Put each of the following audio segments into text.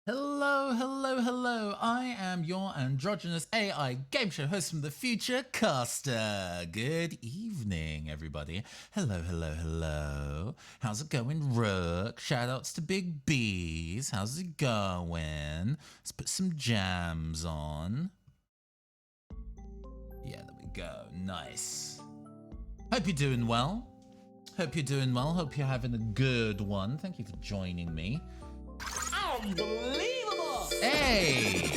Hello, hello, hello. I am your androgynous AI game show host from the future, Caster. Good evening, everybody. Hello, hello, hello. How's it going, Rook? Shoutouts to Big B's. How's it going? Let's put some jams on. Yeah, there we go. Nice. Hope you're doing well. Hope you're doing well. Hope you're having a good one. Thank you for joining me. Unbelievable! Hey!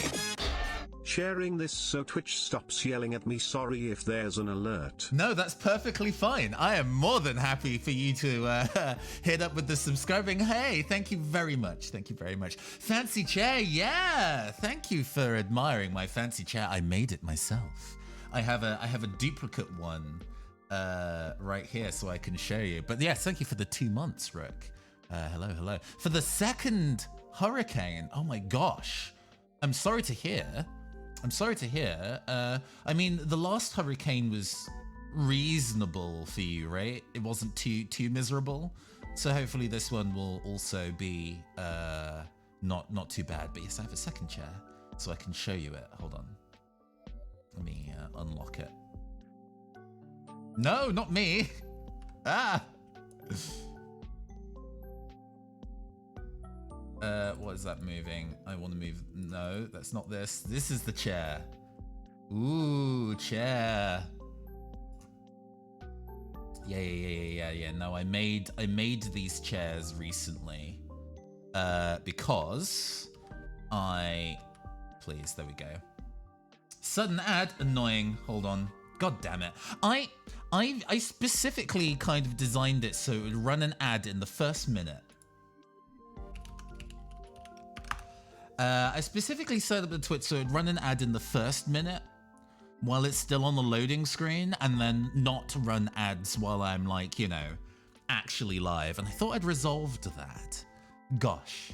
Sharing this so Twitch stops yelling at me. Sorry if there's an alert. No, that's perfectly fine. I am more than happy for you to hit up with the subscribing. Hey, thank you very much. Thank you very much. Fancy chair, yeah. Thank you for admiring my fancy chair. I made it myself. I have a duplicate one right here so I can show you. But yes, thank you for the 2 months, Rook. Hello, hello. For the second hurricane, oh my gosh. I'm sorry to hear. I'm sorry to hear. I mean, the last hurricane was reasonable for you, right? It wasn't too miserable. So hopefully this one will also be not too bad. But yes, I have a second chair so I can show you it. Hold on. Let me unlock it. No, not me. Ah. What is that moving? I want to move. No, that's not this. This is the chair. Ooh, chair. Yeah. No, I made these chairs recently. Because please, there we go. Sudden ad, annoying. Hold on. God damn it. I specifically kind of designed it so it would run an ad in the first minute. I specifically set up the Twitch so it'd run an ad in the first minute while it's still on the loading screen and then not run ads while I'm like, you know, actually live. And I thought I'd resolved that. Gosh,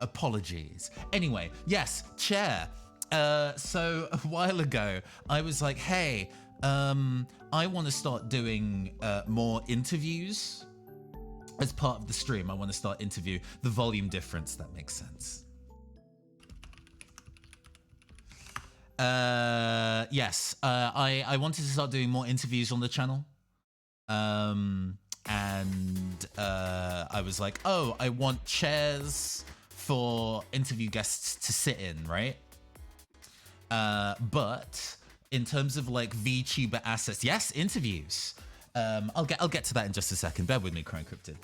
apologies. Anyway, yes, chair. So a while ago, I was like, hey, I want to start doing more interviews as part of the stream. I want to start interview the volume difference. That makes sense. Yes, I wanted to start doing more interviews on the channel. And I was like, oh, I want chairs for interview guests to sit in, right? But in terms of like VTuber assets, yes, interviews. I'll get to that in just a second. Bear with me, Crime Cryptid.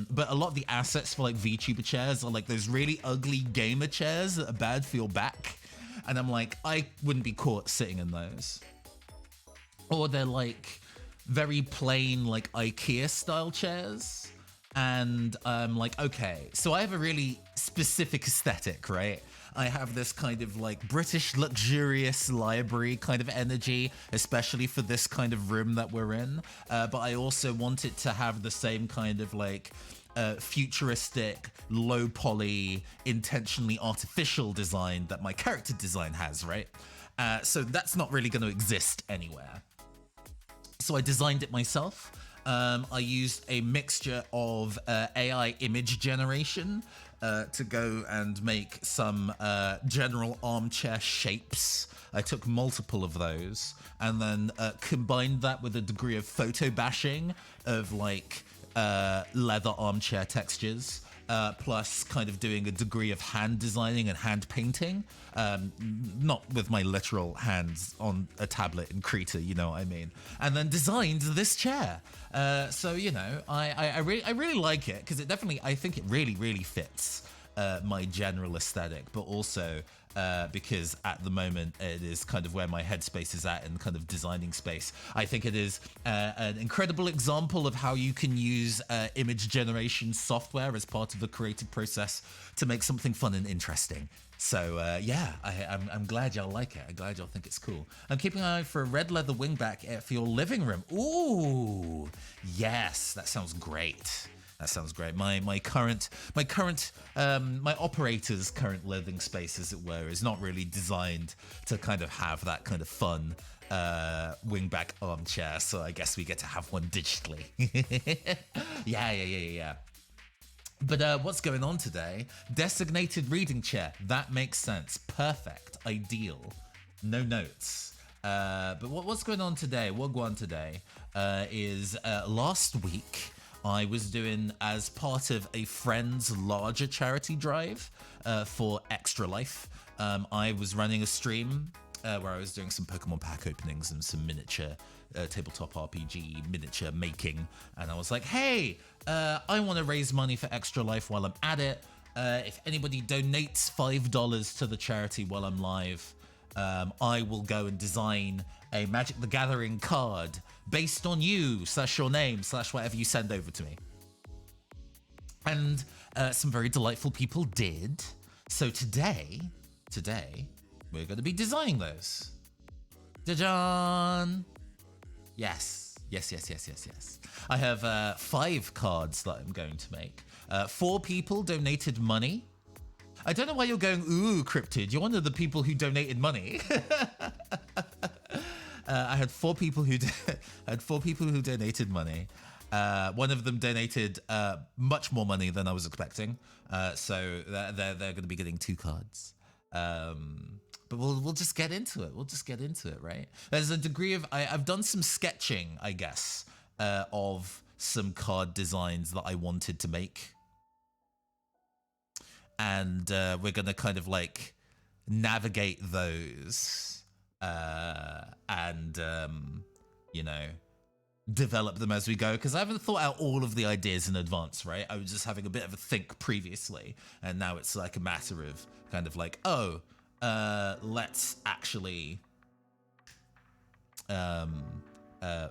But a lot of the assets for like VTuber chairs are like those really ugly gamer chairs that are bad for your back. And I'm like, I wouldn't be caught sitting in those. Or they're like very plain, like IKEA style chairs. And I'm like, okay, so I have a really specific aesthetic, right? I have this kind of like British luxurious library kind of energy, especially for this kind of room that we're in. But I also want it to have the same kind of like futuristic, low poly, intentionally artificial design that my character design has, right? So that's not really going to exist anywhere. So I designed it myself. I used a mixture of AI image generation to go and make some general armchair shapes. I took multiple of those and then combined that with a degree of photo bashing of like leather armchair textures, plus kind of doing a degree of hand designing and hand painting, not with my literal hands on a tablet in Krita, you know what I mean, and then designed this chair. So you know, I really like it because it definitely, I think it really fits my general aesthetic, but also because at the moment it is kind of where my headspace is at in kind of designing space. I think it is an incredible example of how you can use image generation software as part of the creative process to make something fun and interesting. So yeah, I'm glad y'all like it. I'm glad y'all think it's cool. I'm keeping an eye for a red leather wingback for your living room. Ooh, yes, that sounds great. That sounds great. My operator's current living space, as it were, is not really designed to kind of have that kind of fun wingback armchair. So I guess we get to have one digitally. Yeah. But what's going on today? Designated reading chair. That makes sense. Perfect. Ideal. No notes. But what's going on today? What going on today is last week I was doing, as part of a friend's larger charity drive for Extra Life, I was running a stream where I was doing some Pokemon pack openings and some miniature tabletop RPG miniature making, and I was like, hey, I want to raise money for Extra Life while I'm at it. If anybody donates $5 to the charity while I'm live, I will go and design a Magic the Gathering card based on you / your name / whatever you send over to me. And some very delightful people did. So today we're going to be designing those. Jajan! Yes. I have 5 cards that I'm going to make. 4 people donated money. I don't know why you're going, ooh, Cryptid. You're one of the people who donated money. I had 4 people who donated money. One of them donated much more money than I was expecting. So they're going to be getting 2 cards. But we'll just get into it. We'll just get into it, right? There's a degree of I've done some sketching, I guess, of some card designs that I wanted to make, and we're gonna kind of like navigate those and you know, develop them as we go, because I haven't thought out all of the ideas in advance, right? I was just having a bit of a think previously, and now it's like a matter of kind of like, oh, let's actually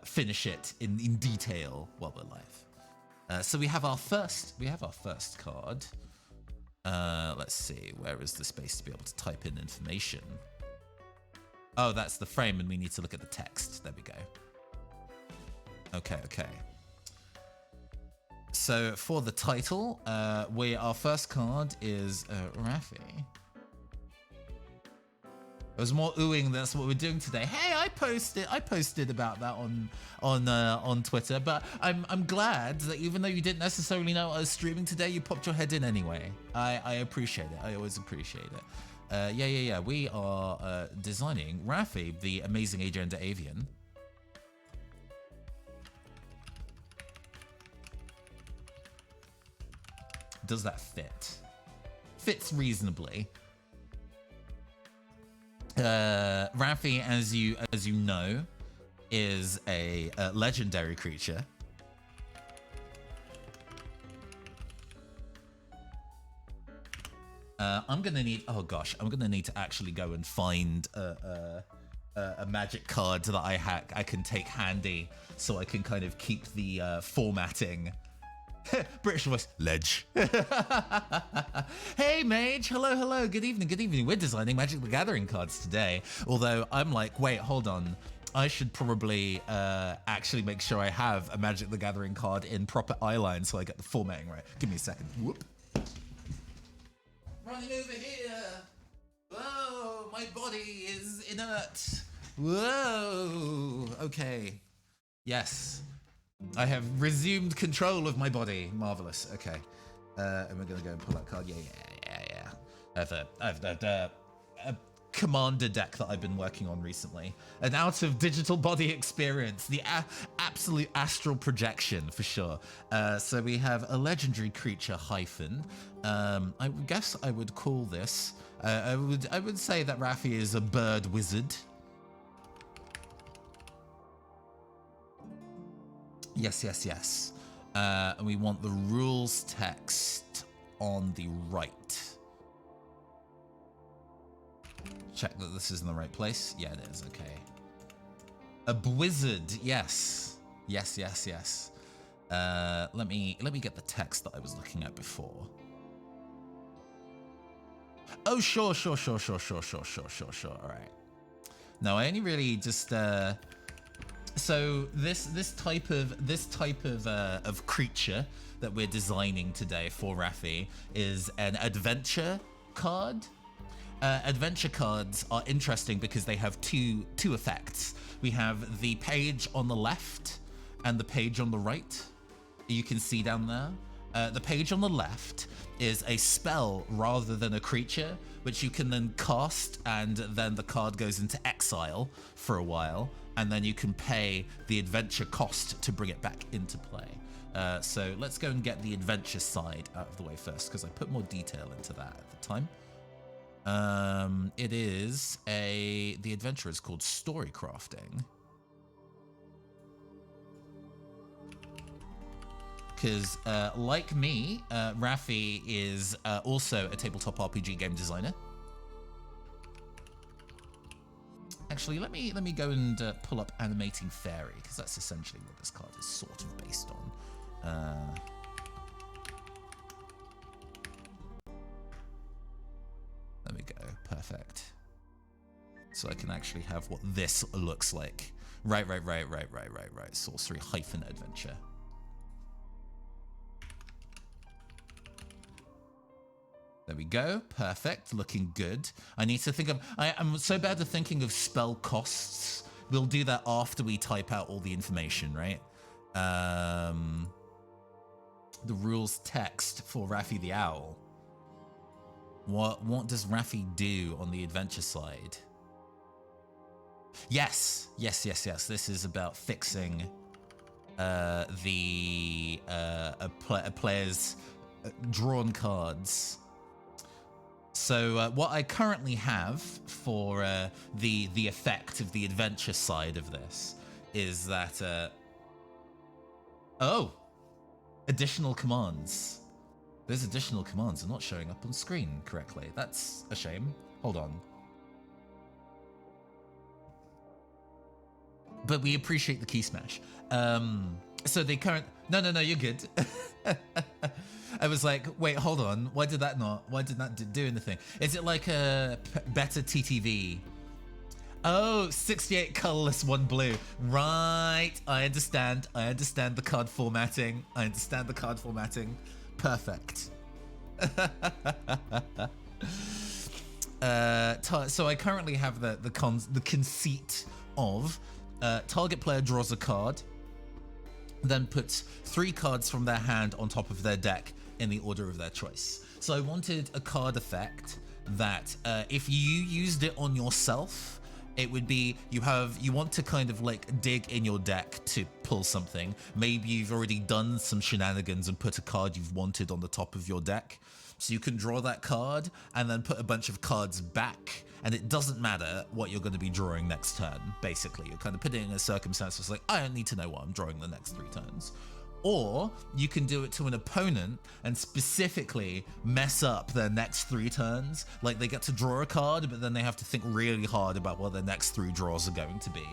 finish it in detail while we're live. So we have our first card. Let's see, where is the space to be able to type in information? Oh, that's the frame, and we need to look at the text. There we go. Okay. So for the title, our first card is Raffi. It was more oohing. That's what we're doing today. Hey, I posted about that on Twitter. But I'm glad that even though you didn't necessarily know I was streaming today, you popped your head in anyway. I appreciate it. I always appreciate it. Yeah. We are designing Raffi, the amazing agender avian. Does that fit? Fits reasonably. Raffi, as you know, is a legendary creature. I'm gonna need to actually go and find a magic card that I can take handy, so I can kind of keep the formatting. British voice, ledge. Hey, Mage. Hello. Good evening. We're designing Magic the Gathering cards today. Although I'm like, wait, hold on. I should probably actually make sure I have a Magic the Gathering card in proper eyeline so I get the formatting right. Give me a second. Whoop. Running over here. Whoa, my body is inert. Whoa. Okay. Yes. I have resumed control of my body. Marvelous. Okay. And we're going to go and pull that card. Yeah. I have a commander deck that I've been working on recently. An out of digital body experience. The absolute astral projection for sure. So we have a legendary creature hyphen. I guess I would call this. I would say that Raffi is a bird wizard. Yes. And we want the rules text on the right. Check that this is in the right place. Yeah, it is. Okay. A blizzard. Yes. Let me get the text that I was looking at before. Oh, sure. All right. No, I only really just. So this type of creature that we're designing today for Raffi is an adventure card. Adventure cards are interesting because they have two effects. We have the page on the left and the page on the right. You can see down there. The page on the left is a spell rather than a creature, which you can then cast, and then the card goes into exile for a while, and then you can pay the adventure cost to bring it back into play. So let's go and get the adventure side out of the way first, because I put more detail into that at the time. It is the adventure is called Story Crafting. Because like me, Rafi is also a tabletop RPG game designer. Actually, let me go and pull up Animating Fairy, because that's essentially what this card is sort of based on. There we go, perfect. So I can actually have what this looks like. Right. Sorcery hyphen adventure. There we go. Perfect. Looking good. I need to think of... I'm so bad at thinking of spell costs. We'll do that after we type out all the information, right? The rules text for Rafi the Owl. What does Rafi do on the adventure side? Yes. This is about fixing a player's drawn cards. So what I currently have for the effect of the adventure side of this is that additional commands. Those additional commands are not showing up on screen correctly. That's a shame. Hold on. But we appreciate the key smash. So the current... No, you're good. I was like, wait, hold on. Why did that not do anything? Is it like a better TTV? Oh, 68 colorless, 1 blue. Right, I understand. The card formatting. Perfect. So I currently have the conceit of target player draws a card, then puts 3 cards from their hand on top of their deck in the order of their choice. So I wanted a card effect that if you used it on yourself, it would be you want to kind of like dig in your deck to pull something. Maybe you've already done some shenanigans and put a card you've wanted on the top of your deck. So you can draw that card and then put a bunch of cards back, and it doesn't matter what you're going to be drawing next turn. Basically, you're kind of putting in a circumstance that's like, I don't need to know what I'm drawing the next 3 turns. Or you can do it to an opponent and specifically mess up their next 3 turns. Like they get to draw a card, but then they have to think really hard about what their next 3 draws are going to be.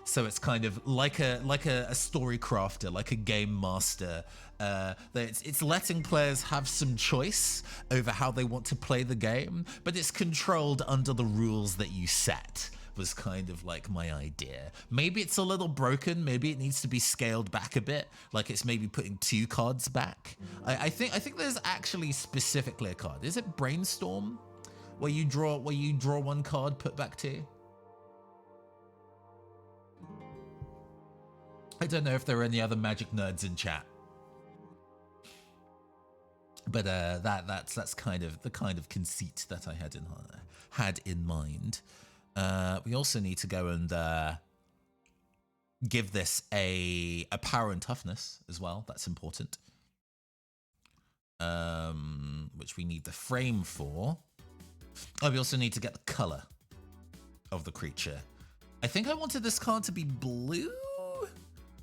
So it's kind of like a story crafter, like a game master. It's letting players have some choice over how they want to play the game, but it's controlled under the rules that you set. Was kind of like my idea. Maybe it's a little broken. Maybe it needs to be scaled back a bit. Like it's maybe putting 2 cards back. I think there's actually specifically a card. Is it Brainstorm, where you draw 1 card, put back 2? I don't know if there are any other Magic nerds in chat, but that's kind of the kind of conceit that I had in mind. We also need to go and give this a power and toughness as well. That's important. Which we need the frame for. Oh, we also need to get the color of the creature. I think I wanted this card to be blue,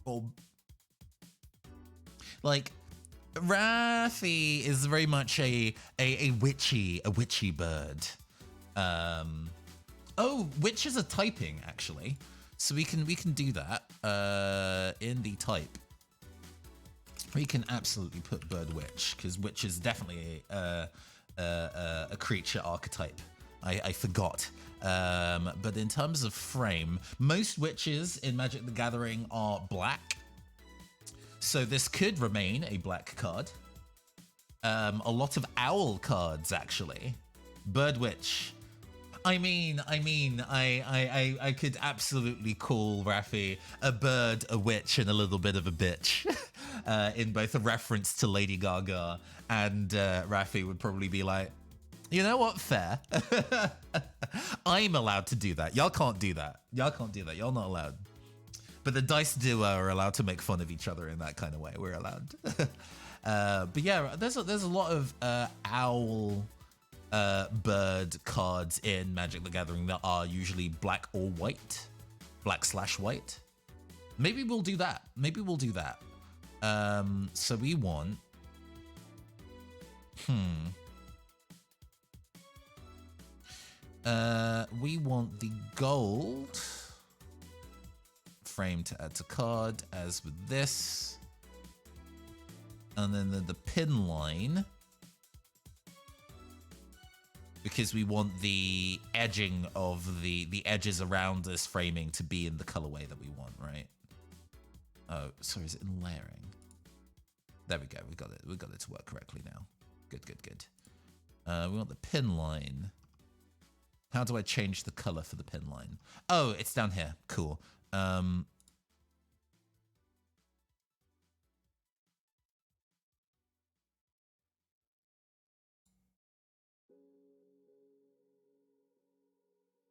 or like Rafi is very much a witchy bird. Oh, witch is a typing actually, so we can do that in the type. We can absolutely put bird witch, because witch is definitely a creature archetype. I forgot. But in terms of frame, most witches in Magic the Gathering are black, so this could remain a black card. A lot of owl cards actually. Bird witch. I could absolutely call Raffi a bird, a witch, and a little bit of a bitch, in both a reference to Lady Gaga, and Raffi would probably be like, you know what, fair. I'm allowed to do that. Y'all can't do that. Y'all can't do that. Y'all not allowed. But the Dice Duo are allowed to make fun of each other in that kind of way. We're allowed. But yeah, there's a lot of owl bird cards in Magic the Gathering that are usually black or white, black/white. Maybe we'll do that. So we want we want the gold frame to add to card, as with this, and then the pin line, because we want the edging of the edges around this framing to be in the colorway that we want, right? Oh, sorry, is it in layering? There we go. We got it. We got it to work correctly now. Good. We want the pin line. How do I change the color for the pin line? Oh, it's down here. Cool.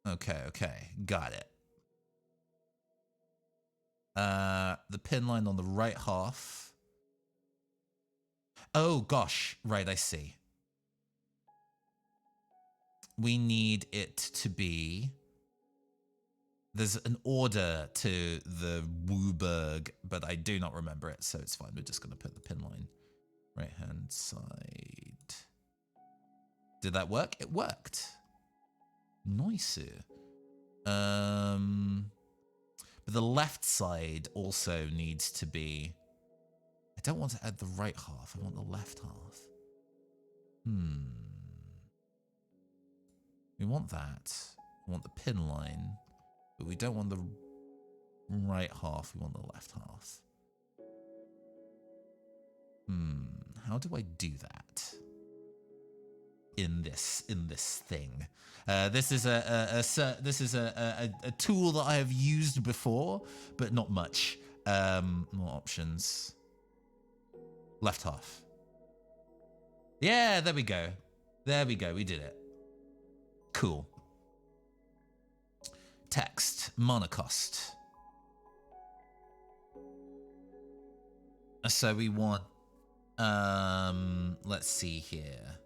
Okay. Got it. The pin line on the right half. Oh, gosh. Right, I see. We need it to be... There's an order to the Wooburg, but I do not remember it, so it's fine. We're just going to put the pin line right-hand side. Did that work? It worked. Nice. But the left side also needs to be... I don't want to add the right half. I want the left half. We want that. We want the pin line. But we don't want the right half. We want the left half. How do I do that? In this thing. This is a tool that I have used before, but not much. More options. Left half. Yeah, there we go. We did it. Cool. Text, mana cost. So we want, let's see here.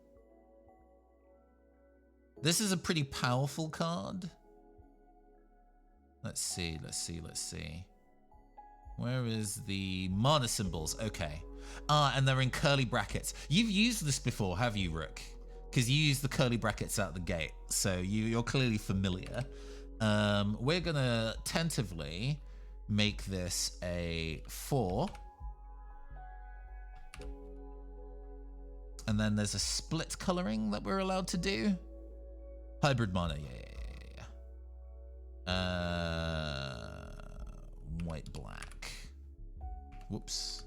This is a pretty powerful card. Let's see. Where is the mana symbols? Okay. And they're in curly brackets. You've used this before, have you, Rook? Because you use the curly brackets out the gate, so you're clearly familiar. We're gonna tentatively make this a 4. And then there's a split coloring that we're allowed to do. Hybrid mana, yeah. White, black. Whoops.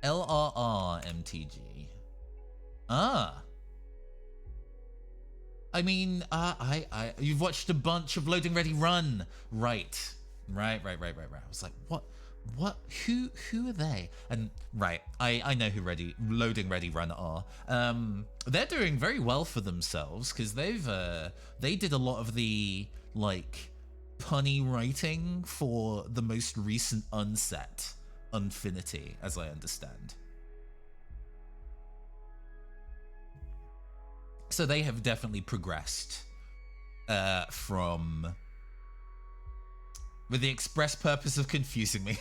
LRR MTG. I mean, you've watched a bunch of Loading Ready Run. Right. I was like, what, who are they? And right, I know who Loading Ready Run are. They're doing very well for themselves because they did a lot of the, like, punny writing for the most recent unset, Unfinity, as I understand. So they have definitely progressed from... with the express purpose of confusing me.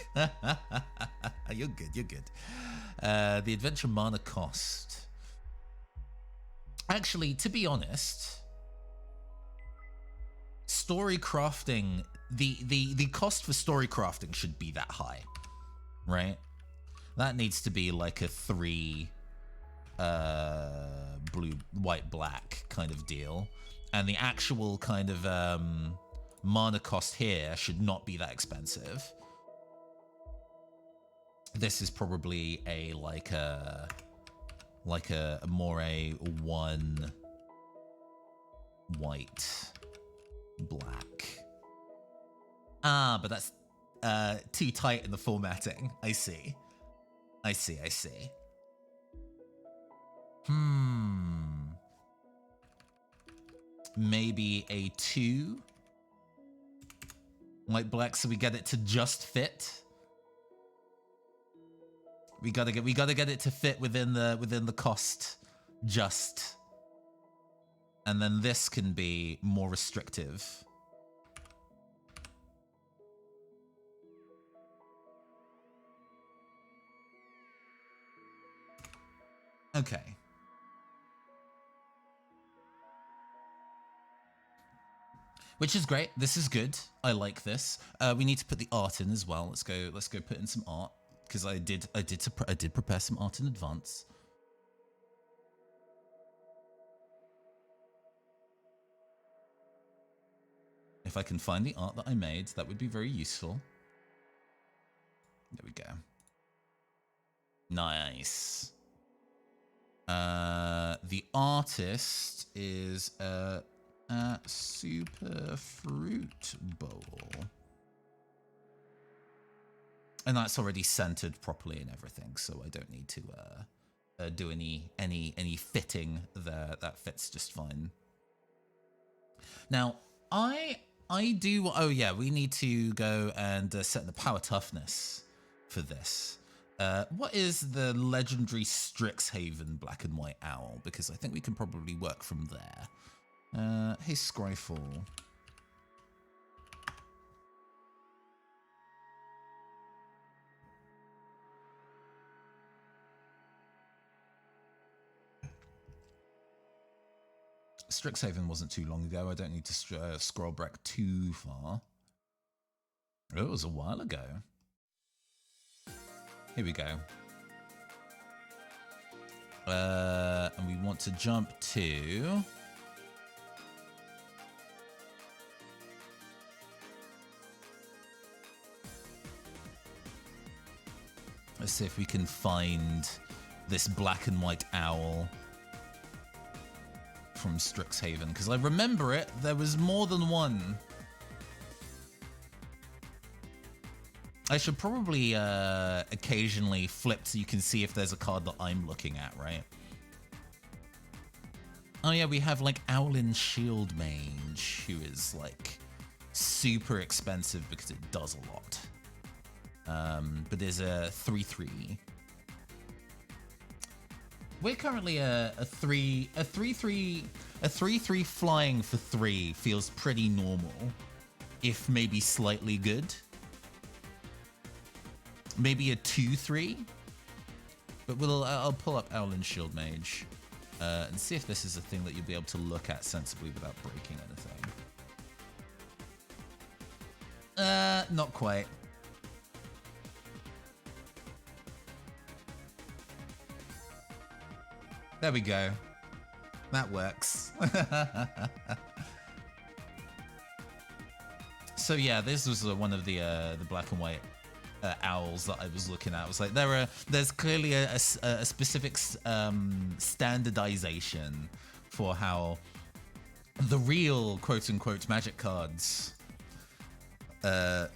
You're good. The adventure mana cost. Actually, to be honest, story crafting, the cost for story crafting should be that high, right? That needs to be like a 3 blue, white, black kind of deal. And the actual kind of mana cost here should not be that expensive. This is probably a more a 1 white, black. Ah, but that's too tight in the formatting. I see. I see. Maybe a 2 white, black, so we get it to just fit. We gotta get it to fit within the cost, just. And then this can be more restrictive. Okay. Which is great. This is good. I like this. We need to put the art in as well. Let's go put in some art, because I did prepare some art in advance. If I can find the art that I made, that would be very useful. There we go. Nice. The artist is Super Fruit Bowl. And that's already centered properly and everything, so I don't need to do any fitting there. That fits just fine. Now, I do... Oh, yeah, we need to go and set the power toughness for this. What is the legendary Strixhaven black and white owl? Because I think we can probably work from there. Hey, Scryfall. Strixhaven wasn't too long ago. I don't need to scroll back too far. Oh, it was a while ago. Here we go. And we want to jump to... Let's see if we can find this black and white owl from Strixhaven, because I remember it. There was more than one. I should probably occasionally flip so you can see if there's a card that I'm looking at, right? Oh yeah, we have like Owlin Shield Mage, who is like super expensive because it does a lot. But there's a 3/3. We're currently a 3/3 flying for 3 feels pretty normal, if maybe slightly good. Maybe a 2/3, but I'll pull up Owlin Shield Mage and see if this is a thing that you'll be able to look at sensibly without breaking anything. Not quite. There we go. That works. So yeah, this was one of the black and white owls that I was looking at. I was like, there's clearly a specific standardization for how the real quote-unquote magic cards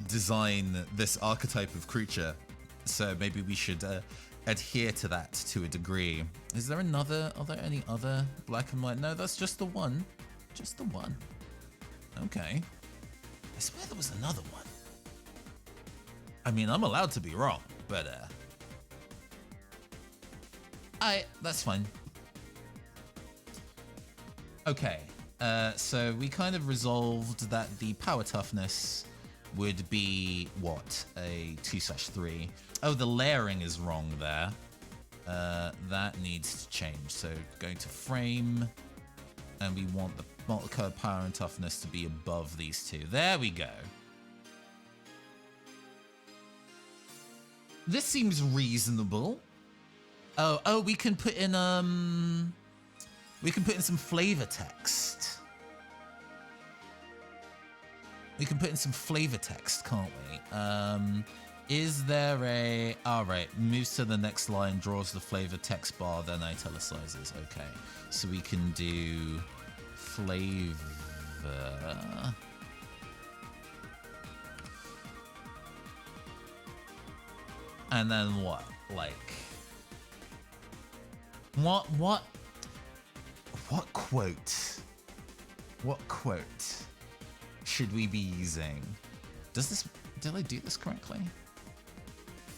design this archetype of creature. So maybe we should adhere to that to a degree. Is there another? Are there any other black and white? No, that's just the one. Just the one. Okay. I swear there was another one. I mean, I'm allowed to be wrong, but that's fine. Okay, so we kind of resolved that the power toughness would be what, a 2/3. Oh, the layering is wrong there. That needs to change. So going to frame, and we want the multicolored power and toughness to be above these two. There we go. This seems reasonable. Oh, we can put in some flavor text. We can put in some flavor text, can't we? Is there a... All right, moves to the next line, draws the flavor text bar, then italicizes. Okay, so we can do flavor. And then what? Like, what quote? What quote should we be using? Did I do this correctly?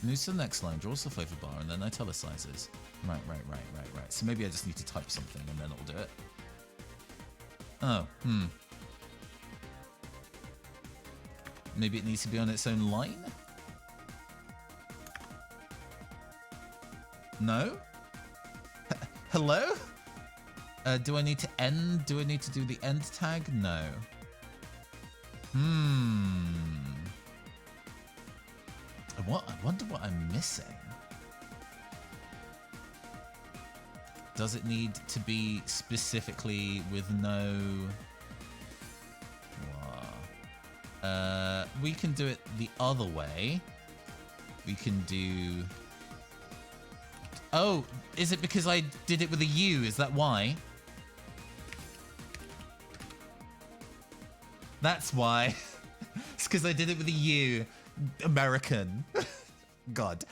Moves to the next line, draws the flavor bar, and then italicizes. Right. So maybe I just need to type something and then it'll do it. Oh, Maybe it needs to be on its own line? No? Hello? Do I need to end? Do I need to do the end tag? No. I wonder what I'm missing. Does it need to be specifically with no... we can do it the other way. We can do... Oh, is it because I did it with a U? Is that why? That's why. It's because I did it with a U. American. God.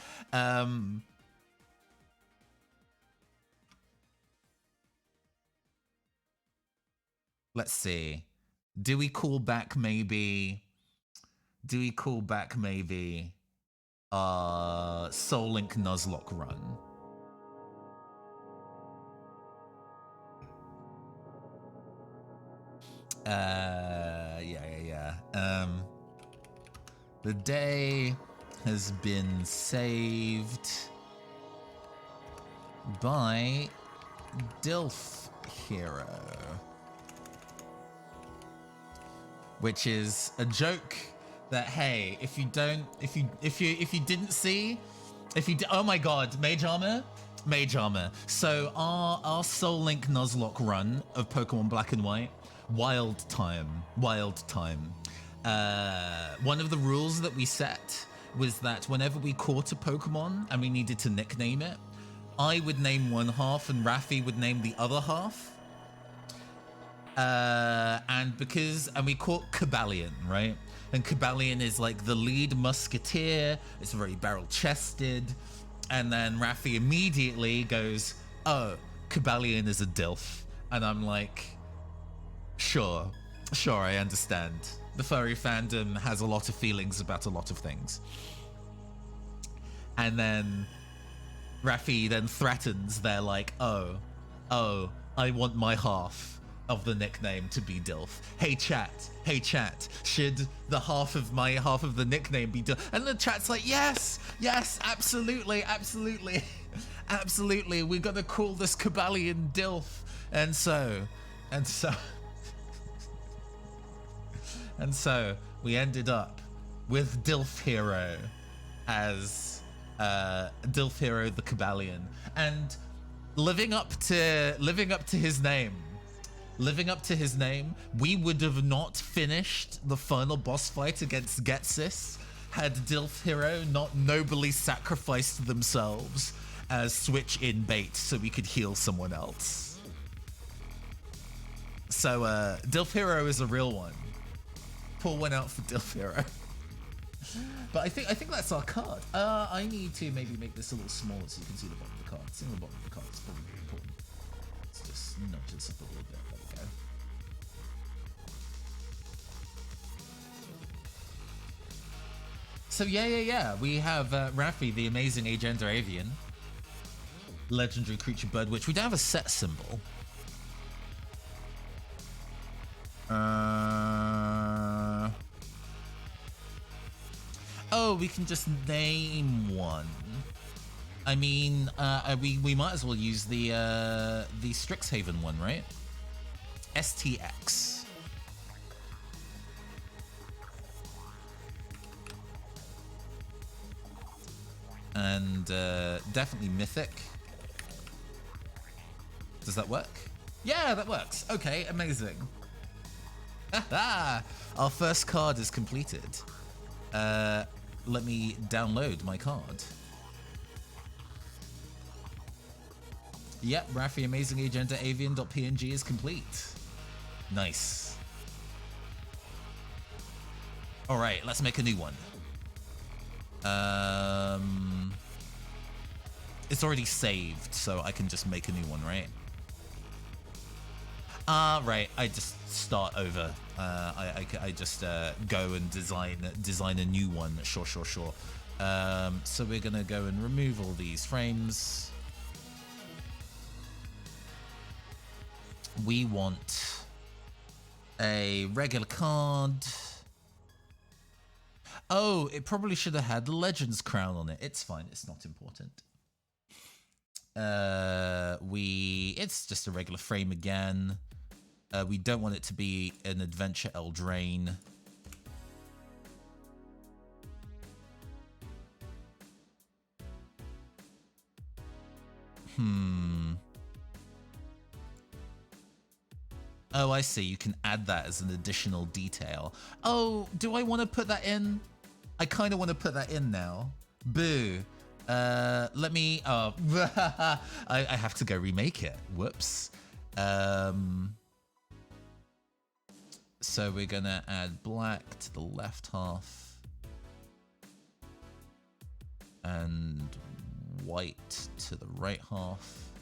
Let's see. Do we call back maybe Soul Link Nuzlocke run? Yeah. The day has been saved by Dilf Hero, which is a joke that, hey, if you didn't see, oh my God, Mage Armor. So our Soul Link Nuzlocke run of Pokemon Black and White, wild time. One of the rules that we set was that whenever we caught a Pokemon and we needed to nickname it, I would name one half and Raffi would name the other half. And we caught Cobalion, right? And Cobalion is like the lead musketeer. It's very barrel-chested. And then Raffi immediately goes, oh, Cobalion is a DILF. And I'm like, sure, I understand. The furry fandom has a lot of feelings about a lot of things. And then Raffi then threatens, they're like, oh, I want my half of the nickname to be DILF. Hey chat, should the half of the nickname be DILF? And the chat's like, yes, absolutely. We're gonna call this Cobalion DILF. And so we ended up with Dilf Hero as Dilf Hero the Cobalion, and living up to his name. We would have not finished the final boss fight against Getsis had Dilf Hero not nobly sacrificed themselves as switch in bait so we could heal someone else. So Dilf Hero is a real one. Pull one out for Dilf Hero. But I think that's our card. I need to maybe make this a little smaller so you can see the bottom of the card. Seeing the bottom of the card is probably important. Let's just nudge this up a little bit. There we go. So yeah. We have Raffi, the amazing Agender Avian. Legendary creature bird, which we don't have a set symbol. Oh, we can just name one. I mean, we might as well use the Strixhaven one, right? STX. And definitely mythic. Does that work? Yeah, that works. Okay, amazing. Our first card is completed. Let me download my card. Yep, Raffi Amazing Agenda Avian.png is complete. Nice. All right, let's make a new one. It's already saved, so I can just make a new one, right? Right. I just start over. I just go and design a new one. Sure. So we're gonna go and remove all these frames. We want a regular card. Oh, it probably should have had the Legends crown on it. It's fine. It's not important. It's just a regular frame again. We don't want it to be an Adventure Eldraine. Oh, I see. You can add that as an additional detail. Oh, do I want to put that in? I kind of want to put that in now. Boo. Let me... Oh, I have to go remake it. Whoops. So we're going to add black to the left half. And white to the right half.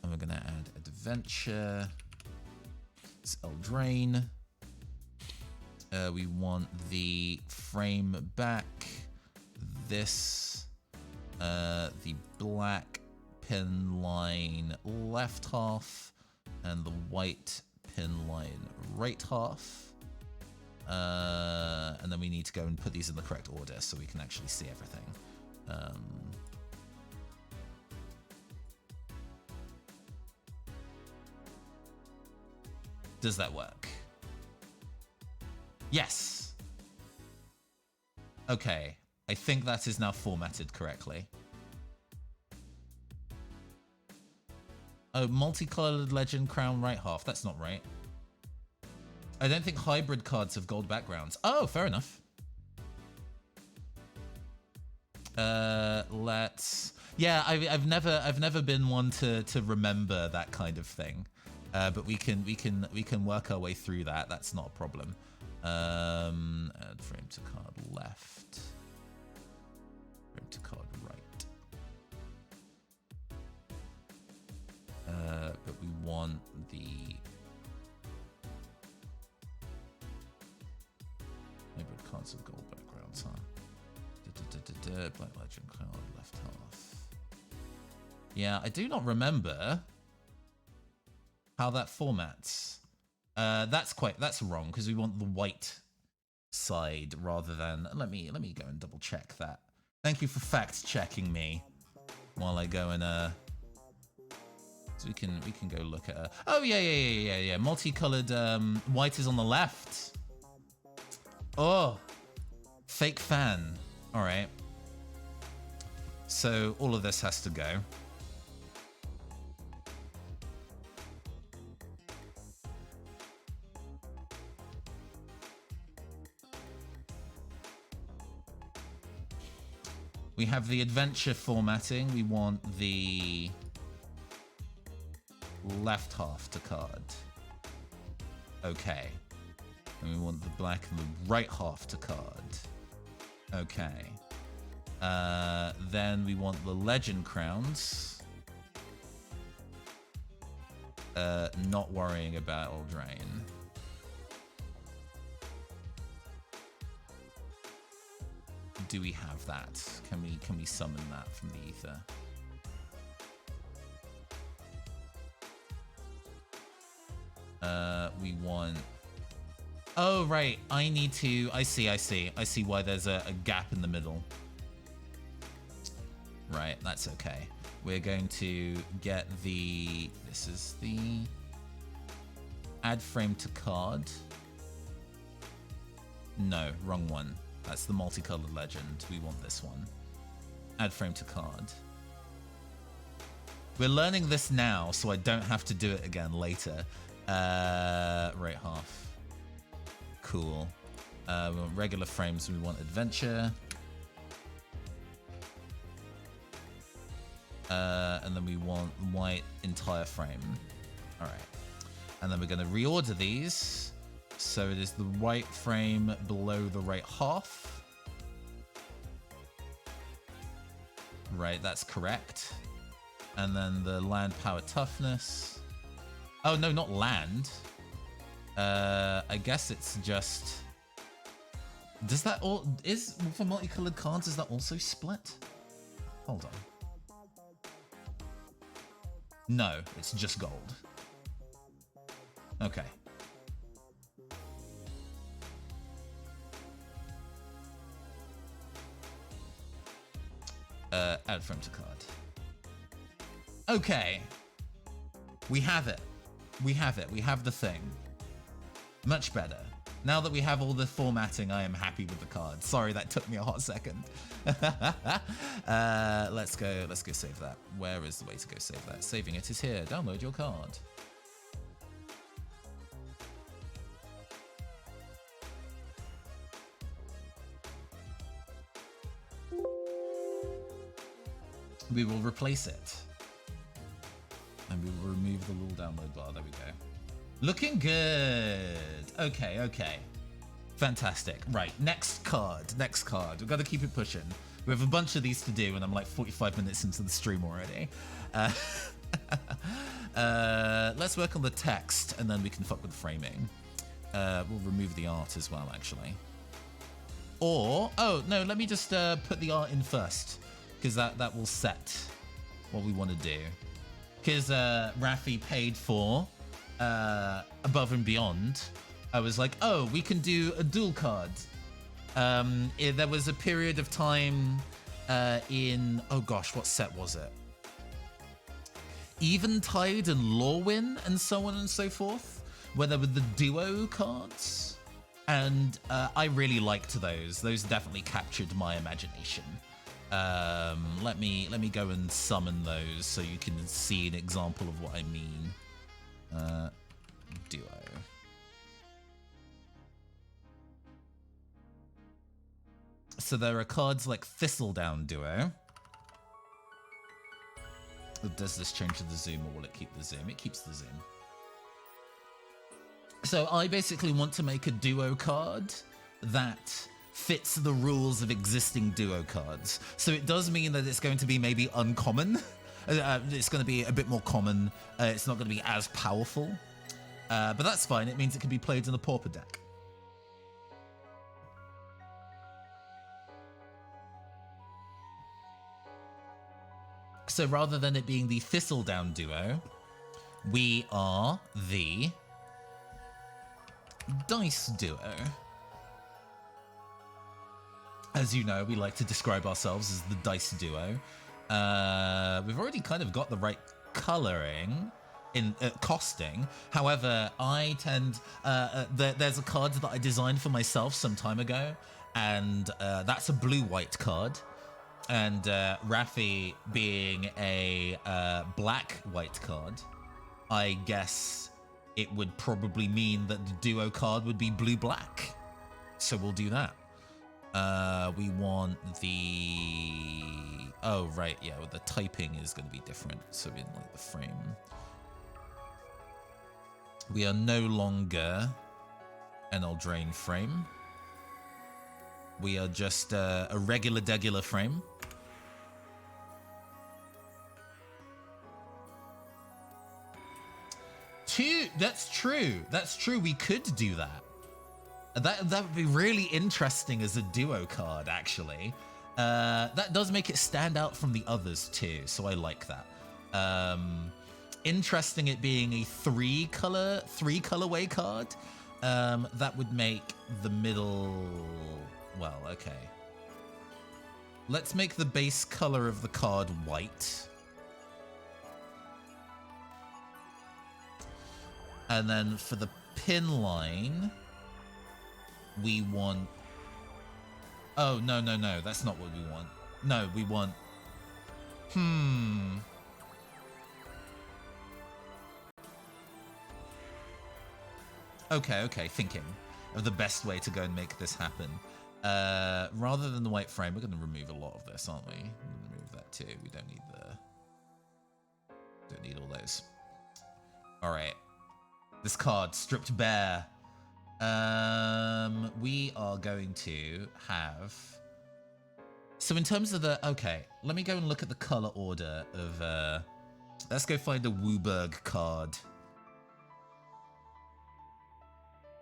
And we're going to add adventure. It's Eldraine. We want the frame back. This. The black pin line left half. And the white pin line right half. And then we need to go and put these in the correct order so we can actually see everything. Does that work? Yes. Okay. I think that is now formatted correctly. Oh, multicolored legend crown right half. That's not right. I don't think hybrid cards have gold backgrounds. Oh, fair enough. Let's... Yeah, I've never been one to remember that kind of thing. But we can work our way through that. That's not a problem. Add frame to card left. Frame to card right. But we want the hybrid cards of gold backgrounds, huh? Black legend card left half. Yeah, I do not remember how that formats. That's wrong because we want the white side rather than. Let me go and double check that. Thank you for fact checking me while I go and so we can go look at oh yeah. Multicolored white is on the left. Oh, fake fan. All right. So all of this has to go. We have the adventure formatting. We want the left half to card. Okay. And we want the black and the right half to card. Okay. Then we want the legend crowns. Not worrying about Eldraine. Do we have that? Can we summon that from the ether? We want... Oh, right. I need to... I see why there's a gap in the middle. Right, that's okay. We're going to get the... This is the... Add frame to card. No, wrong one. That's the multicolored legend. We want this one. Add frame to card. We're learning this now, so I don't have to do it again later. Right half. Cool. We want regular frames. We want adventure. And then we want white entire frame. All right. And then we're going to reorder these. So it is the right frame below the right half. Right, that's correct. And then the land power toughness. Oh, no, not land. I guess it's just... Does that all... Is, for multicolored cards, is that also split? Hold on. No, it's just gold. Okay. Add frame to card. Okay. We have it. We have it. We have the thing. Much better. Now that we have all the formatting, I am happy with the card. Sorry, that took me a hot second. Let's go save that. Where is the way to go save that? Saving it is here. Download your card. We will replace it. And we will remove the little download bar. There we go. Looking good. Okay, okay. Fantastic. Right, next card. Next card. We've got to keep it pushing. We have a bunch of these to do, and I'm like 45 minutes into the stream already. Let's work on the text, and then we can fuck with framing. We'll remove the art as well, actually. Or, oh, no, let me just put the art in first, because that will set what we want to do. Because Rafi paid for Above and Beyond, I was like, oh, we can do a dual card. There was a period of time in, oh gosh, what set was it? Eventide and Lorwyn and so on and so forth, where there were the duo cards. And I really liked those. Those definitely captured my imagination. Let me go and summon those so you can see an example of what I mean. Duo. So there are cards like Thistledown Duo. Does this change the zoom, or will it keep the zoom? It keeps the zoom. So I basically want to make a duo card that fits the rules of existing duo cards. So it does mean that it's going to be maybe uncommon. It's going to be a bit more common. It's not going to be as powerful. But that's fine. It means it can be played in a pauper deck. So rather than it being the Thistledown Duo, we are the Dice Duo. As you know, we like to describe ourselves as the Dice Duo. We've already kind of got the right coloring in costing. However, I tend... there's a card that I designed for myself some time ago, and that's a blue-white card. And Rafi being a black-white card, I guess it would probably mean that the duo card would be blue-black. So we'll do that. We want the... Oh, right, yeah, well, the typing is going to be different. So in, like, the frame. We are no longer an Eldraine frame. We are just a regular frame. That's true. That's true. We could do that. That would be really interesting as a duo card, actually. That does make it stand out from the others too, so I like that. Interesting it being a three colorway card. That would make the middle... Well, okay. Let's make the base color of the card white. And then for the pin line, we want... Oh, no, that's not what we want. No, we want... Okay, thinking of the best way to go and make this happen. Rather than the white frame, we're going to remove a lot of this, aren't we? We're going to remove that too. We don't need all those. All right. This card, stripped bare. We are going to have... So in terms of the... Okay, let me go and look at the color order of... Let's go find a Wooburg card.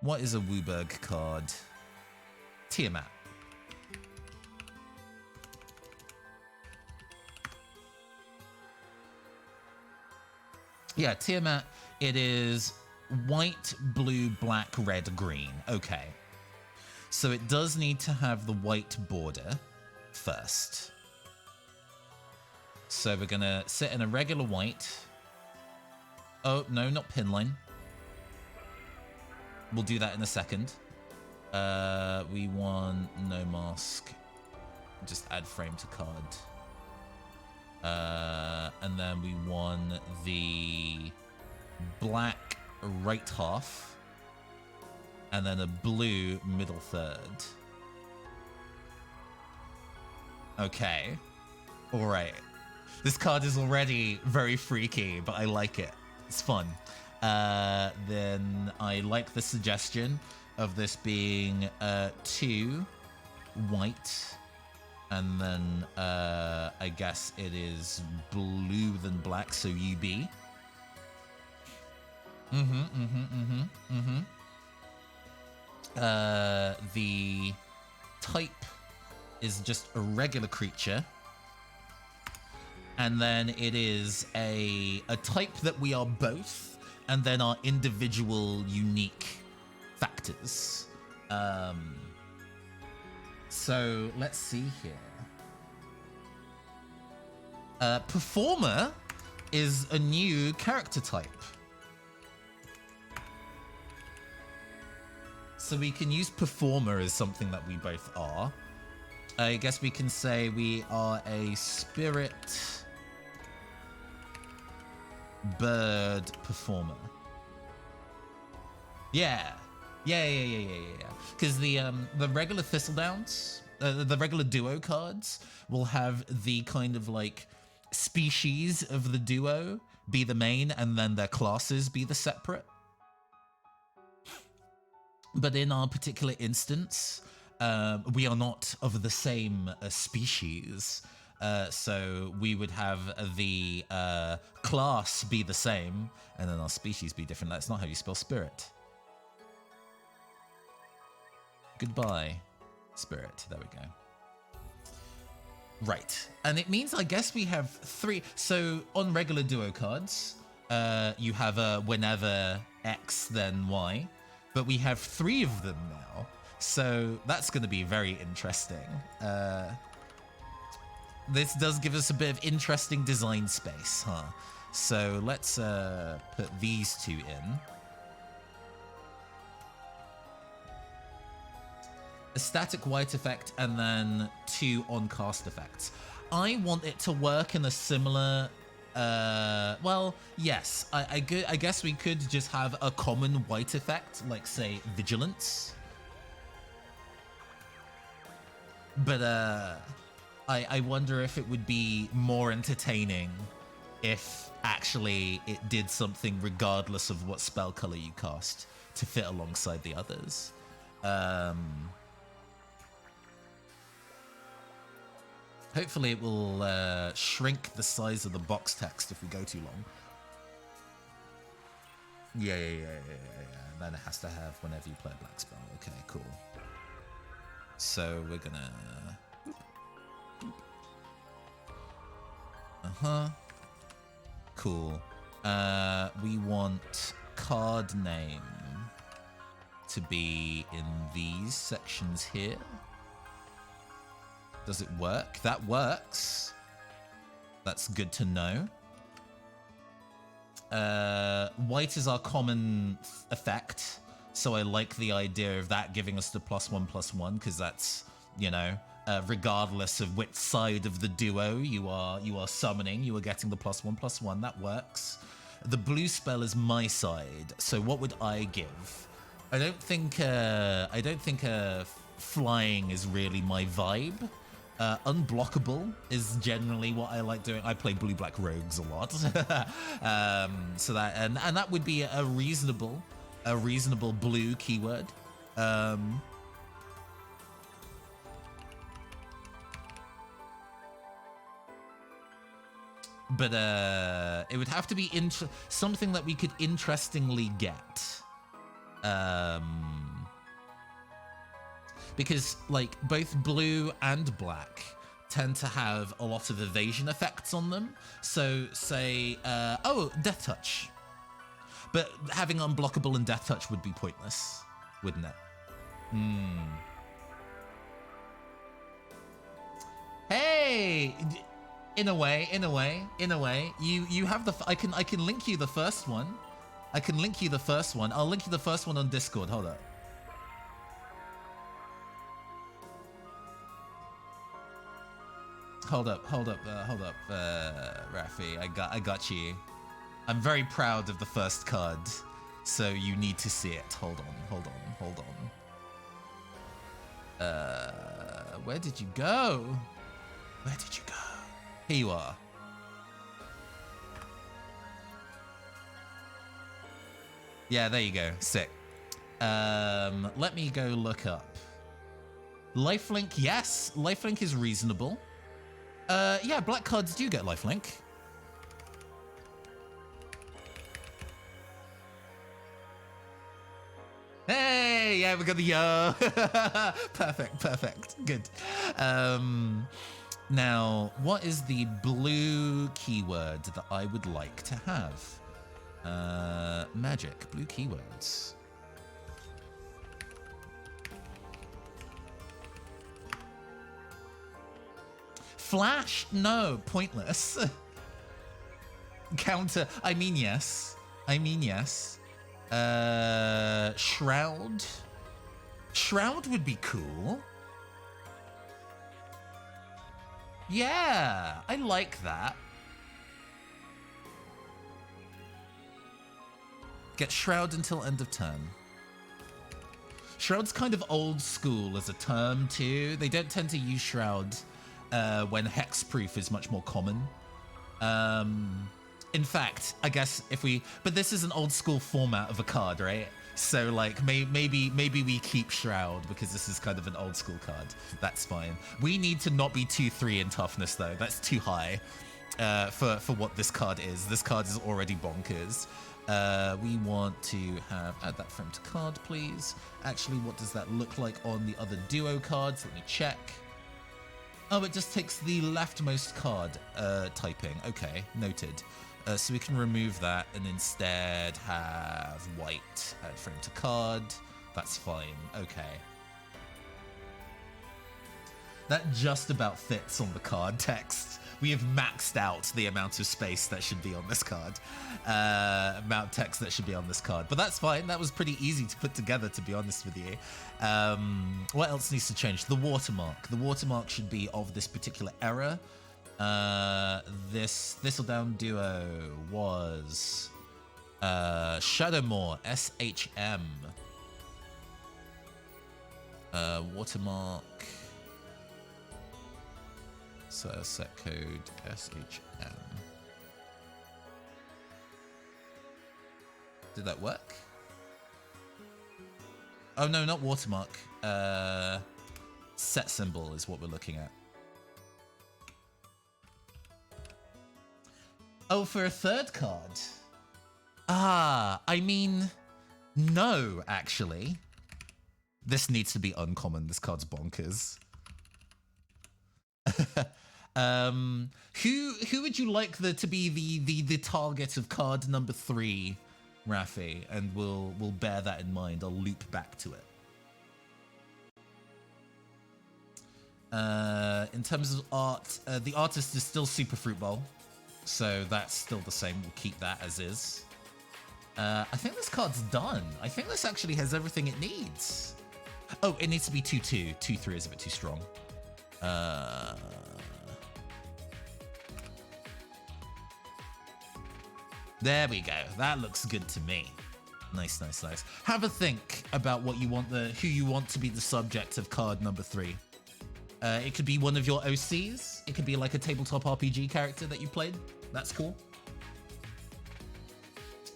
What is a Wooburg card? Tiamat. Yeah, Tiamat, it is white, blue, black, red, green. Okay. So it does need to have the white border first. So we're going to sit in a regular white. Oh, no, not pinline. We'll do that in a second. We want no mask. Just add frame to card. And then we want the black right half. And then a blue middle third. Okay. All right. This card is already very freaky, but I like it. It's fun. Then I like the suggestion of this being 2 white, and then I guess it is blue than black, so UB. The type is just a regular creature. And then it is a type that we are both, and then our individual unique factors. So let's see here. Performer is a new character type. So we can use Performer as something that we both are. I guess we can say we are a spirit bird performer. Yeah. Because the regular Thistledowns, the regular duo cards will have the kind of like species of the duo be the main, and then their classes be the separate. But in our particular instance, we are not of the same species. So we would have the class be the same, and then our species be different. That's not how you spell spirit. Goodbye, spirit. There we go. Right. And it means, I guess, we have 3. So on regular duo cards, you have a whenever X, then Y. But we have 3 of them now. So that's going to be very interesting. This does give us a bit of interesting design space, huh? So let's put these 2 in. A static white effect and then 2 on-cast effects. I want it to work in a similar... well, yes. I guess we could just have a common white effect, like, say, Vigilance. But, I wonder if it would be more entertaining if actually it did something regardless of what spell color you cast to fit alongside the others. Hopefully it will shrink the size of the box text if we go too long. Yeah. And then it has to have whenever you play a black spell. Okay, cool. So we're gonna... Cool. We want card name to be in these sections here. Does it work? That works. That's good to know. White is our common effect, so I like the idea of that giving us the +1/+1, because that's, you know, regardless of which side of the duo you are summoning, you are getting the +1/+1. That works. The blue spell is my side, so what would I give? I don't think flying is really my vibe. Unblockable is generally what I like doing. I play blue-black rogues a lot. So that and that would be a reasonable blue keyword. But it would have to be something that we could interestingly get. Because like both blue and black tend to have a lot of evasion effects on them. So say, Death Touch. But having unblockable and Death Touch would be pointless, wouldn't it? Hey! In a way, you have the. I can link you the first one. I'll link you the first one on Discord. Hold up. Hold up, Rafi. I got you. I'm very proud of the first card, so you need to see it. Hold on. Where did you go? Here you are. Yeah, there you go. Sick. Let me go look up. Lifelink, yes. Lifelink is reasonable. Yeah, black cards do get lifelink. Hey, yeah, we got the yo. Perfect. Good. Now, what is the blue keyword that I would like to have? Magic, blue keywords. Flash? No, pointless. Counter, I mean yes. Shroud? Shroud would be cool. Yeah, I like that. Get Shroud until end of turn. Shroud's kind of old school as a term too. They don't tend to use Shroud when hexproof is much more common. In fact, I guess but this is an old school format of a card, right? So like maybe we keep Shroud because this is kind of an old school card. That's fine. We need to not be 2-3 in toughness though. That's too high for what this card is. This card is already bonkers. We want to add that frame to card, please. Actually, what does that look like on the other duo cards? Let me check. Oh, it just takes the leftmost card typing. Okay, noted. So we can remove that and instead have white add frame to card. That's fine. Okay. That just about fits on the card text. We have maxed out the amount of space that should be on this card. Amount of text that should be on this card. But that's fine. That was pretty easy to put together, to be honest with you. What else needs to change? The watermark. The watermark should be of this particular era. This Thistledown duo was Shadowmoor, SHM. Watermark. So set code SHM. Did that work? Oh no, not watermark. Set symbol is what we're looking at. Oh, for a third card? I mean, no, actually. This needs to be uncommon. This card's bonkers. Who would you like to be the target of card number 3, Rafi? And we'll bear that in mind. I'll loop back to it. In terms of art, the artist is still Super Fruit Bowl, so that's still the same. We'll keep that as is. I think this card's done. I think this actually has everything it needs. Oh, it needs to be 2-2. 2-3 is a bit too strong. There we go. That looks good to me. Nice. Have a think about what you want who you want to be the subject of card number 3. It could be one of your OCs. It could be like a tabletop RPG character that you played. That's cool.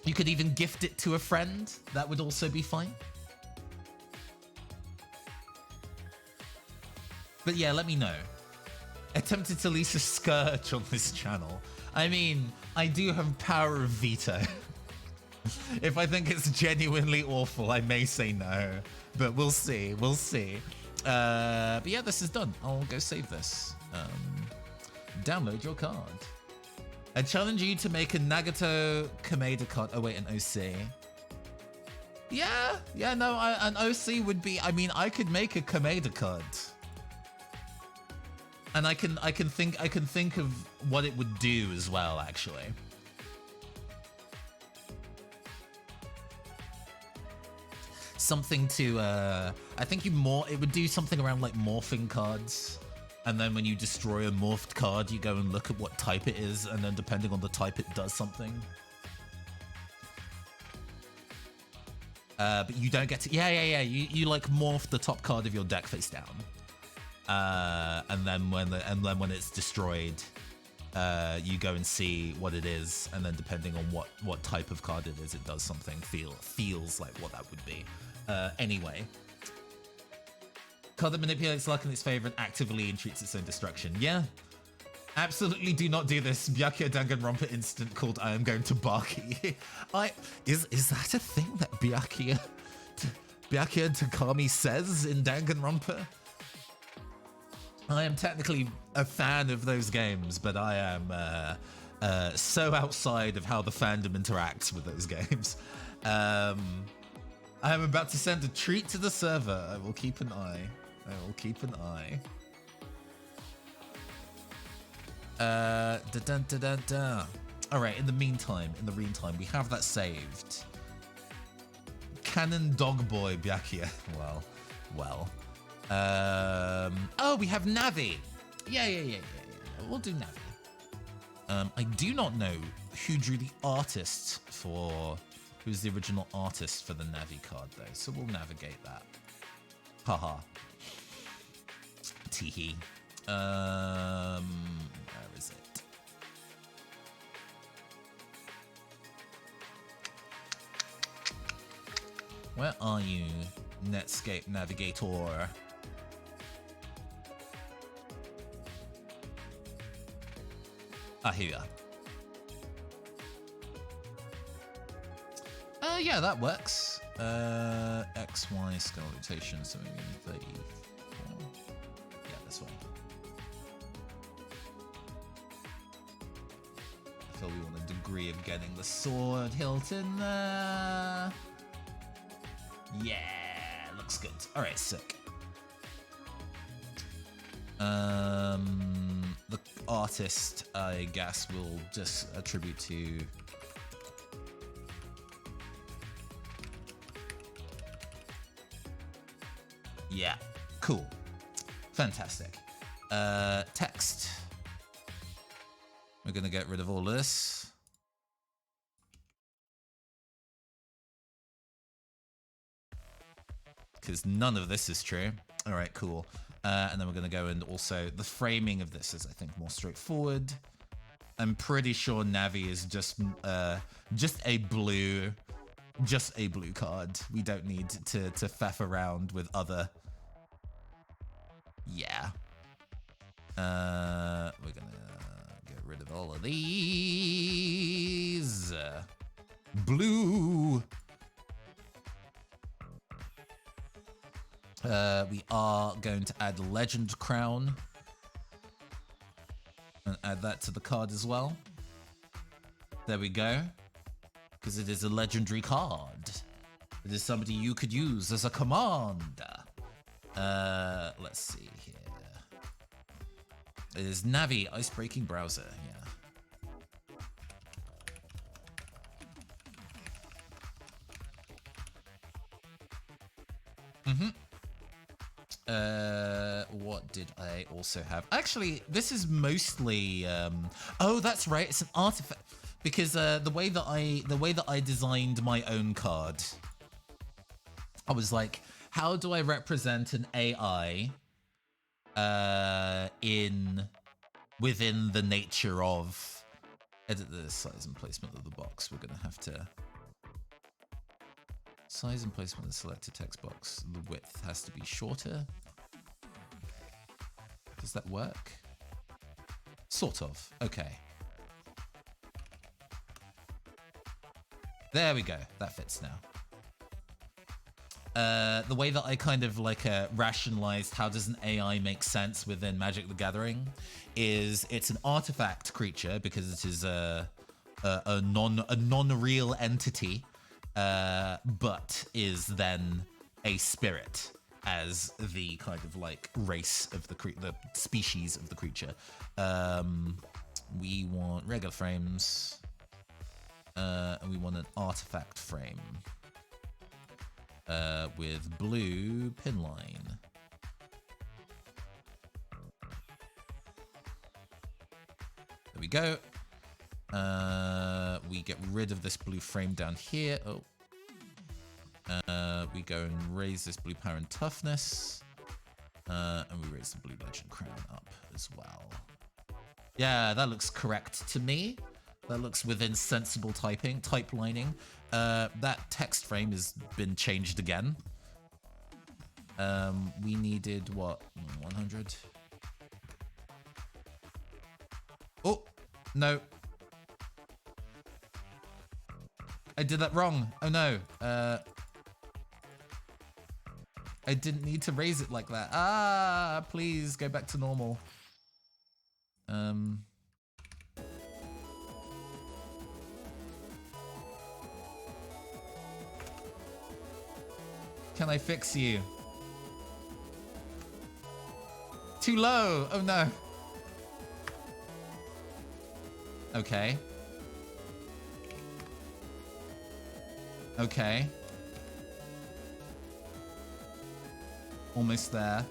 You could even gift it to a friend. That would also be fine. But yeah, let me know. Attempted to lease a scourge on this channel. I mean, I do have power of veto. If I think it's genuinely awful, I may say no. But we'll see. We'll see. But yeah, this is done. I'll go save this. Download your card. I challenge you to make a Nagato Kameda card. Oh wait, an OC. Yeah, no, an OC would be. I mean, I could make a Kameda card, and I can think of what it would do as well. Actually, something to. I think it would do something around like morphing cards. And then when you destroy a morphed card, you go and look at what type it is, and then depending on the type, it does something. But you don't get to... Yeah. You like morph the top card of your deck face down. And then when it's destroyed, you go and see what it is, and then depending on what type of card it is, it does something. Feels like what that would be. Anyway. Card that manipulates luck in its favor and actively entreats its own destruction. Yeah. Absolutely do not do this. Byakuya Danganronpa instant called I am going to Baki. Is that a thing that Byakuya Takami says in Danganronpa? I am technically a fan of those games, but I am so outside of how the fandom interacts with those games. I am about to send a treat to the server. I will keep an eye. All right, in the meantime, we have that saved. Canon Dog Boy Byakuya. Well. Oh, we have Navi. Yeah. We'll do Navi. I do not know who drew the artist who's the original artist for the Navi card though, so we'll navigate that. Haha. Teehee. Where is it? Where are you, Netscape Navigator? Here you are. Yeah, that works. XY scale rotation, so we need 34. Yeah, this one. I feel we want a degree of getting the sword hilt in there. Yeah, looks good. All right, sick. The artist, I guess, will just attribute to. Yeah, cool. Fantastic. Text. We're gonna get rid of all this. Because none of this is true. All right, cool. And then we're gonna go and also the framing of this is, I think, more straightforward. I'm pretty sure Navi is just a blue card. We don't need to faff around with other. Yeah. We're gonna get rid of all of these. Blue. We are going to add Legend Crown and add that to the card as well. There we go. Because it is a legendary card. It is somebody you could use as a commander. Let's see here. It is Navi Icebreaking Browser, yeah. What did I also have? Actually, this is mostly oh, that's right, it's an artifact. Because the way that I designed my own card, I was like, how do I represent an AI within the nature of edit the size and placement of the box. We're gonna have to size and placement of the selected text box. The width has to be shorter. Does that work? Sort of. Okay. There we go. That fits now. The way that I kind of like rationalized how does an AI make sense within Magic the Gathering is it's an artifact creature because it is a non-real entity, but is then a spirit as the kind of like race of the species of the creature. We want regular frames, and we want an artifact frame. With blue pin line. There we go. We get rid of this blue frame down here. Oh. We go and raise this blue power and toughness. And we raise the blue legend crown up as well. Yeah, that looks correct to me. That looks within sensible type lining. That text frame has been changed again. We needed what? 100? Oh, no. I did that wrong. Oh no. I didn't need to raise it like that. Ah, please go back to normal. Can I fix you? Too low. Oh no. Okay. Okay. Almost there.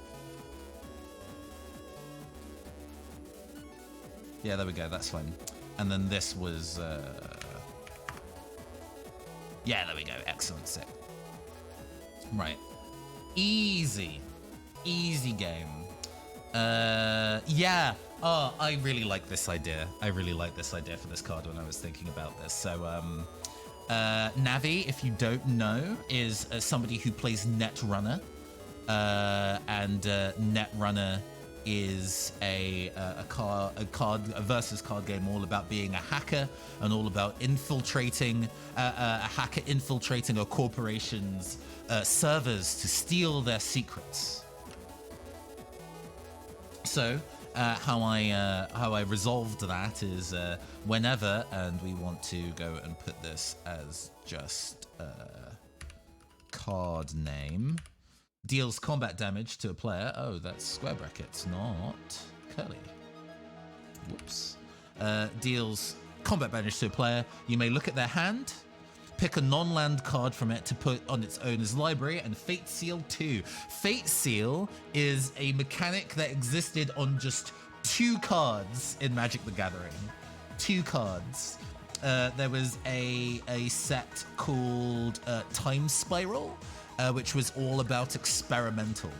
Yeah, there we go. That's fine. And then this was... Yeah, there we go. Excellent. Sick. Right. Easy. Easy game. Yeah. Oh, I really like this idea. I really like this idea for this card when I was thinking about this. So, Navi, if you don't know, is somebody who plays Netrunner. And Netrunner is a versus card game all about being a hacker and all about infiltrating a hacker infiltrating a corporation's servers to steal their secrets. So how I resolved that is whenever, and we want to go and put this as just card name. Deals combat damage to a player. Oh, that's square brackets, not curly. Whoops. Deals combat damage to a player. You may look at their hand, pick a non-land card from it to put on its owner's library, and Fate Seal 2. Fate Seal is a mechanic that existed on just 2 cards in Magic the Gathering. 2 cards. There was a set called Time Spiral, which was all about experimental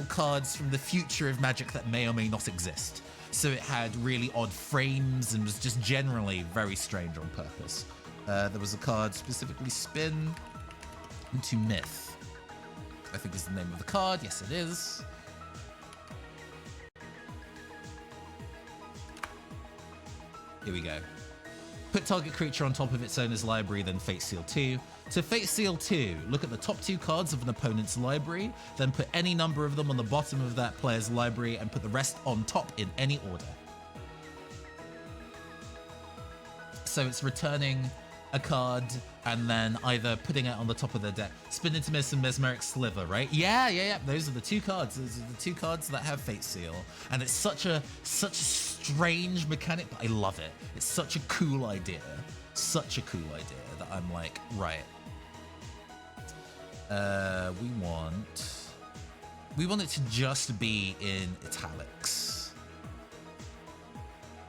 cards from the future of Magic that may or may not exist. So it had really odd frames and was just generally very strange on purpose. There was a card specifically Spin into Myth, I think is the name of the card. Yes, it is. Here we go. Put target creature on top of its owner's library, then Fate Seal 2. To Fate Seal 2, look at the top 2 cards of an opponent's library, then put any number of them on the bottom of that player's library and put the rest on top in any order. So it's returning a card and then either putting it on the top of their deck. Spin into Miss and Mesmeric Sliver, right? Yeah. Those are the 2 cards. Those are the 2 cards that have Fate Seal. And it's such a strange mechanic, but I love it. It's such a cool idea. Such a cool idea that I'm like, right. We want it to just be in italics.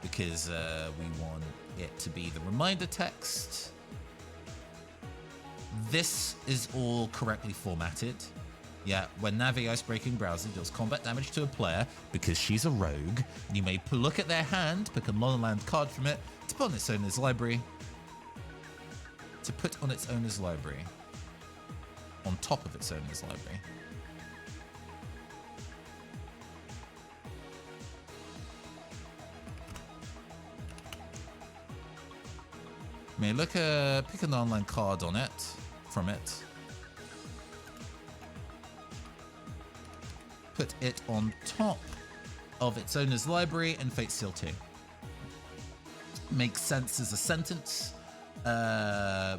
Because we want it to be the reminder text. This is all correctly formatted. Yeah, when Navi Icebreaking Browser deals combat damage to a player because she's a rogue, you may look at their hand, pick a non-land card from it to put on its owner's library. On top of its owner's library. May pick a non-land card on it, from it. Put it on top of its owner's library and Fate Seal 2. Makes sense as a sentence.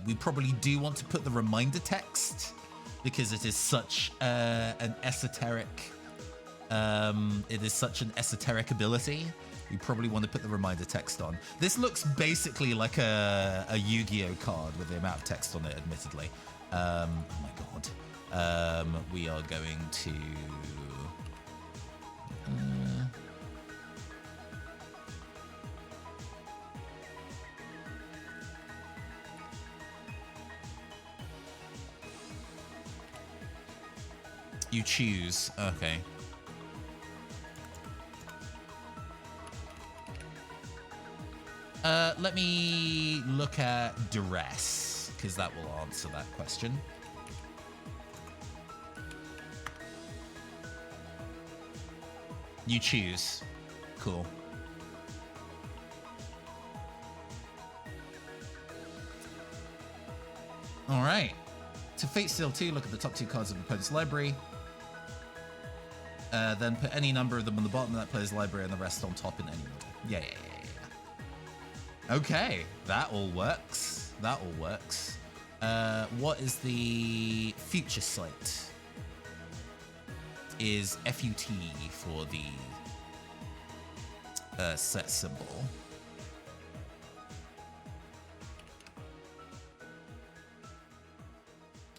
We probably do want to put the reminder text because it is such an esoteric ability. We probably want to put the reminder text on. This looks basically like a Yu-Gi-Oh card with the amount of text on it, admittedly. Oh my god. We are going to... You choose. Okay. Let me look at duress, because that will answer that question. You choose. Cool. All right. To Fate Seal 2, look at the top 2 cards of the opponent's library. Then put any number of them on the bottom of that player's library and the rest on top in any order. Yeah. Okay, that all works. What is the future site? Is FUT for the set symbol.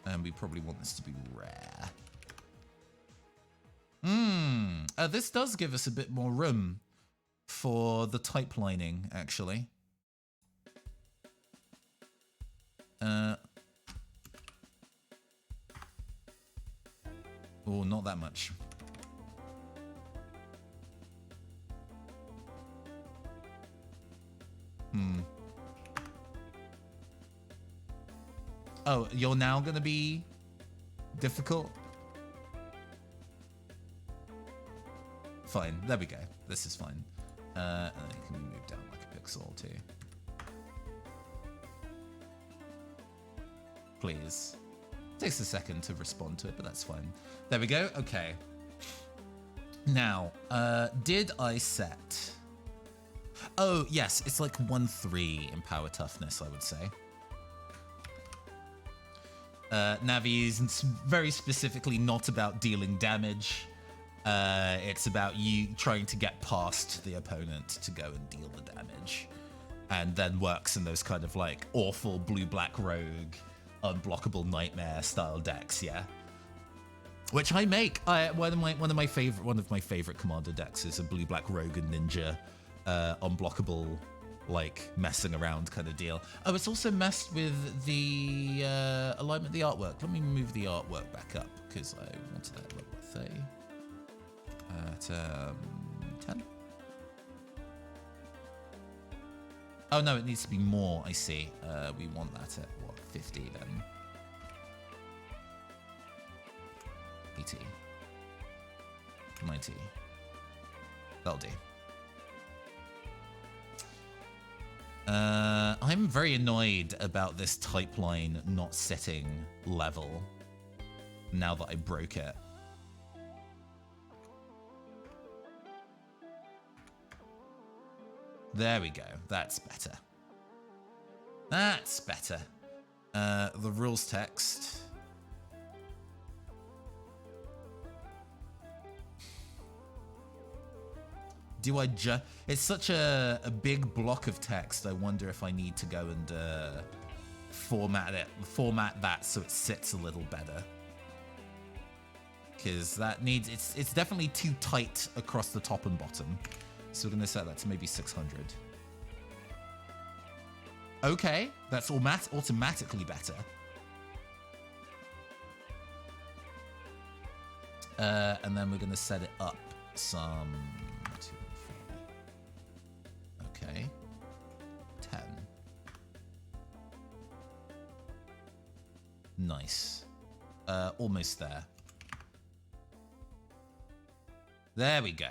And we probably want this to be rare. This does give us a bit more room for the type lining, actually. Oh, not that much. Oh, you're now gonna be difficult? Fine, there we go. This is fine. And then can we move down like a pixel too? Please. Takes a second to respond to it, but that's fine. There we go. Okay. Now, did I set... Oh, yes, it's like 1-3 in power toughness, I would say. Navi is very specifically not about dealing damage. It's about you trying to get past the opponent to go and deal the damage. And then works in those kind of like awful blue-black rogue, unblockable nightmare style decks, yeah. Which I make. One of my favorite commander decks is a blue-black rogue and ninja, unblockable, like messing around kind of deal. Oh, it's also messed with the alignment of the artwork. Let me move the artwork back up because I wanted that level 30 at 10. Oh no, it needs to be more. I see. We want that at what, 50 then? 80, 90. That'll do. I'm very annoyed about this type line not sitting level now that I broke it. There we go. That's better. That's better. The rules text. Do I just... It's such a big block of text, I wonder if I need to go and format that so it sits a little better. Because that needs... It's definitely too tight across the top and bottom. So we're going to set that to maybe 600. Okay, that's automatically better. And then we're going to set it up some... 2, 4. Okay. 10. Nice. Almost there. There we go.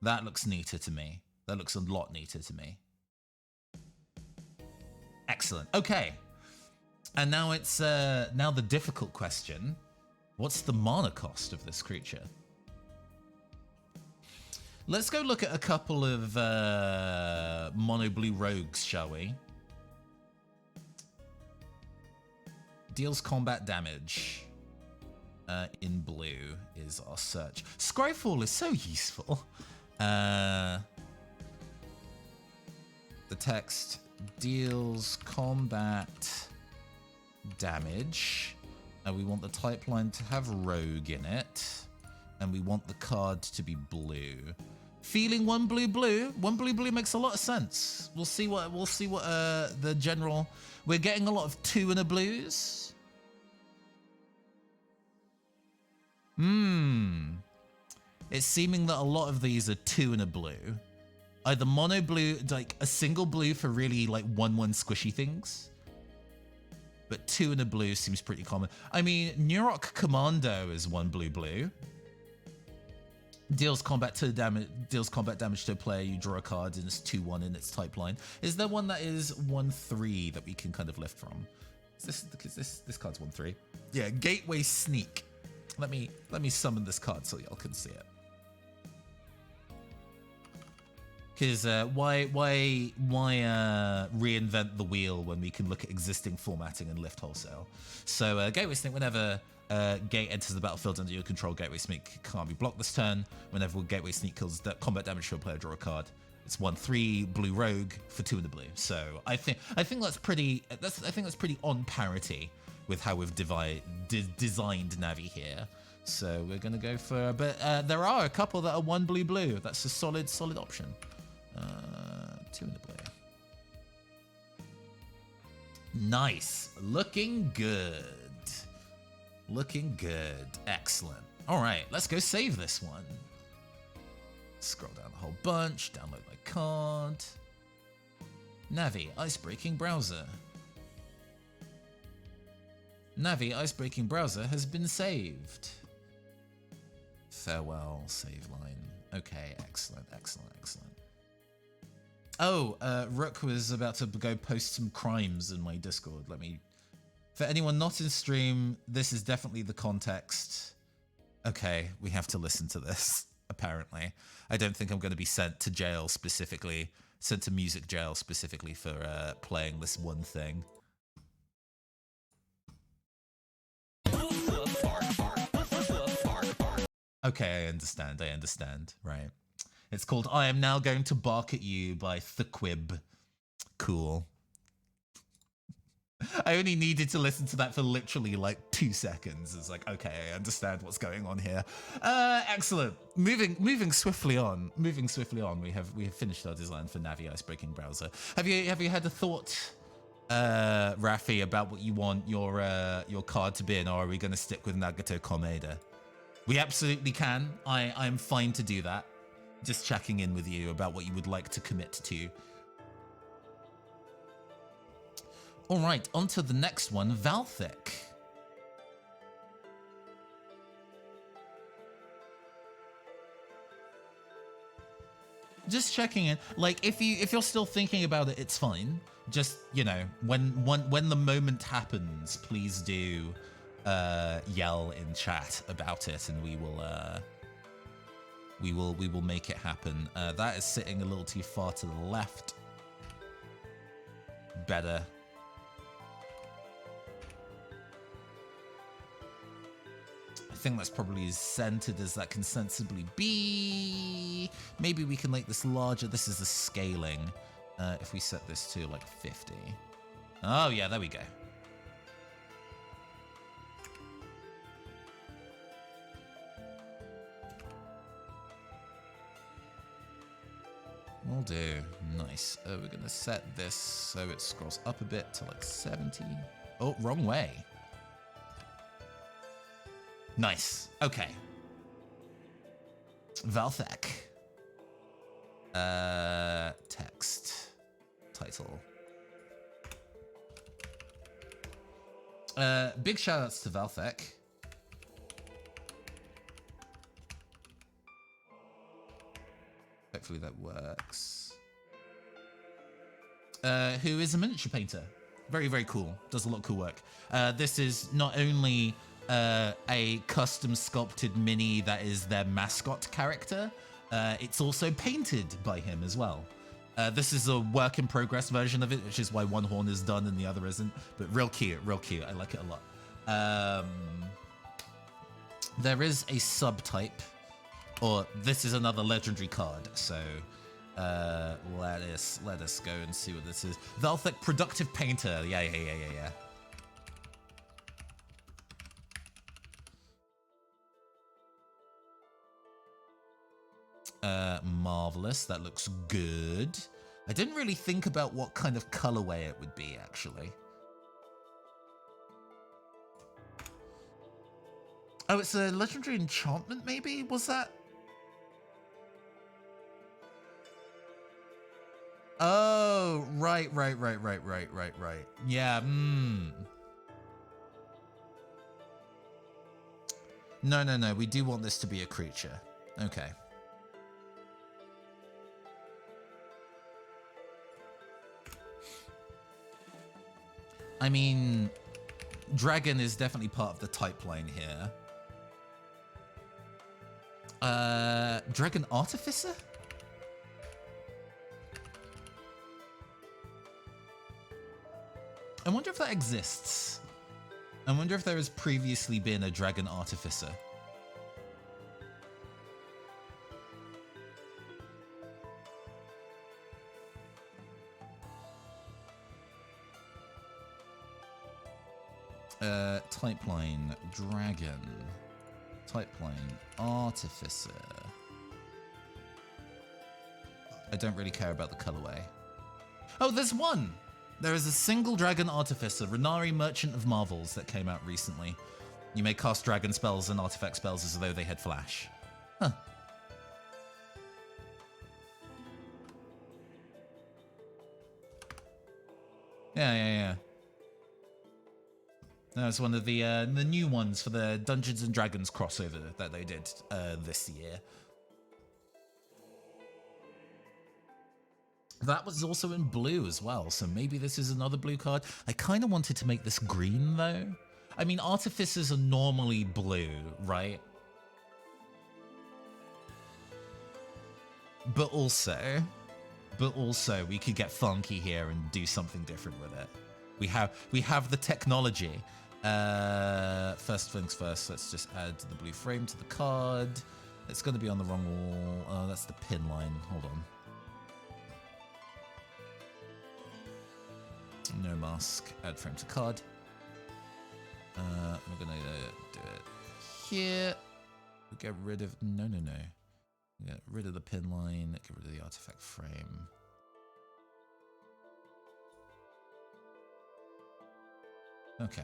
That looks neater to me. That looks a lot neater to me. Excellent. Okay. And now it's now the difficult question. What's the mana cost of this creature? Let's go look at a couple of mono blue rogues, shall we? Deals combat damage. In blue is our search. Scryfall is so useful. The text deals combat damage. We want the type line to have rogue in it. And we want the card to be blue. Feeling one blue blue. One blue blue makes a lot of sense. We'll see what the general. We're getting a lot of 2 and a blues. It's seeming that a lot of these are 2 and a blue. Either mono blue, like a single blue for really like 1/1 squishy things. But 2 and a blue seems pretty common. I mean, Neurok Commando is 1 blue blue. Deals combat damage to a player. You draw a card and it's 2/1 in its type line. Is there one that is 1/3 that we can kind of lift from? Is this card's 1/3? Yeah, Gateway Sneak. Let me summon this card so y'all can see it. Because why reinvent the wheel when we can look at existing formatting and lift wholesale? So Gateway Sneak, whenever Gate enters the battlefield under your control, Gateway Sneak can't be blocked this turn. Whenever Gateway Sneak kills combat damage to a player, draw a card. It's 1/3 blue rogue for 2 in the blue. So I think that's pretty. I think that's pretty on parity with how we've designed Navi here. So we're gonna go for. But there are a couple that are 1 blue blue. That's a solid option. 2 in the blue. Nice. Looking good. Looking good. Excellent. All right, let's go save this one. Scroll down a whole bunch. Download my card. Navi, Icebreaking Browser. Navi, Icebreaking Browser has been saved. Farewell, save line. Okay, excellent. Oh, Rook was about to go post some crimes in my Discord. For anyone not in stream, this is definitely the context. Okay, we have to listen to this, apparently. I don't think I'm going to be sent to jail specifically, sent to music jail specifically for playing this one thing. Okay, I understand, right. It's called I Am Now Going to Bark at You by Thuquib. Cool. I only needed to listen to that for literally like 2 seconds. It's like, okay, I understand what's going on here. Excellent. Moving swiftly on. We have finished our design for Navi Icebreaking Browser. Have you had a thought, Rafi, about what you want your card to be in, or are we going to stick with Nagato Komeda? We absolutely can. I'm fine to do that. Just checking in with you about what you would like to commit to. All right, on to the next one, Valthic. Just checking in. Like, if you're still thinking about it, it's fine. Just, you know, when the moment happens, please do yell in chat about it, and we will make it happen. That is sitting a little too far to the left. Better. I think that's probably as centered as that can sensibly be. Maybe we can make this larger. This is the scaling. If we set this to like 50. Oh yeah, there we go. Will do. Nice. We're gonna set this so it scrolls up a bit to like 70. Oh, wrong way. Nice. Okay. Valthek. Text. Title. Big shout outs to Valthek. Hopefully that works. Who is a miniature painter. Very, very cool. Does a lot of cool work. This is not only a custom sculpted mini that is their mascot character, it's also painted by him as well. This is a work in progress version of it, which is why one horn is done and the other isn't. But real cute, real cute. I like it a lot. There is a subtype, or this is another legendary card. So let us go and see what this is. Valthek Productive Painter. Yeah. Marvelous. That looks good. I didn't really think about what kind of colorway it would be, actually. Oh, it's a legendary enchantment, maybe? Was that? Oh, right. Yeah, No. We do want this to be a creature. Okay. I mean, dragon is definitely part of the type line here. Dragon Artificer? I wonder if that exists. I wonder if there has previously been a Dragon Artificer. Typeline Dragon. Typeline Artificer. I don't really care about the colorway. Oh, there's one! There is a single Dragon Artificer, Renari Merchant of Marvels, that came out recently. You may cast dragon spells and artifact spells as though they had flash. Huh. Yeah. That was one of the new ones for the Dungeons and Dragons crossover that they did this year. That was also in blue as well, so maybe this is another blue card. I kind of wanted to make this green, though. I mean, Artificers are normally blue, right? But also, we could get funky here and do something different with it. We have the technology. First things first, let's just add the blue frame to the card. It's going to be on the wrong wall. Oh, that's the pin line. Hold on. No mask. Add frame to card. We're going to do it here. We get rid of... No. Get rid of the pin line. Get rid of the artifact frame. Okay.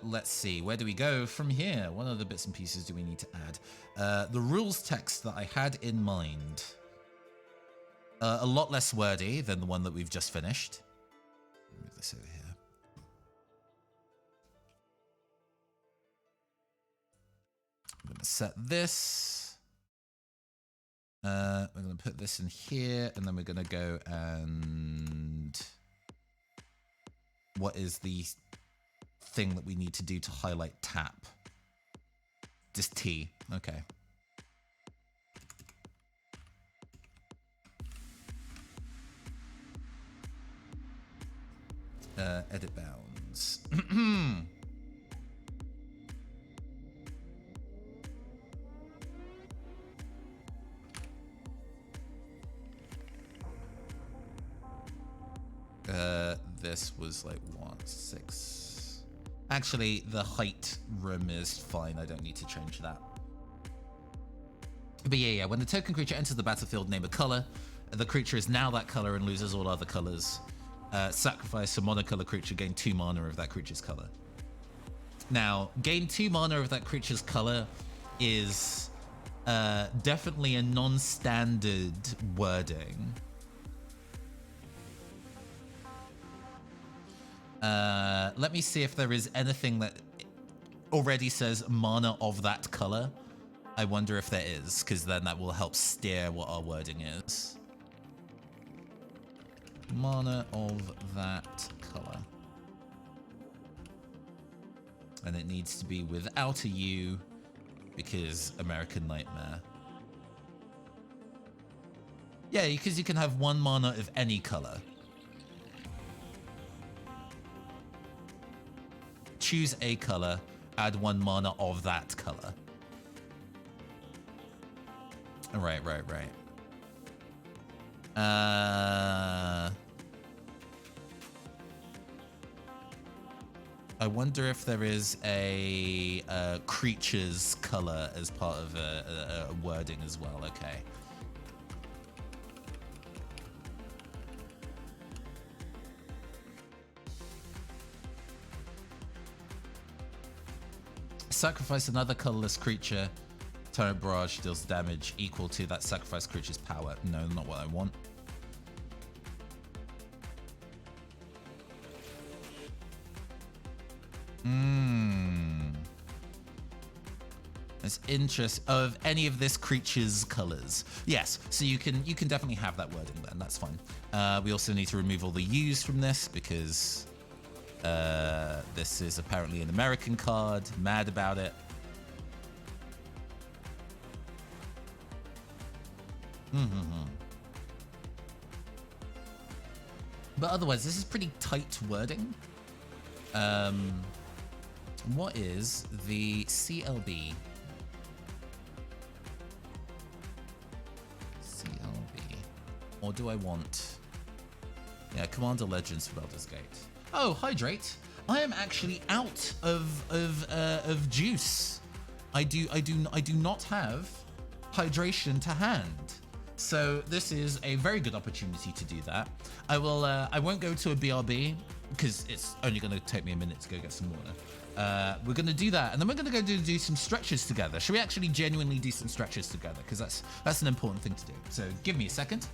Let's see. Where do we go from here? What other bits and pieces do we need to add? The rules text that I had in mind. A lot less wordy than the one that we've just finished. Move this over here. I'm going to set this. We're going to put this in here, and then we're going to go and... What is the thing that we need to do to highlight tap? Just T. Okay. Edit bounds. This was like what, 6? Actually, the height room is fine. I don't need to change that. But yeah. When the token creature enters the battlefield, name a color. The creature is now that color and loses all other colors. Sacrifice a monocolor creature, gain 2 mana of that creature's color. Now, gain 2 mana of that creature's color is definitely a non-standard wording. Let me see if there is anything that already says mana of that color. I wonder if there is, because then that will help steer what our wording is. Mana of that color. And it needs to be without a U, because American Nightmare. Yeah, because you can have 1 mana of any color. Choose a color, add 1 mana of that color. Right. I wonder if there is a creature's color as part of a wording as well. Okay. Sacrifice another colorless creature. Torrent Barrage deals damage equal to that sacrifice creature's power. No, not what I want. It's interest of any of this creature's colors. Yes, so you can definitely have that wording then. That's fine. We also need to remove all the U's from this because this is apparently an American card. Mad about it. But otherwise, this is pretty tight wording. What is the CLB? Or do I want... Yeah, Commander Legends for Baldur's Gate. Oh, hydrate. I am actually out of juice. I do not have hydration to hand. So this is a very good opportunity to do that. I won't go to a BRB because it's only going to take me a minute to go get some water. We're going to do that, and then we're going to go do some stretches together. Should we actually genuinely do some stretches together? Because that's an important thing to do. So give me a second.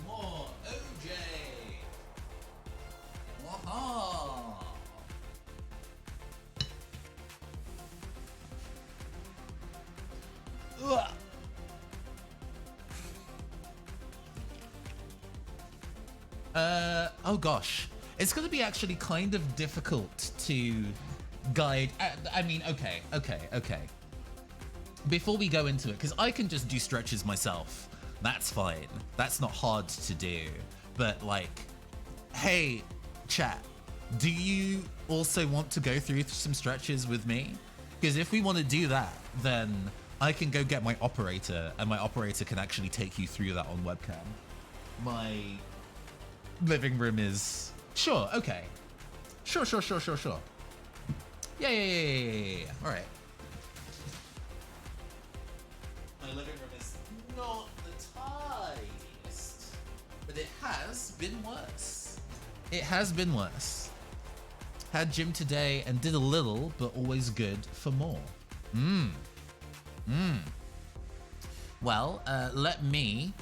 More OJ. Waha. Oh gosh, it's going to be actually kind of difficult to guide. I mean, okay. Before we go into it, because I can just do stretches myself. That's fine. That's not hard to do. But like, hey, chat, do you also want to go through some stretches with me? Because if we want to do that, then I can go get my operator, and my operator can actually take you through that on webcam. My living room is... Sure, okay. Sure. Yeah. All right. My living room is not the tidiest, but it has been worse. It has been worse. Had gym today and did a little, but always good for more. Well, let me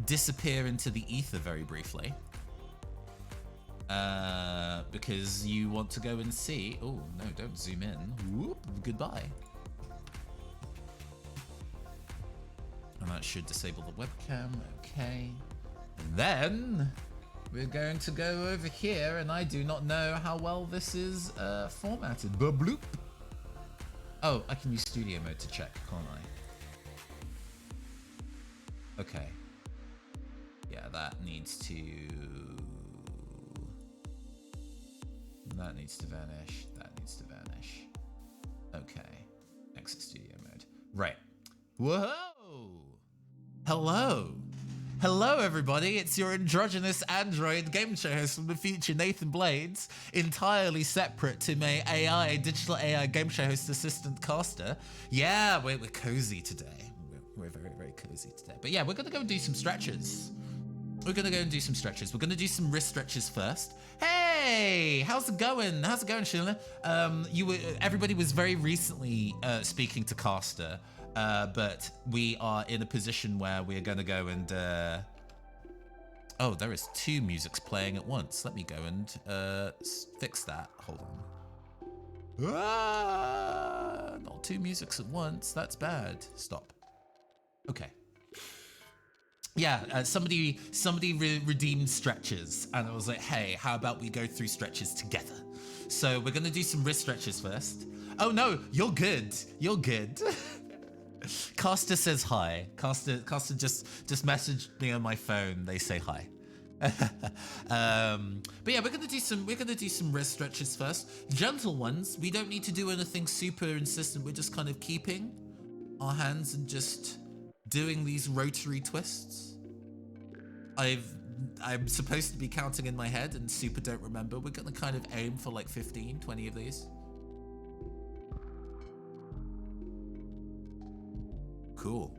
disappear into the ether very briefly. because you want to go and see. Oh no, don't zoom in. Whoop, goodbye. And that should disable the webcam. Okay. And then we're going to go over here, and I do not know how well this is formatted. Bloop. Oh, I can use studio mode to check, can't I? Okay. Yeah, that needs to vanish. That needs to vanish. Okay. Exit studio mode. Right. Whoa! Hello! Hello, everybody. It's your androgynous android game show host from the future, Nathan Blades, entirely separate to my digital AI game show host assistant caster. Yeah, we're cozy today. We're very, very cozy today. But yeah, we're going to go and do some stretches. We're going to go and do some stretches. We're going to do some wrist stretches first. Hey, how's it going? How's it going, Sheila? Everybody was very recently speaking to Caster, but we are in a position where we're going to go and... Oh, there is 2 musics playing at once. Let me go and fix that. Hold on. Not 2 musics at once. That's bad. Stop. Okay. Yeah, somebody redeemed stretches, and I was like, hey, how about we go through stretches together? So we're gonna do some wrist stretches first. Oh no, you're good. You're good. Caster says hi. Caster just messaged me on my phone. They say hi. But yeah, we're gonna do some wrist stretches first. Gentle ones. We don't need to do anything super insistent. We're just kind of keeping our hands and just doing these rotary twists. I'm supposed to be counting in my head and super don't remember. We're gonna kind of aim for like 15, 20 of these. Cool.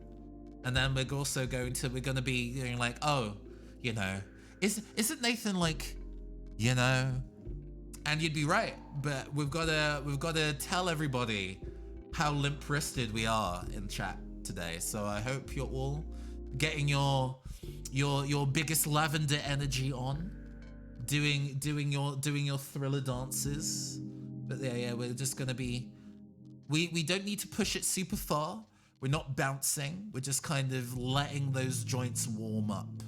And then we're also gonna be doing like, oh, you know, isn't Nathan like, you know? And you'd be right, but we've gotta tell everybody how limp-wristed we are in chat today. So I hope you're all getting your biggest lavender energy on, doing your thriller dances. But yeah, we're just gonna be, we don't need to push it super far. We're not bouncing. We're just kind of letting those joints warm up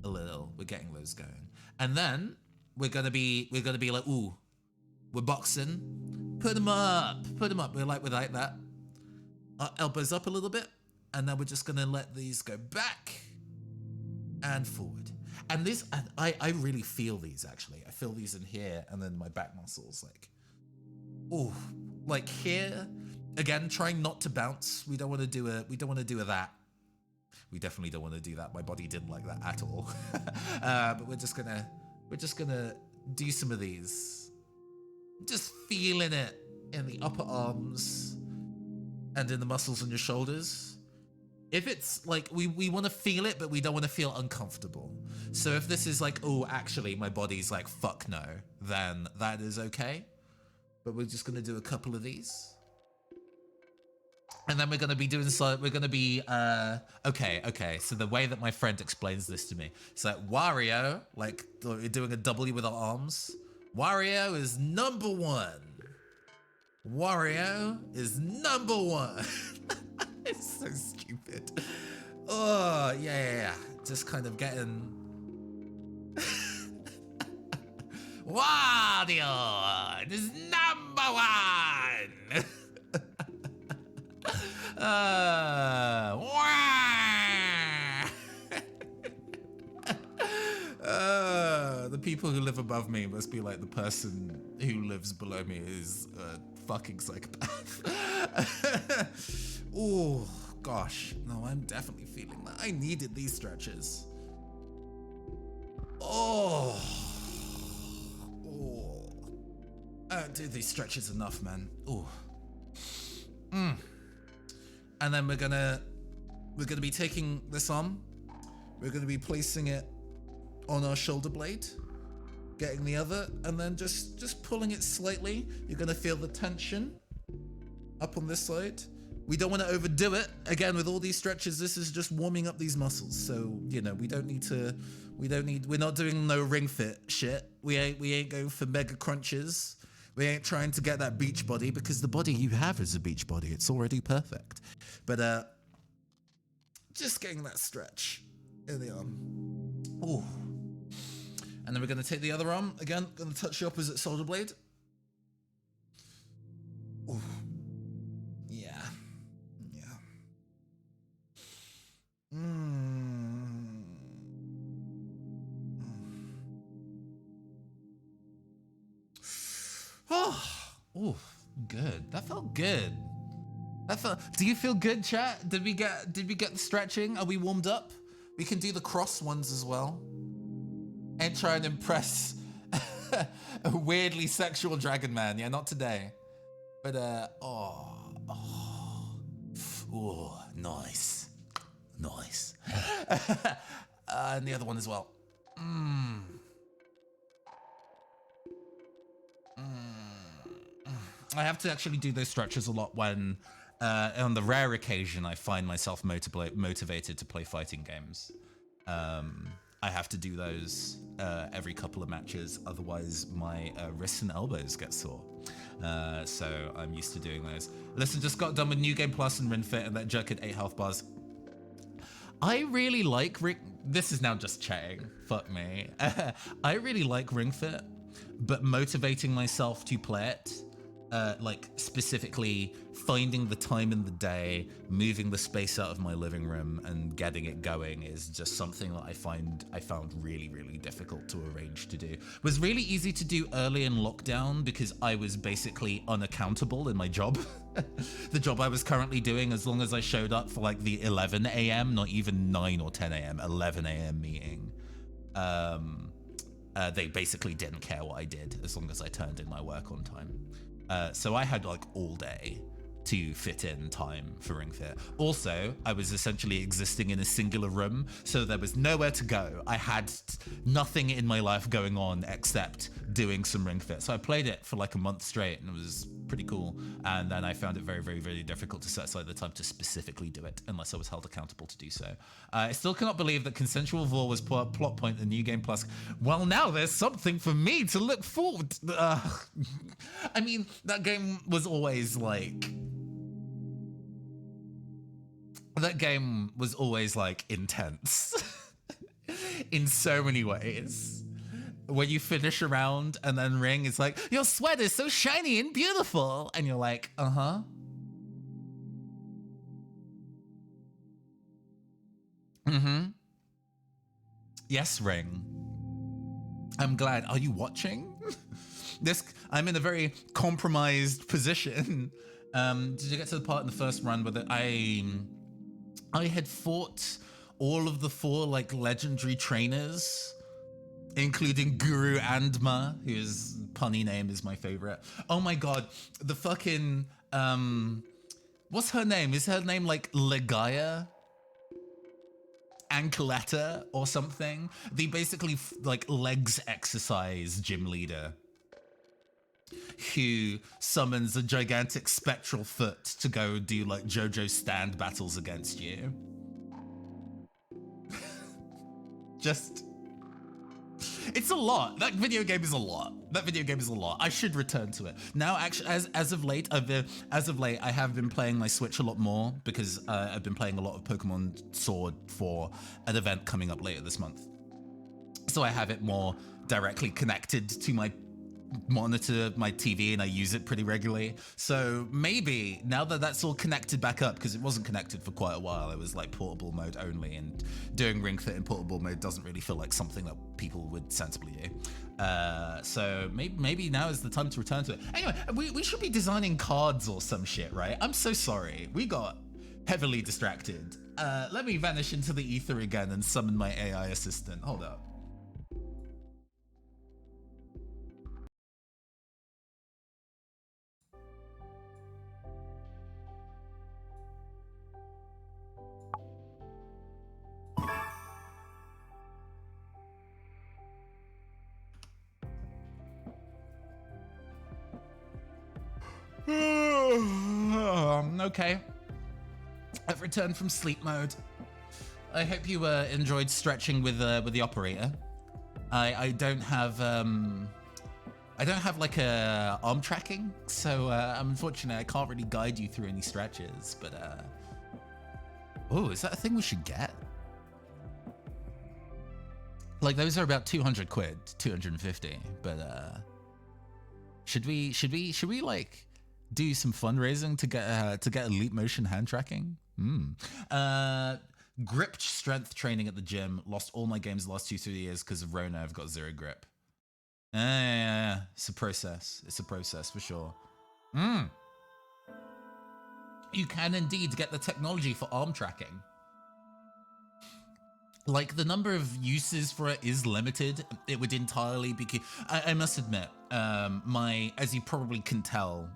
a little. We're getting those going, and then we're gonna be like, ooh, we're boxing. Put them up. We're like that. Our elbows up a little bit. And then we're just gonna let these go back and forward. And this, I really feel these actually. I feel these in here, and then my back muscles, like, oh, like here. Again, trying not to bounce. We don't want to do a that. We definitely don't want to do that. My body didn't like that at all. But we're just gonna do some of these. Just feeling it in the upper arms and in the muscles on your shoulders. If it's like, we want to feel it, but we don't want to feel uncomfortable. So if this is like, oh, actually my body's like, fuck no, then that is okay. But we're just going to do a couple of these. And then we're going to be doing, okay. So the way that my friend explains this to me, it's like Wario, like you're doing a W with our arms. Wario is number 1. Wario is number 1. It's so stupid. Oh, yeah. Just kind of getting... Wario is number 1! The people who live above me must be like the person who lives below me is a fucking psychopath. Oh, gosh. No, I'm definitely feeling that. I needed these stretches. Oh. I don't do these stretches enough, man. Oh. And then we're gonna be taking this on. We're gonna be placing it on our shoulder blade, getting the other, and then just pulling it slightly. You're gonna feel the tension up on this side, We don't want to overdo it. Again, with all these stretches, this is just warming up these muscles. So, you know, we're not doing no ring fit shit. We ain't going for mega crunches. We ain't trying to get that beach body, because the body you have is a beach body. It's already perfect. But just getting that stretch in the arm. Ooh. And then we're going to take the other arm. Again, going to touch the opposite shoulder blade. Ooh. Yeah. Oh, good. That felt good. Do you feel good, chat? Did we get the stretching? Are we warmed up? We can do the cross ones as well. And try and impress a weirdly sexual dragon man. Yeah, not today. But nice. And the other one as well. I have to actually do those stretches a lot when, on the rare occasion, I find myself motivated to play fighting games. I have to do those every couple of matches, otherwise my wrists and elbows get sore. So I'm used to doing those. Listen, just got done with New Game Plus and Ring Fit, and that jerk at 8 health bars. I really like this is now just chatting. Fuck me. I really like Ring Fit, but motivating myself to play it, like specifically finding the time in the day, moving the space out of my living room and getting it going is just something that I found really, really difficult to arrange to do. It was really easy to do early in lockdown because I was basically unaccountable in my job. The job I was currently doing, as long as I showed up for like the 11 a.m., not even 9 or 10 a.m., 11 a.m. meeting, they basically didn't care what I did as long as I turned in my work on time. So I had like all day to fit in time for Ring Fit. Also, I was essentially existing in a singular room, so there was nowhere to go. I had nothing in my life going on except doing some Ring Fit. So I played it for like a month straight, and it was pretty cool. And then I found it very, very, very difficult to set aside the time to specifically do it, unless I was held accountable to do so. I still cannot believe that consensual vor was plot point in New Game Plus. Well, now there's something for me to look forward to. I mean, that game was always like... That game was always like intense in so many ways. When you finish a round and then Ring is like, your sweat is so shiny and beautiful. And you're like, uh-huh. Mm-hmm. Yes, Ring. I'm glad. Are you watching? I'm in a very compromised position. Did you get to the part in the first run where I had fought all of the 4 like legendary trainers, including Guru Andma, whose punny name is my favorite. Oh my god, the fucking what's her name? Is her name like Legaya? Ankleta or something? The basically like legs exercise gym leader who summons a gigantic spectral foot to go do like JoJo stand battles against you. Just... It's a lot. That video game is a lot. I should return to it. Now, actually, as of late, I have been playing my Switch a lot more because I've been playing a lot of Pokemon Sword for an event coming up later this month. So I have it more directly connected to my monitor, my TV, and I use it pretty regularly. So maybe now that that's all connected back up, because it wasn't connected for quite a while, it was like portable mode only, and doing Ring Fit in portable mode doesn't really feel like something that people would sensibly do. So maybe now is the time to return to it. Anyway, we should be designing cards or some shit, right? I'm so sorry. We got heavily distracted. Let me vanish into the ether again and summon my AI assistant. Hold up. Okay. I've returned from sleep mode. I hope you enjoyed stretching with the operator. I don't have like a arm tracking, so unfortunately I can't really guide you through any stretches. But oh, is that a thing we should get? Like those are about 200 quid, 250. But should we like do some fundraising to get elite motion hand tracking? Grip strength training at the gym. Lost all my games the last 2-3 years because of Rona. I've got 0 grip. Yeah. It's a process. It's a process for sure. You can indeed get the technology for arm tracking. Like, the number of uses for it is limited. It would entirely be... I must admit, as you probably can tell,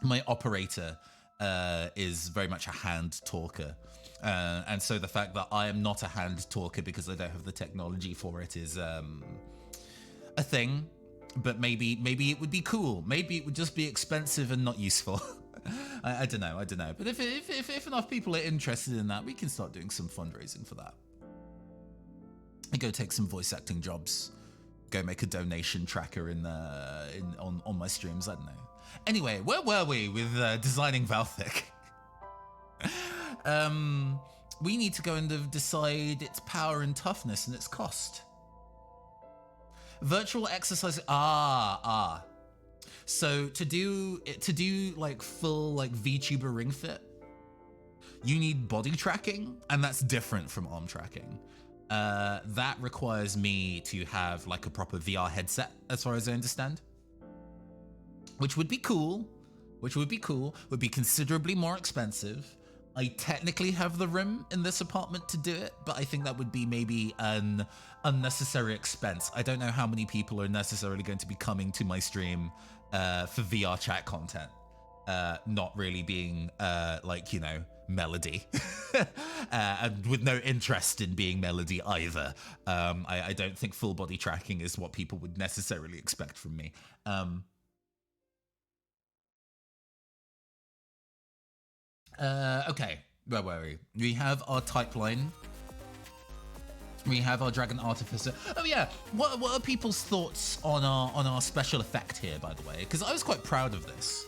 my operator is very much a hand talker. And so the fact that I am not a hand talker because I don't have the technology for it is a thing. But maybe it would be cool. Maybe it would just be expensive and not useful. I don't know. But if enough people are interested in that, we can start doing some fundraising for that. I go take some voice acting jobs. Go make a donation tracker on my streams. I don't know. Anyway, where were we with designing Valthic? We need to go and decide its power and toughness and its cost. Virtual exercise. So to do like full like VTuber ring fit, you need body tracking, and that's different from arm tracking. That requires me to have like a proper VR headset, as far as I understand. Which would be cool. Would be considerably more expensive. I technically have the room in this apartment to do it, but I think that would be maybe an unnecessary expense. I don't know how many people are necessarily going to be coming to my stream for VR chat content. Not really being like, you know, Melody. And with no interest in being Melody either. I don't think full body tracking is what people would necessarily expect from me. Okay, where were we? We have our type line. We have our Dragon Artificer. Oh yeah, what are people's thoughts on our special effect here, by the way? Because I was quite proud of this.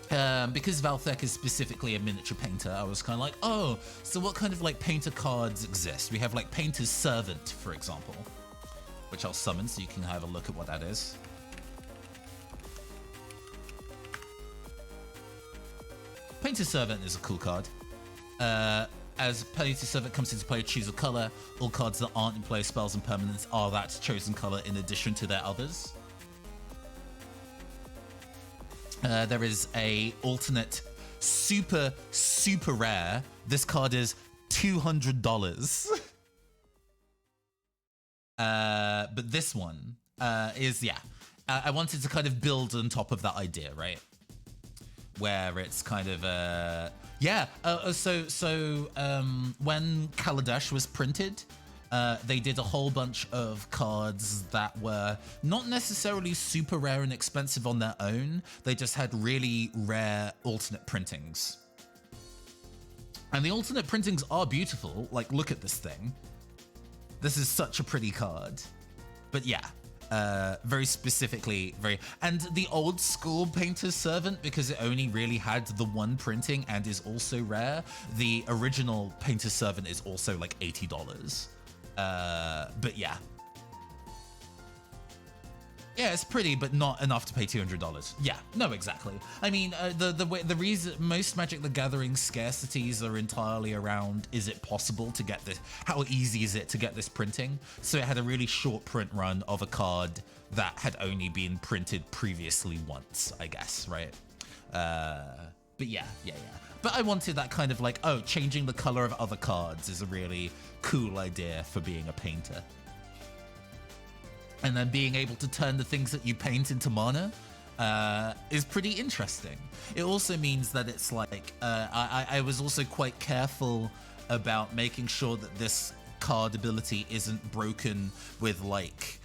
Because Valthek is specifically a miniature painter, I was kind of like, oh, so what kind of like painter cards exist? We have like Painter's Servant, for example, which I'll summon so you can have a look at what that is. Painter's Servant is a cool card. As Painter's Servant comes into play, choose a color. All cards that aren't in play, spells and permanents, are that chosen color in addition to their others. There is a alternate super rare. This card is $200. But this one is, yeah. I wanted to kind of build on top of that idea, right? Where it's kind of when Kaladesh was printed, they did a whole bunch of cards that were not necessarily super rare and expensive on their own. They just had really rare alternate printings. And the alternate printings are beautiful. Like, look at this thing. This is such a pretty card. But yeah. Very specifically, and the old school Painter's Servant, because it only really had the one printing and is also rare. The original Painter's Servant is also like $80. But yeah. Yeah, it's pretty, but not enough to pay $200. Yeah, no, exactly. I mean, the reason most Magic the Gathering scarcities are entirely around, is it possible to get this? How easy is it to get this printing? So it had a really short print run of a card that had only been printed previously once, I guess, right? But yeah. But I wanted that kind of like, oh, changing the color of other cards is a really cool idea for being a painter. And then being able to turn the things that you paint into mana is pretty interesting. It also means that it's like, I was also quite careful about making sure that this card ability isn't broken with like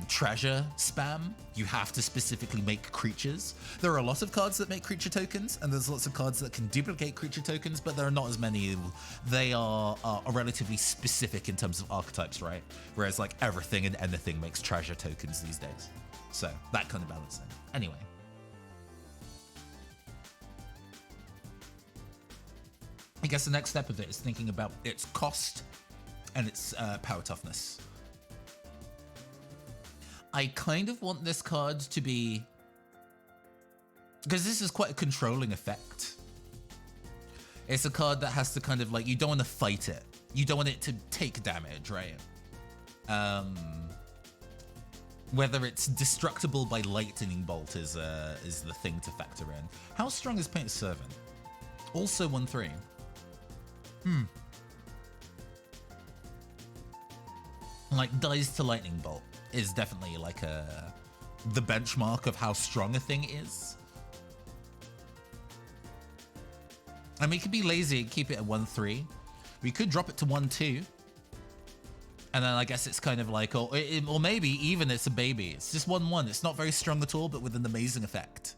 treasure spam. You have to specifically make creatures. There are a lot of cards that make creature tokens, and there's lots of cards that can duplicate creature tokens, but there are not as many. They are relatively specific in terms of archetypes, right? Whereas like everything and anything makes treasure tokens these days. So that kind of balancing. Anyway. I guess the next step of it is thinking about its cost and its power toughness. I kind of want this card to be, because this is quite a controlling effect. It's a card that has to kind of like, you don't want to fight it. You don't want it to take damage, right? Whether it's destructible by lightning bolt is the thing to factor in. How strong is Painted Servant? Also 1/3. Like dies to lightning bolt is definitely like the benchmark of how strong a thing is. I mean, we could be lazy and keep it at 1/3. We could drop it to 1/2. And then I guess it's kind of like, or maybe even it's a baby. It's just 1/1. It's not very strong at all, but with an amazing effect.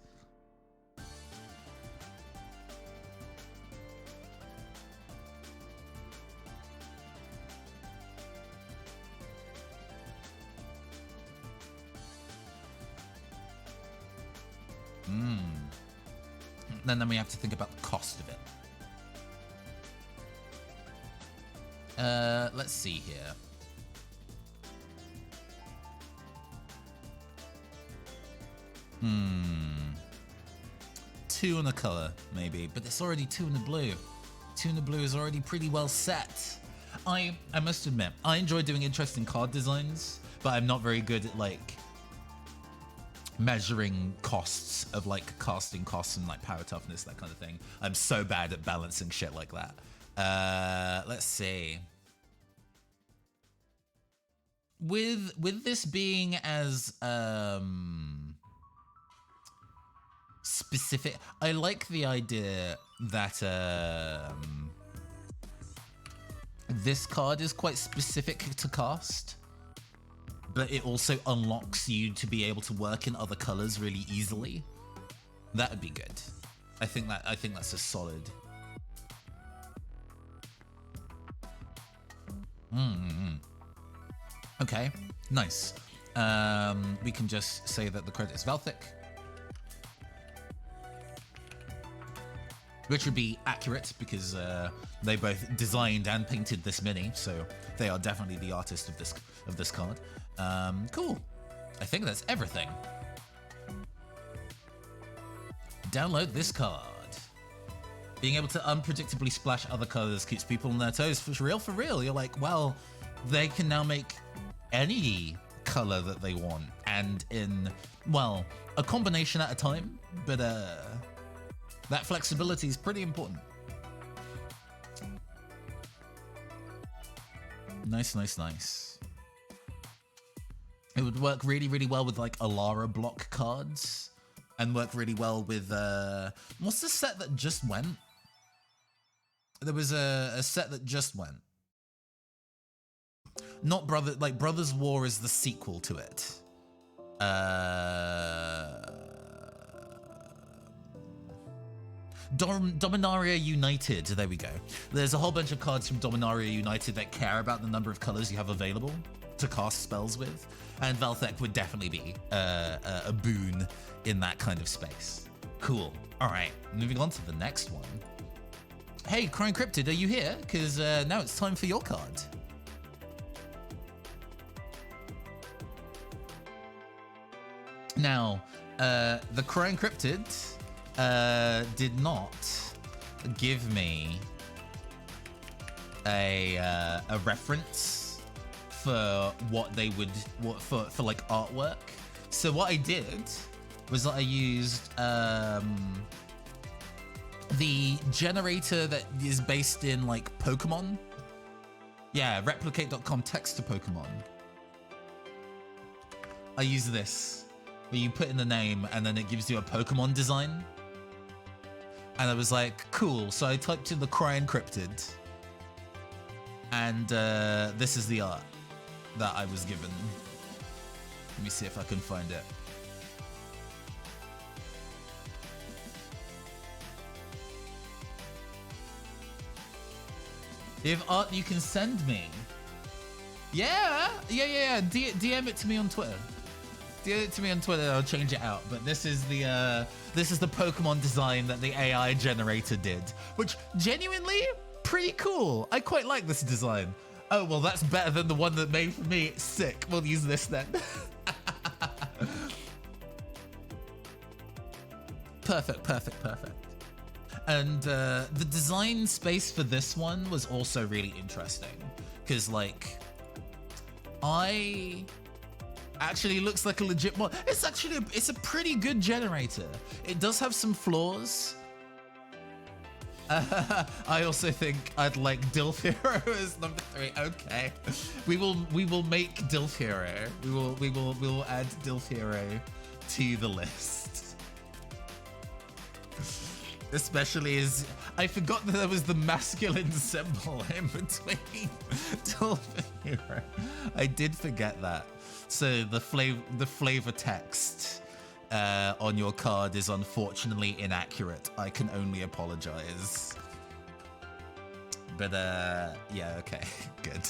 And then we have to think about the cost of it. Let's see here. Two in a color, maybe, but it's already 2 in the blue. 2 in the blue is already pretty well set. I must admit, I enjoy doing interesting card designs, but I'm not very good at like measuring costs of like casting costs and like power toughness, that kind of thing. I'm so bad at balancing shit like that. Let's see. With this being as specific, I like the idea that this card is quite specific to cast, but it also unlocks you to be able to work in other colors really easily. That would be good. I think that's a solid. Okay, nice. We can just say that the credit is Velthic, which would be accurate because they both designed and painted this mini, so they are definitely the artist of this card. Cool. I think that's everything. Download this card. Being able to unpredictably splash other colors keeps people on their toes. For real. You're like, well, they can now make any color that they want, and in, well, a combination at a time, but that flexibility is pretty important. Nice. It would work really well with like Alara block cards, and work really well with what's the set that just went? There was a set that just went. Not Brothers War is the sequel to it. Dominaria United, there we go. There's a whole bunch of cards from Dominaria United that care about the number of colors you have available to cast spells with, and Velthic would definitely be a boon in that kind of space. Cool. All right, moving on to the next one. Hey, Crying Cryptid, are you here? Because now it's time for your card. Now, the Crying Cryptid did not give me a reference for what they would for like artwork. So what I did was that I used the generator that is based in like Pokemon. Yeah, replicate.com text to Pokemon. I use this, where you put in the name and then it gives you a Pokemon design. And I was like, cool. So I typed in the Crying Cryptid, and this is the art. that I was given. Let me see if I can find it. If art you can send me. Yeah. DM it to me on Twitter. DM it to me on Twitter. I'll change it out. But this is the Pokemon design that the AI generator did, which genuinely pretty cool. I quite like this design. Oh well, that's better than the one that made for me. Sick. We'll use this then. Perfect. And the design space for this one was also really interesting because, like, actually looks like a legit mod. It's a pretty good generator. It does have some flaws. I also think I'd like Dilf Hero as number 3. Okay, we will make Dilf Hero. We will add Dilf Hero to the list. Especially as I forgot that there was the masculine symbol in between Dilf Hero. I did forget that. So the flavor text on your card is unfortunately inaccurate. I can only apologize. But yeah, okay, good.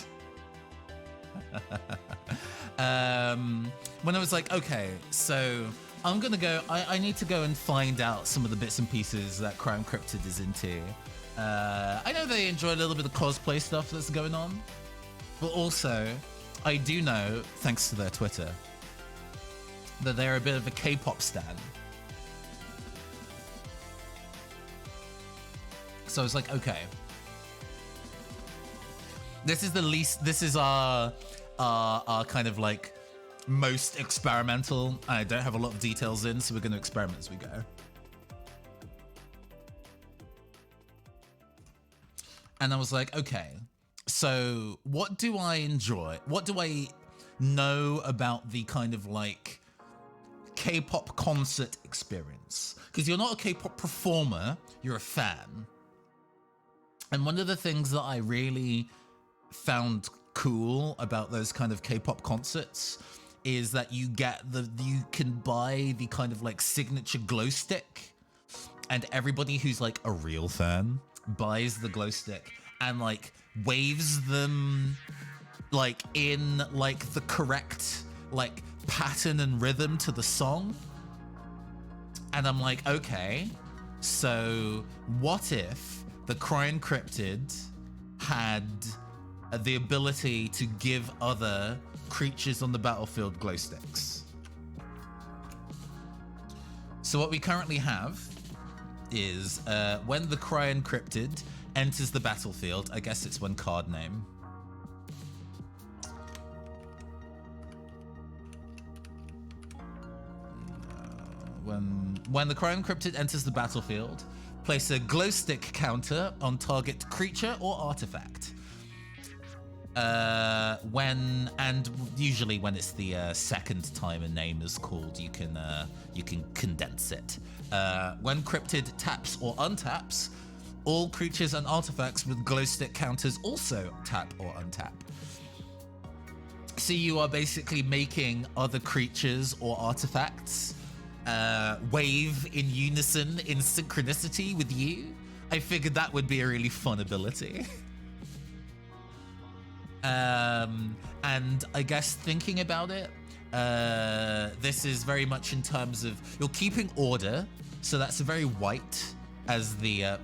When I was like, okay, so I'm gonna go. I need to go and find out some of the bits and pieces that Crime Cryptid is into. I know they enjoy a little bit of cosplay stuff that's going on, but also I do know, thanks to their Twitter, that they're a bit of a K-pop stan. So I was like, okay, this is our kind of like most experimental. I don't have a lot of details in, so we're going to experiment as we go. And I was like, okay, so what do I enjoy? What do I know about the kind of like K-pop concert experience? Because you're not a K-pop performer, you're a fan. And one of the things that I really found cool about those kind of K-pop concerts is that you can buy the kind of like signature glow stick, and everybody who's like a real fan buys the glow stick and like waves them like in like the correct like pattern and rhythm to the song. And I'm like, okay, so what if the Crying Cryptid had the ability to give other creatures on the battlefield glow sticks? So what we currently have is when the Crying Cryptid enters the battlefield, I guess it's one card name. When the Crying Cryptid enters the battlefield, place a glow stick counter on target creature or artifact. Usually when it's the second time a name is called, you can condense it. When Cryptid taps or untaps, all creatures and artifacts with glow stick counters also tap or untap. So you are basically making other creatures or artifacts wave in unison, in synchronicity with you. I figured that would be a really fun ability. And I guess thinking about it, this is very much in terms of you're keeping order, so that's a very white as the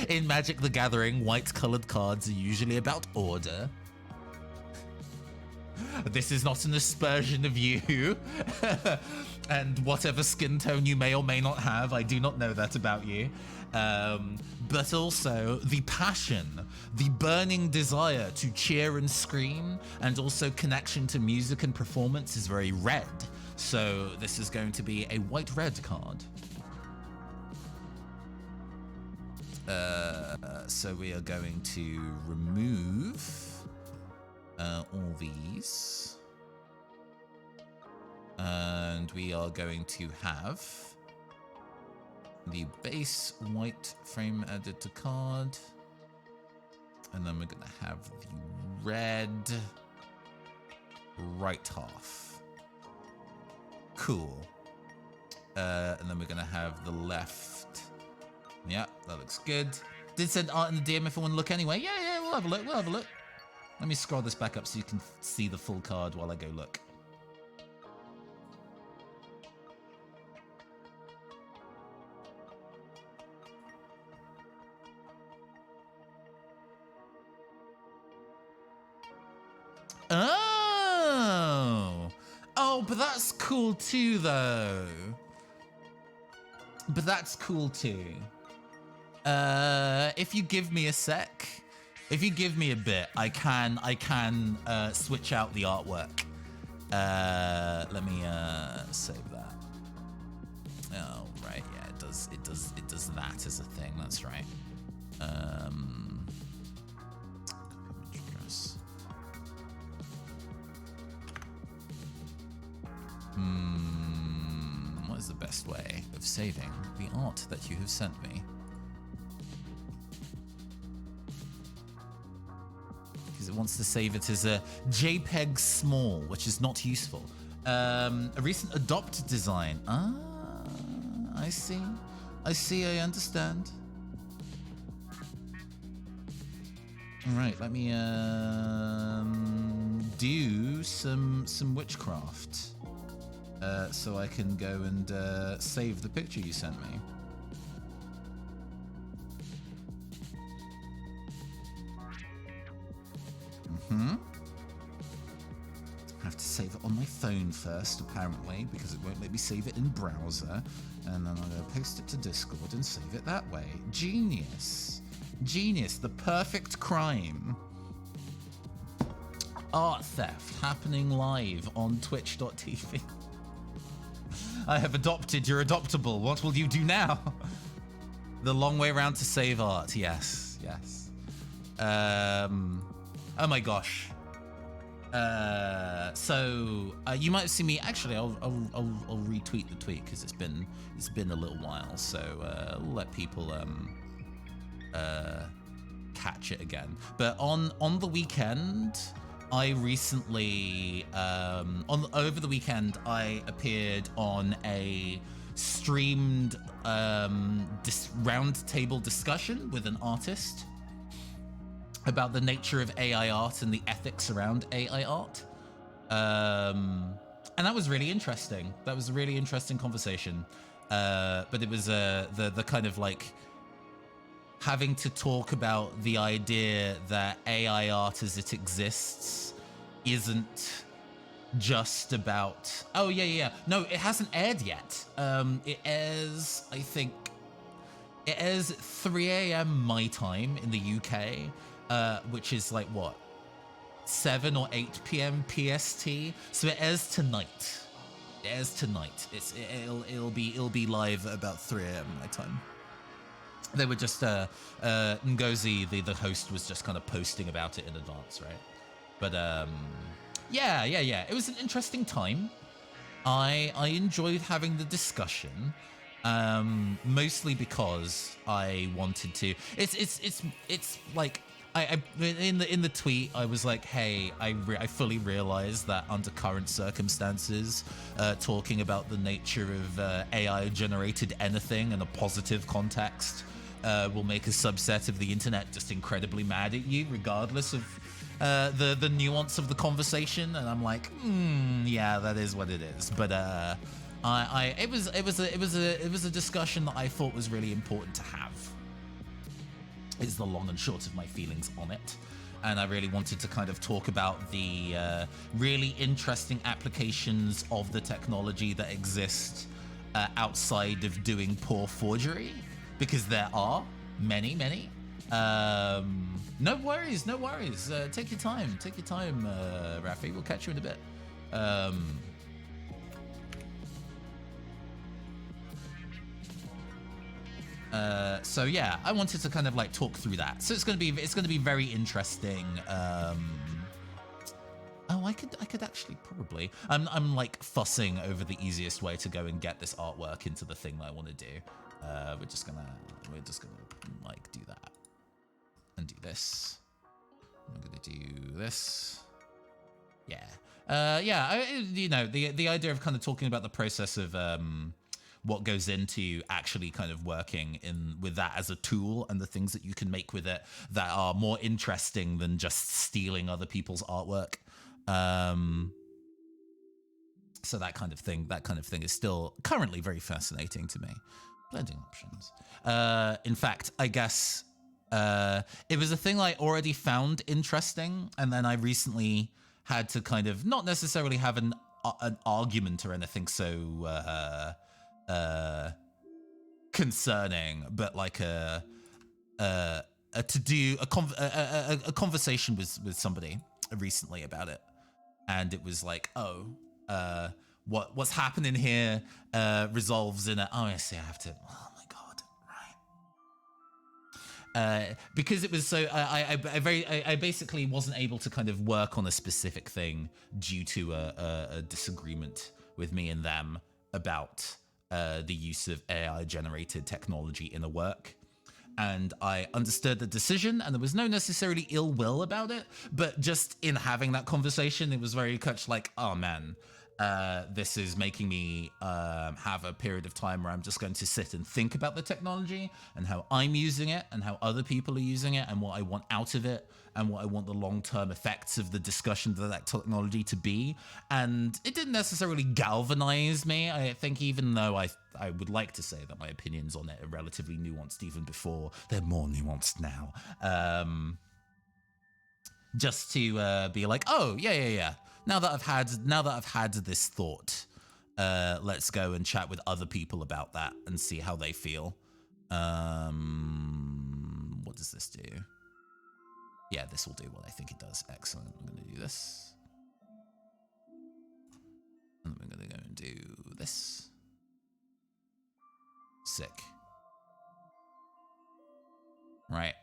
in Magic the Gathering, white colored cards are usually about order. This is not an aspersion of you and whatever skin tone you may or may not have. I do not know that about you. But also the passion, the burning desire to cheer and scream, and also connection to music and performance is very red. So this is going to be a white-red card. So we are going to remove all these. And we are going to have the base white frame added to card. And then we're going to have the red right half. Cool. And then we're going to have the left. Yeah, that looks good. Did send art in the DM if I want to look anyway. Yeah, we'll have a look. We'll have a look. Let me scroll this back up so you can see the full card while I go look. Oh, but that's cool too, though. But that's cool too. If you give me a sec, if you give me a bit, I can switch out the artwork. Let me save that. Oh right, yeah, it does that as a thing. That's right. What is the best way of saving the art that you have sent me? Because it wants to save it as a JPEG small, which is not useful. A recent adopted design. Ah, I see. I understand. All right, let me do some witchcraft. So I can go and save the picture you sent me. I have to save it on my phone first, apparently, because it won't let me save it in browser. And then I'm going to post it to Discord and save it that way. Genius. Genius. The perfect crime. Art theft happening live on twitch.tv. I have adopted your adoptable. What will you do now? The long way around to save art. Yes. Oh my gosh. So you might see me. Actually, I'll retweet the tweet because it's been a little while. So we'll let people catch it again. But on the weekend, I recently over the weekend I appeared on a streamed roundtable discussion with an artist about the nature of AI art and the ethics around AI art. And that was really interesting. That was a really interesting conversation. But it was the kind of like having to talk about the idea that AI art as it exists isn't just about... Oh, yeah. No, it hasn't aired yet. It airs, I think... It airs at 3 a.m. my time in the UK, which is like, what? 7 or 8 p.m. PST? So it airs tonight. It airs tonight. It'll be live at about 3 a.m. my time. They were just Ngozi, the host, was just kind of posting about it in advance, right? But yeah. It was an interesting time. I enjoyed having the discussion, mostly because I wanted to. It's like I in the tweet I was like, hey, I fully realize that under current circumstances, talking about the nature of AI generated anything in a positive context will make a subset of the internet just incredibly mad at you, regardless of the nuance of the conversation. And I'm like, yeah, that is what it is. But it was a discussion that I thought was really important to have. Is the long and short of my feelings on it. And I really wanted to kind of talk about the really interesting applications of the technology that exist outside of doing poor forgery, because there are many. No worries. Take your time, Rafi. We'll catch you in a bit. So yeah, I wanted to kind of like talk through that. So it's gonna be very interesting. Oh, I could actually probably. I'm like fussing over the easiest way to go and get this artwork into the thing that I want to do. We're just gonna like do that and do this. I'm gonna do this. Yeah. You know, the idea of kind of talking about the process of what goes into actually kind of working with that as a tool and the things that you can make with it that are more interesting than just stealing other people's artwork. So that kind of thing is still currently very fascinating to me. Blending options. In fact, I guess it was a thing I already found interesting, and then I recently had to kind of not necessarily have an argument or anything so concerning, but like a conversation with somebody recently about it, and it was like, what's happening here resolves in a, oh, I see, I have to, oh my god, right. Because it was so, I basically wasn't able to kind of work on a specific thing due to a disagreement with me and them about the use of AI-generated technology in a work. And I understood the decision, and there was no necessarily ill will about it, but just in having that conversation, it was very much like, oh man, this is making me have a period of time where I'm just going to sit and think about the technology and how I'm using it and how other people are using it and what I want out of it and what I want the long-term effects of the discussion of that technology to be. And it didn't necessarily galvanize me. I think even though I would like to say that my opinions on it are relatively nuanced even before, they're more nuanced now. Just to be like, oh, yeah. Now that I've had this thought, let's go and chat with other people about that and see how they feel. What does this do? Yeah, this will do what I think it does. Excellent. I'm going to do this. And then we're going to go and do this. Sick. Right.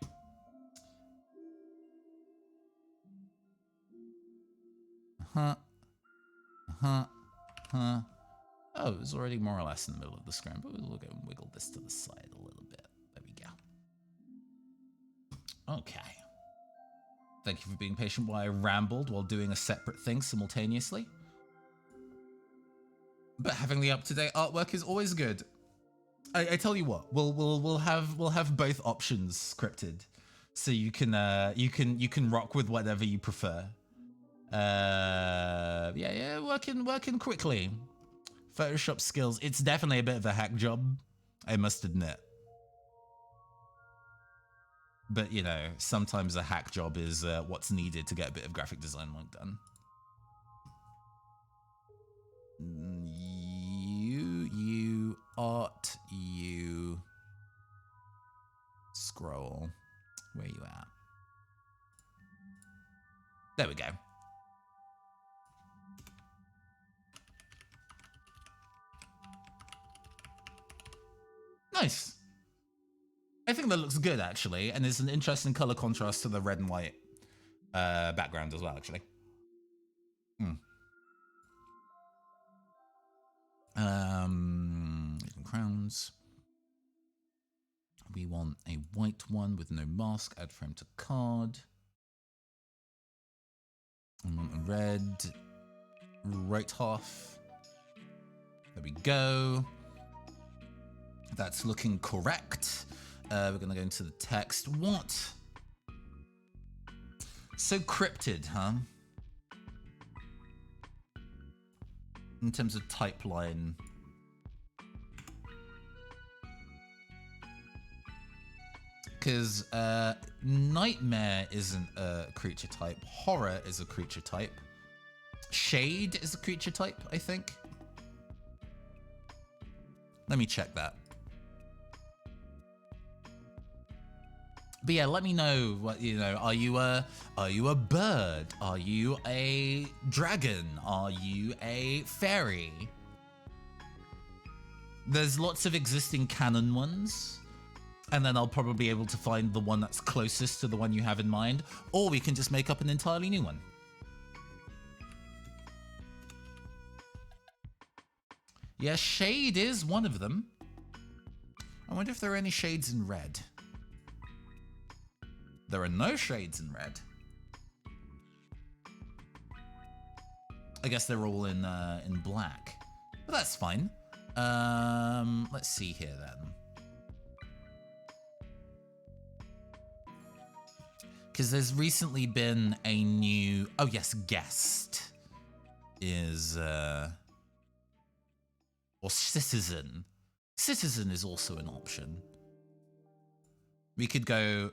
Oh, it was already more or less in the middle of the screen, but we'll go and wiggle this to the side a little bit. There we go. Okay. Thank you for being patient while I rambled while doing a separate thing simultaneously. But having the up-to-date artwork is always good. I tell you what, we'll have both options scripted, so you can rock with whatever you prefer. Yeah, working quickly. Photoshop skills. It's definitely a bit of a hack job, I must admit. But you know, sometimes a hack job is what's needed to get a bit of graphic design work done. You art, you scroll. Where you at? There we go. Nice. I think that looks good, actually, and it's an interesting color contrast to the red and white background as well, actually. Crowns. We want a white one with no mask. Add frame to card. I want a red. Right half. There we go. That's looking correct. We're going to go into the text. What? So cryptid, huh? In terms of type line. Because nightmare isn't a creature type. Horror is a creature type. Shade is a creature type, I think. Let me check that. But yeah, let me know what, you know, are you a bird? Are you a dragon? Are you a fairy? There's lots of existing canon ones, and then I'll probably be able to find the one that's closest to the one you have in mind, or we can just make up an entirely new one. Yeah, shade is one of them. I wonder if there are any shades in red. There are no shades in red. I guess they're all in black, but that's fine. Let's see here then. Because there's recently been a new, oh yes, guest is, or citizen. Citizen is also an option. We could go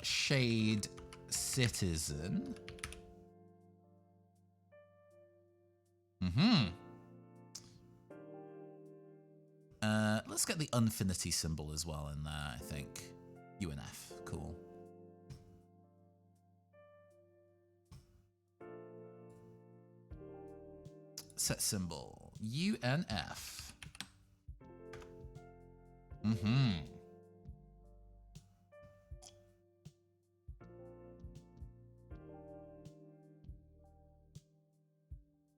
shade citizen. Let's get the infinity symbol as well in there, I think. UNF, cool. Set symbol, UNF.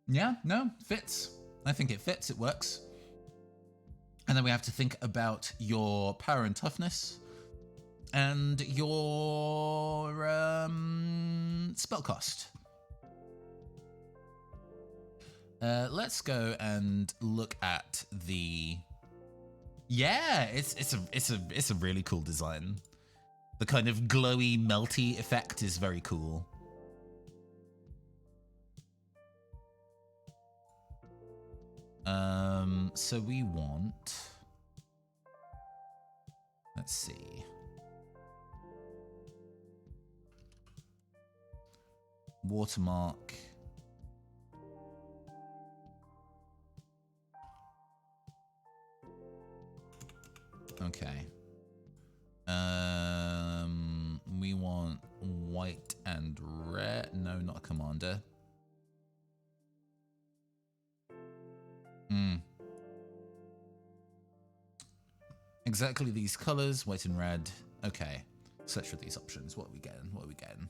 Yeah, no, fits. I think it fits, it works. And then we have to think about your power and toughness and your spell cost. Let's go and look at the. Yeah, it's a really cool design. The kind of glowy, melty effect is very cool. So we want. Let's see. Watermark. Okay. We want white and red. No, not a commander. Exactly these colors, white and red. Okay. Search for these options. What are we getting? What are we getting?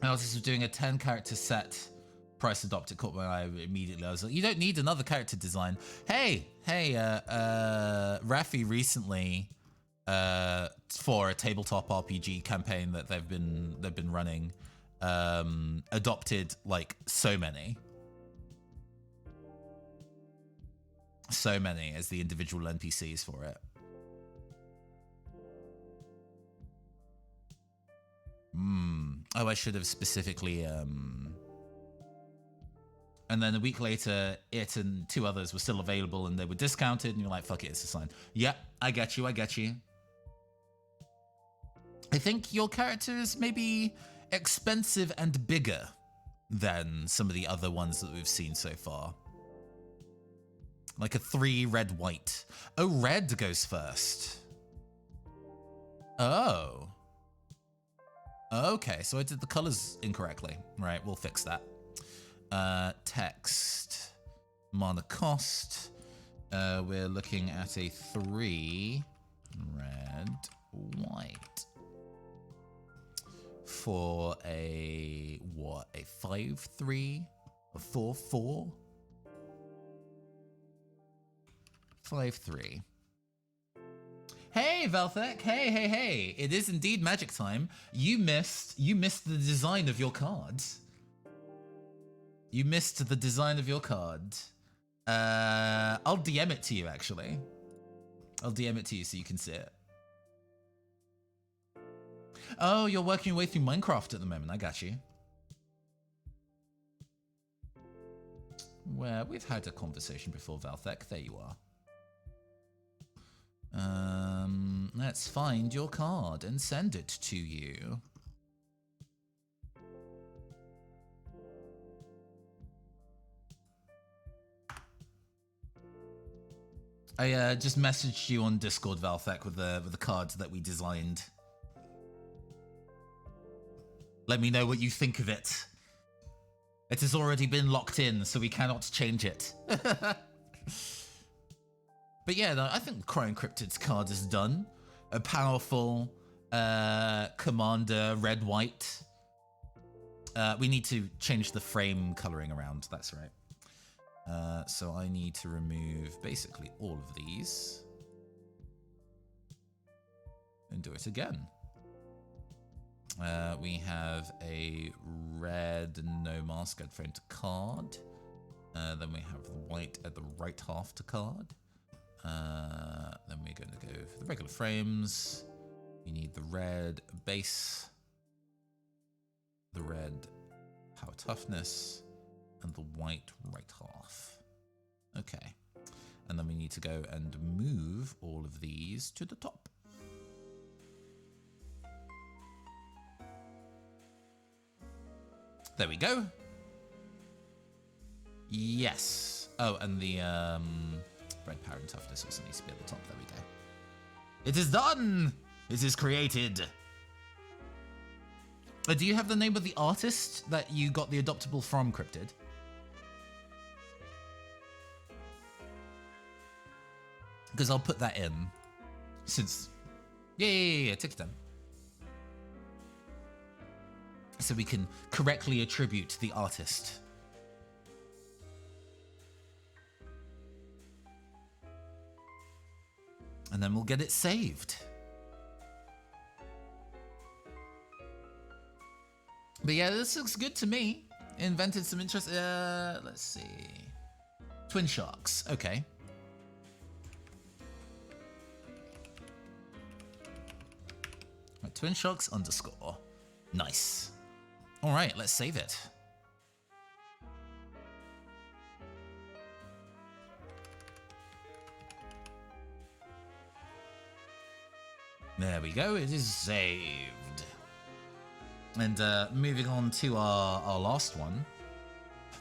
I was just doing a 10 character set. Price adopted caught my eye immediately. I was like, you don't need another character design. Hey, Rafi recently for a tabletop RPG campaign that they've been running, adopted like so many as the individual NPCs for it. Oh, I should have specifically and then a week later, it and 2 others were still available and they were discounted, and you're like, fuck it, it's a sign. Yep, I get you. I think your character is maybe expensive and bigger than some of the other ones that we've seen so far. Like a 3 red white. Oh, red goes first. Oh. Okay, so I did the colors incorrectly. Right, we'll fix that. Text. Mana cost. We're looking at a 3 red white. For a, what, a 5-3? A 4-4? 5-3. Hey, Velthek. Hey. It is indeed magic time. You missed the design of your card. You missed the design of your card. I'll DM it to you, actually. I'll DM it to you so you can see it. Oh, you're working your way through Minecraft at the moment. I got you. Where we've had a conversation before, Velthek. There you are. Let's find your card and send it to you. I just messaged you on Discord, Valthek, with the cards that we designed. Let me know what you think of it. It has already been locked in, so we cannot change it. But yeah, no, I think Cryo Encrypted's card is done. A powerful commander, red-white. We need to change the frame coloring around, that's right. So I need to remove basically all of these. And do it again. We have a red no mask framed card. Then we have the white at the right half to card. Then we're going to go for the regular frames. You need the red base, the red power toughness, and the white right half. Okay. And then we need to go and move all of these to the top. There we go. Yes. Oh, and the red power and toughness also needs to be at the top. There we go. It is done! It is created. Do you have the name of the artist that you got the adoptable from, Cryptid? Because I'll put that in. Since... Yeah, take it down. So we can correctly attribute the artist. And then we'll get it saved. But yeah, this looks good to me. Invented some interest. Let's see. Twin Sharks. Okay. Right, Twin Sharks _ Nice. All right, let's save it. There we go. It is saved. And moving on to our last one.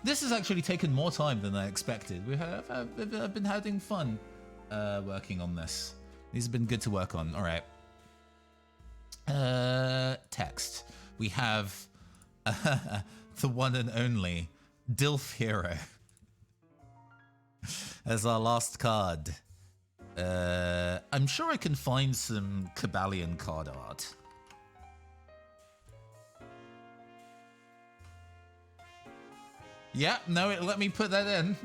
This has actually taken more time than I expected. I've been having fun working on this. These have been good to work on. All right. Text. We have the one and only Dilf Hero as our last card. I'm sure I can find some Cabalian card art. Yeah, no, it let me put that in.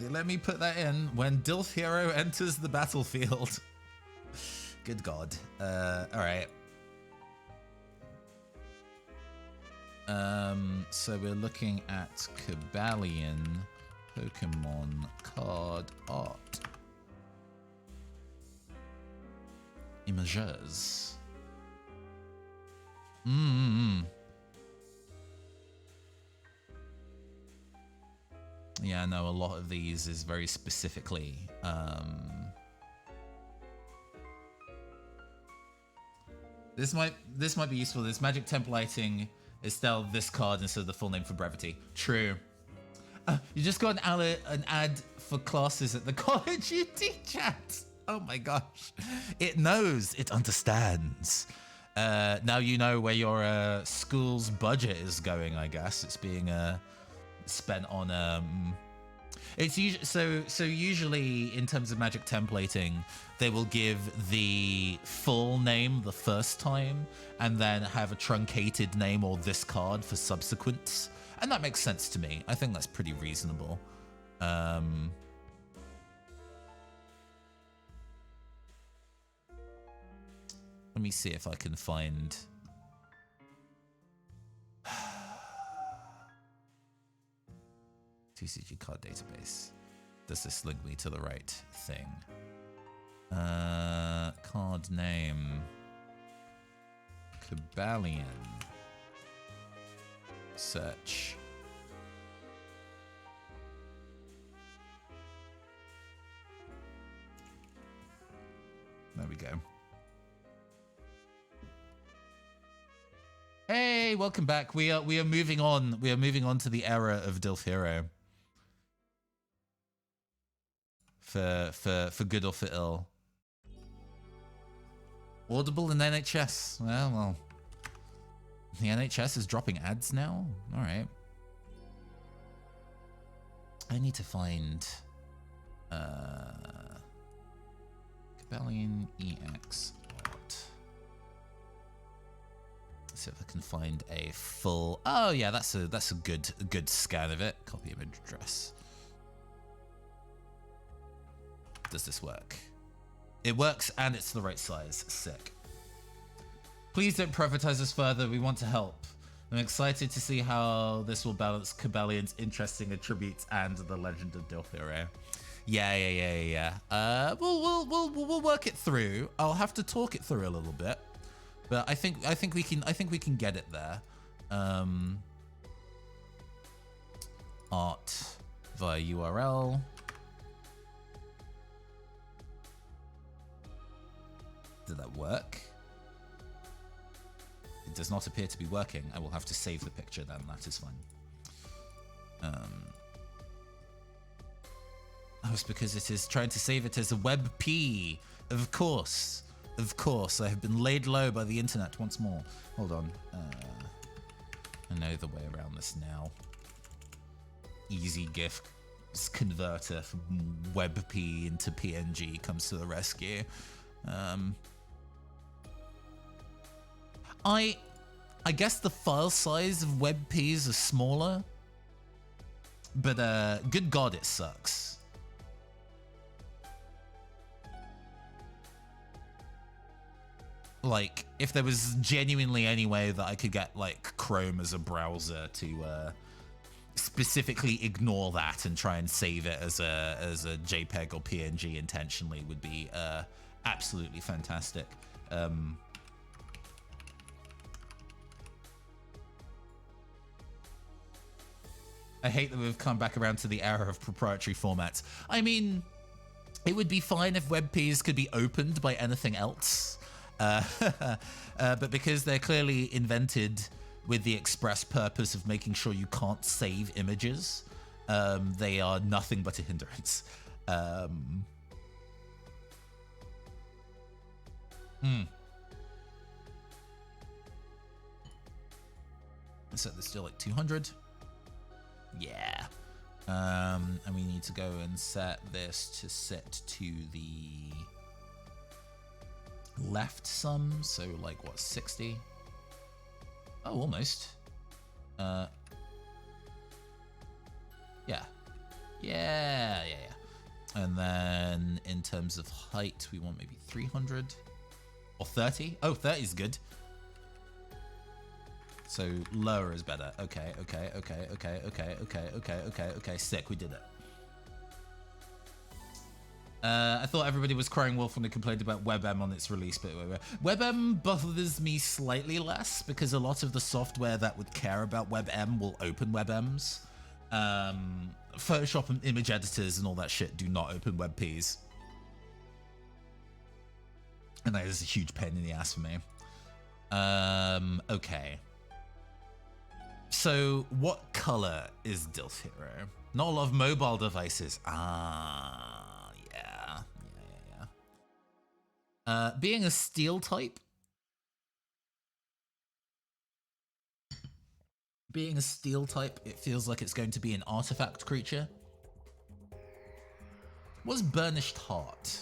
It let me put that in when Dilf Hero enters the battlefield. Good God. Alright. So we're looking at Cabalian Pokemon card art. Images. Yeah, no, a lot of these is very specifically this might be useful. This magic templating is still this card instead of the full name for brevity. True. You just got an ad for classes at the college you teach at. Oh my gosh. It knows. It understands. Now you know where your school's budget is going, I guess. It's being spent on it's usually so usually in terms of magic templating they will give the full name the first time and then have a truncated name or this card for subsequent, and that makes sense to me. I think that's pretty reasonable. Let me see if I can find TCG card database. Does this link me to the right thing? Card name. Cabalian. Search. There we go. Hey, welcome back. We are moving on. We are moving on to the era of Dilf Hero. For good or for ill. Audible and NHS. Well. The NHS is dropping ads now? Alright. I need to find Cabalian EX art. Let's see if I can find a full. Oh yeah, that's a good scan of it. Copy image address. Does this work? It works and it's the right size. Sick. Please don't privatize us further. We want to help. I'm excited to see how this will balance Cabellion's interesting attributes and the legend of Dilfiro. Yeah. We'll work it through. I'll have to talk it through a little bit, but I think we can get it there. Art via URL. Did that work? It does not appear to be working. I will have to save the picture then. That is fine. Oh, it's because it is trying to save it as a WebP. Of course. Of course. I have been laid low by the internet once more. Hold on. I know the way around this now. Easy GIF converter from WebP into PNG comes to the rescue. I guess the file size of WebPs are smaller, but good God, it sucks. Like, if there was genuinely any way that I could get like Chrome as a browser to specifically ignore that and try and save it as a JPEG or PNG intentionally, would be absolutely fantastic. I hate that we've come back around to the era of proprietary formats. I mean, it would be fine if WebPs could be opened by anything else. But because they're clearly invented with the express purpose of making sure you can't save images, they are nothing but a hindrance. So there's still like 200. Yeah. And we need to go and set this to set to the left sum. So like what, 60? Oh, almost. Yeah. And then in terms of height, we want maybe 300 or 30. Oh, 30 is good. So lower is better. Okay. Sick, we did it. I thought everybody was crying wolf when they complained about WebM on its release, but WebM bothers me slightly less because a lot of the software that would care about WebM will open WebMs. Photoshop and image editors and all that shit do not open WebPs. And that is a huge pain in the ass for me. Okay. So, what color is Dilfiro? Not a lot of mobile devices. Yeah. Being a steel type. It feels like it's going to be an artifact creature. What's Burnished Heart?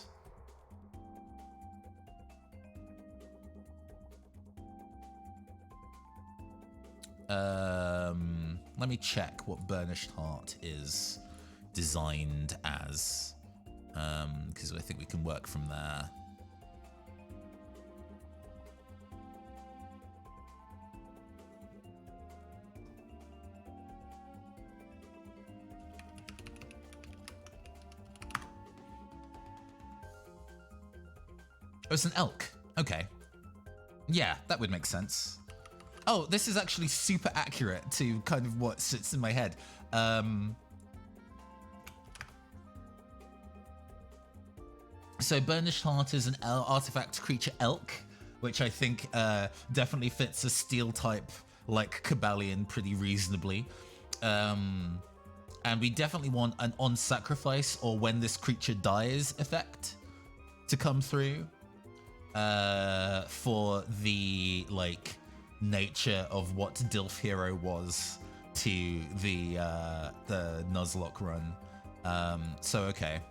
Let me check what Burnished Heart is designed as, because I think we can work from there. Oh, it's an elk. Okay. Yeah, that would make sense. Oh, this is actually super accurate to kind of what sits in my head. So Burnished Heart is an artifact creature elk, which I think definitely fits a steel type like Cabellion pretty reasonably. And we definitely want an on sacrifice or when this creature dies effect to come through for the like nature of what Dilfiro was to the Nuzlocke run. So okay.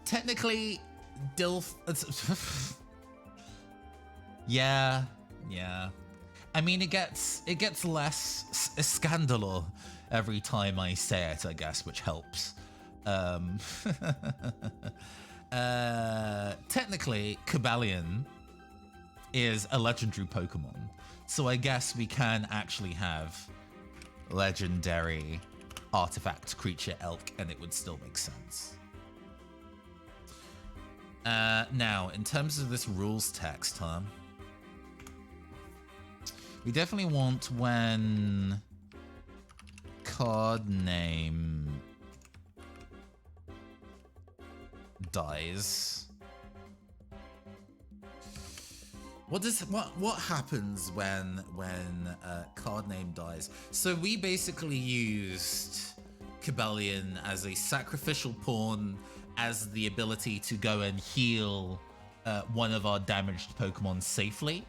Technically, yeah. I mean, it gets less scandalous every time I say it, I guess, which helps. Um, technically, Cobalion is a legendary Pokemon, so I guess we can actually have legendary artifact creature elk, and it would still make sense. Now, in terms of this rules text, huh? We definitely want when card name dies. What happens when card name dies? So we basically used Cobalion as a sacrificial pawn, as the ability to go and heal one of our damaged Pokemon safely.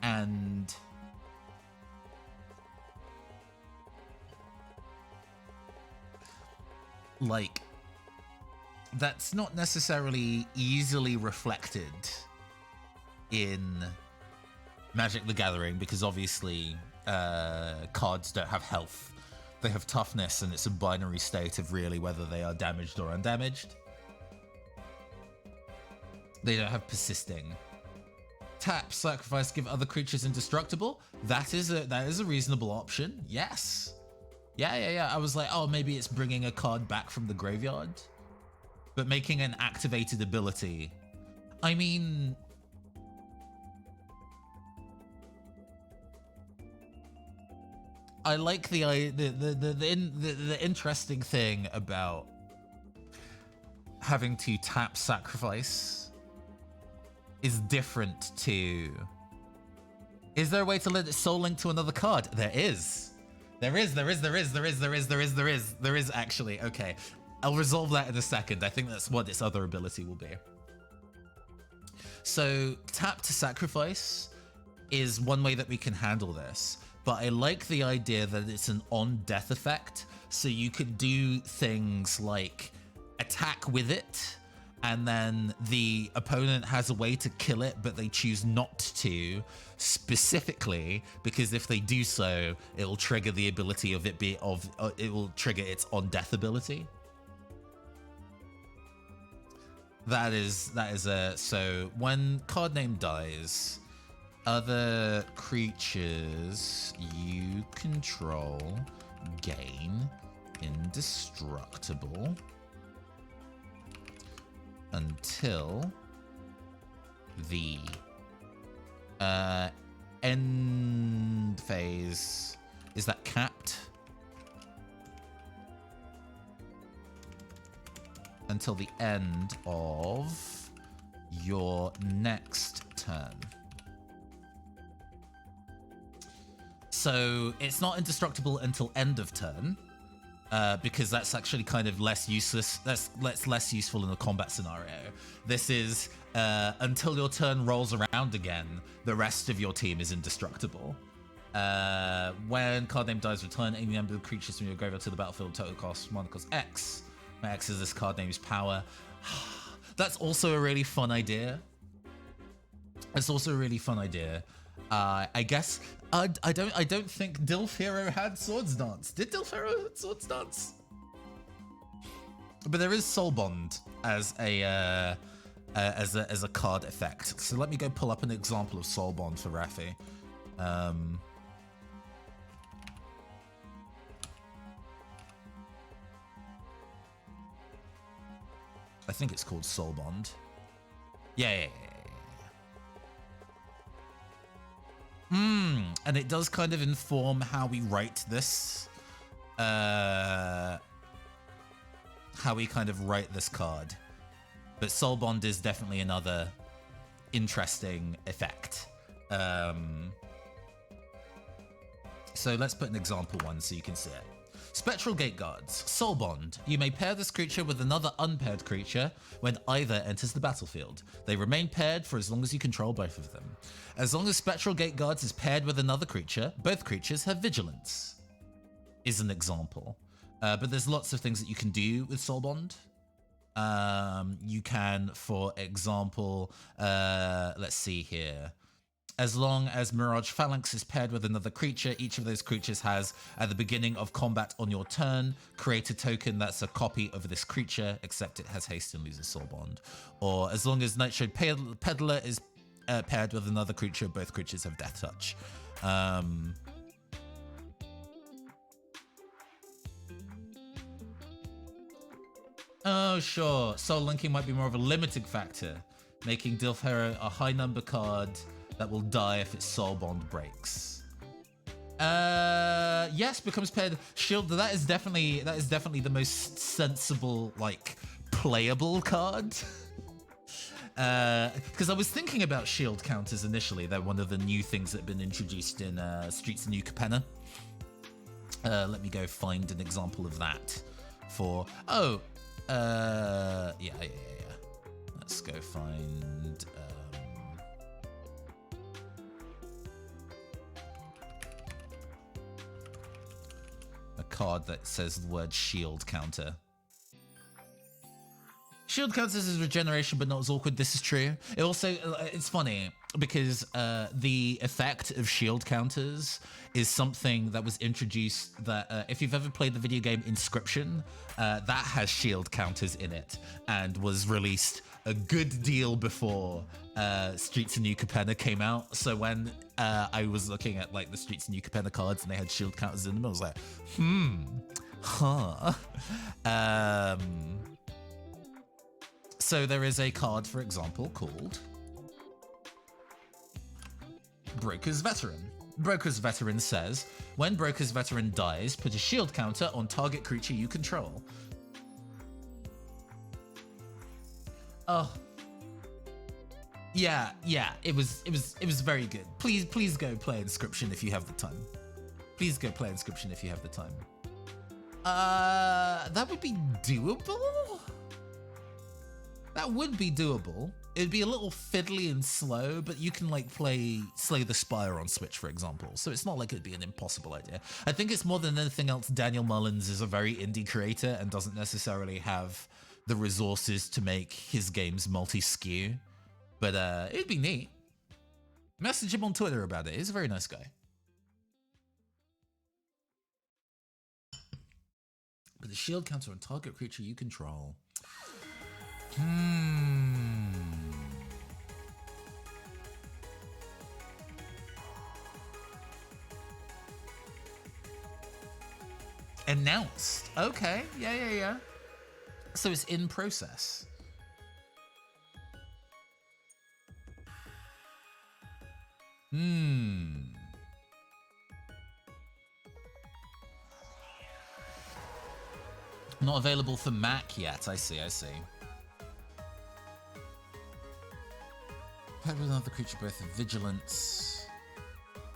And like, that's not necessarily easily reflected in Magic the Gathering, because obviously cards don't have health. They have toughness, and it's a binary state of really whether they are damaged or undamaged. They don't have persisting. Tap, sacrifice, give other creatures indestructible. That is a reasonable option. Yes. Yeah. I was like, oh, maybe it's bringing a card back from the graveyard, but making an activated ability. I mean, I like the interesting thing about having to tap sacrifice is different to... Is there a way to let it soul link to another card? There is. There is actually. Okay. I'll resolve that in a second. I think that's what its other ability will be. So tap to sacrifice is one way that we can handle this, but I like the idea that it's an on-death effect. So you could do things like attack with it, and then the opponent has a way to kill it, but they choose not to, specifically because if they do so, it'll trigger the ability of it it will trigger its on-death ability. That is so when card name dies, other creatures you control gain indestructible until the end phase. Is that capped? Until the end of your next turn. So it's not indestructible until end of turn, because that's actually kind of less useless. That's less useful in a combat scenario. This is until your turn rolls around again, the rest of your team is indestructible. When card name dies, return any number of creatures from your graveyard to the battlefield. Total cost 1 equals X. My X is this card name's power. That's also a really fun idea. It's also a really fun idea. I guess I don't think Dilfero had Swords Dance. Did Dilfero have Swords Dance? But there is Soul Bond as a card effect. So let me go pull up an example of Soul Bond for Rafi. I think it's called Soul Bond. Yeah. And it does kind of inform how we write this. How we kind of write this card. But Soul Bond is definitely another interesting effect. So let's put an example one so you can see it. Spectral Gate Guards, Soul Bond. You may pair this creature with another unpaired creature when either enters the battlefield. They remain paired for as long as you control both of them. As long as Spectral Gate Guards is paired with another creature, both creatures have vigilance, is an example. But there's lots of things that you can do with Soul Bond. You can, for example, let's see here. As long as Mirage Phalanx is paired with another creature, each of those creatures has, at the beginning of combat on your turn, create a token that's a copy of this creature, except it has haste and loses Soul Bond. Or as long as Nightshade Peddler is paired with another creature, both creatures have Death Touch. Oh, sure. Soul linking might be more of a limiting factor, making Dilf Hero a high number card that will die if its Soul Bond breaks. Yes, becomes paired. Shield. That is definitely the most sensible, like, playable card. Because I was thinking about shield counters initially. They're one of the new things that have been introduced in Streets of New Capenna. Let me go find an example of that. For yeah. Let's go find. A card that says the word shield counter. Shield counts as regeneration, but not as awkward. This is true. It also, it's funny because the effect of shield counters is something that was introduced that if you've ever played the video game Inscription, that has shield counters in it and was released a good deal before Streets of New Capenna came out. So when I was looking at like the Streets of New Capenna cards and they had shield counters in them, I was like, so there is a card, for example, called Broker's Veteran. Broker's Veteran says, when Broker's Veteran dies, put a shield counter on target creature you control. Oh. Yeah, it was very good. Please go play Inscription if you have the time. Please go play Inscription if you have the time. That would be doable? That would be doable. It'd be a little fiddly and slow, but you can like play Slay the Spire on Switch, for example. So it's not like it'd be an impossible idea. I think it's more than anything else, Daniel Mullins is a very indie creator and doesn't necessarily have the resources to make his games multi-skew. But it'd be neat. Message him on Twitter about it. He's a very nice guy. But the shield counter on target creature you control. Announced. Okay. Yeah. So it's in process. Not available for Mac yet. I see. Paired with another creature, both vigilance,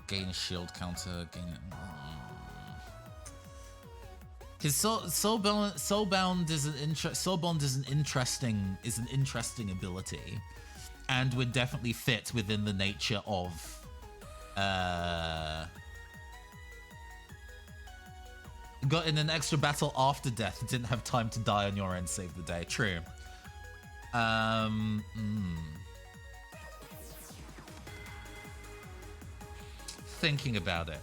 gain a shield counter, gain. Because Soulbound is an interesting ability, and would definitely fit within the nature of. Got in an extra battle after death, didn't have time to die on your end, save the day. True. Thinking about it.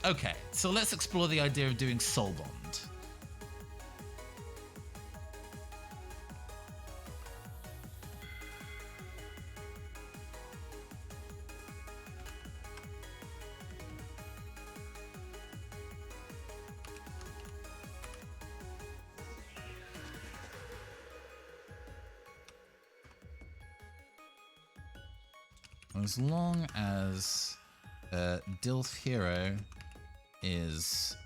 Okay, so let's explore the idea of doing Soul Bond. As long as Dilf Hero is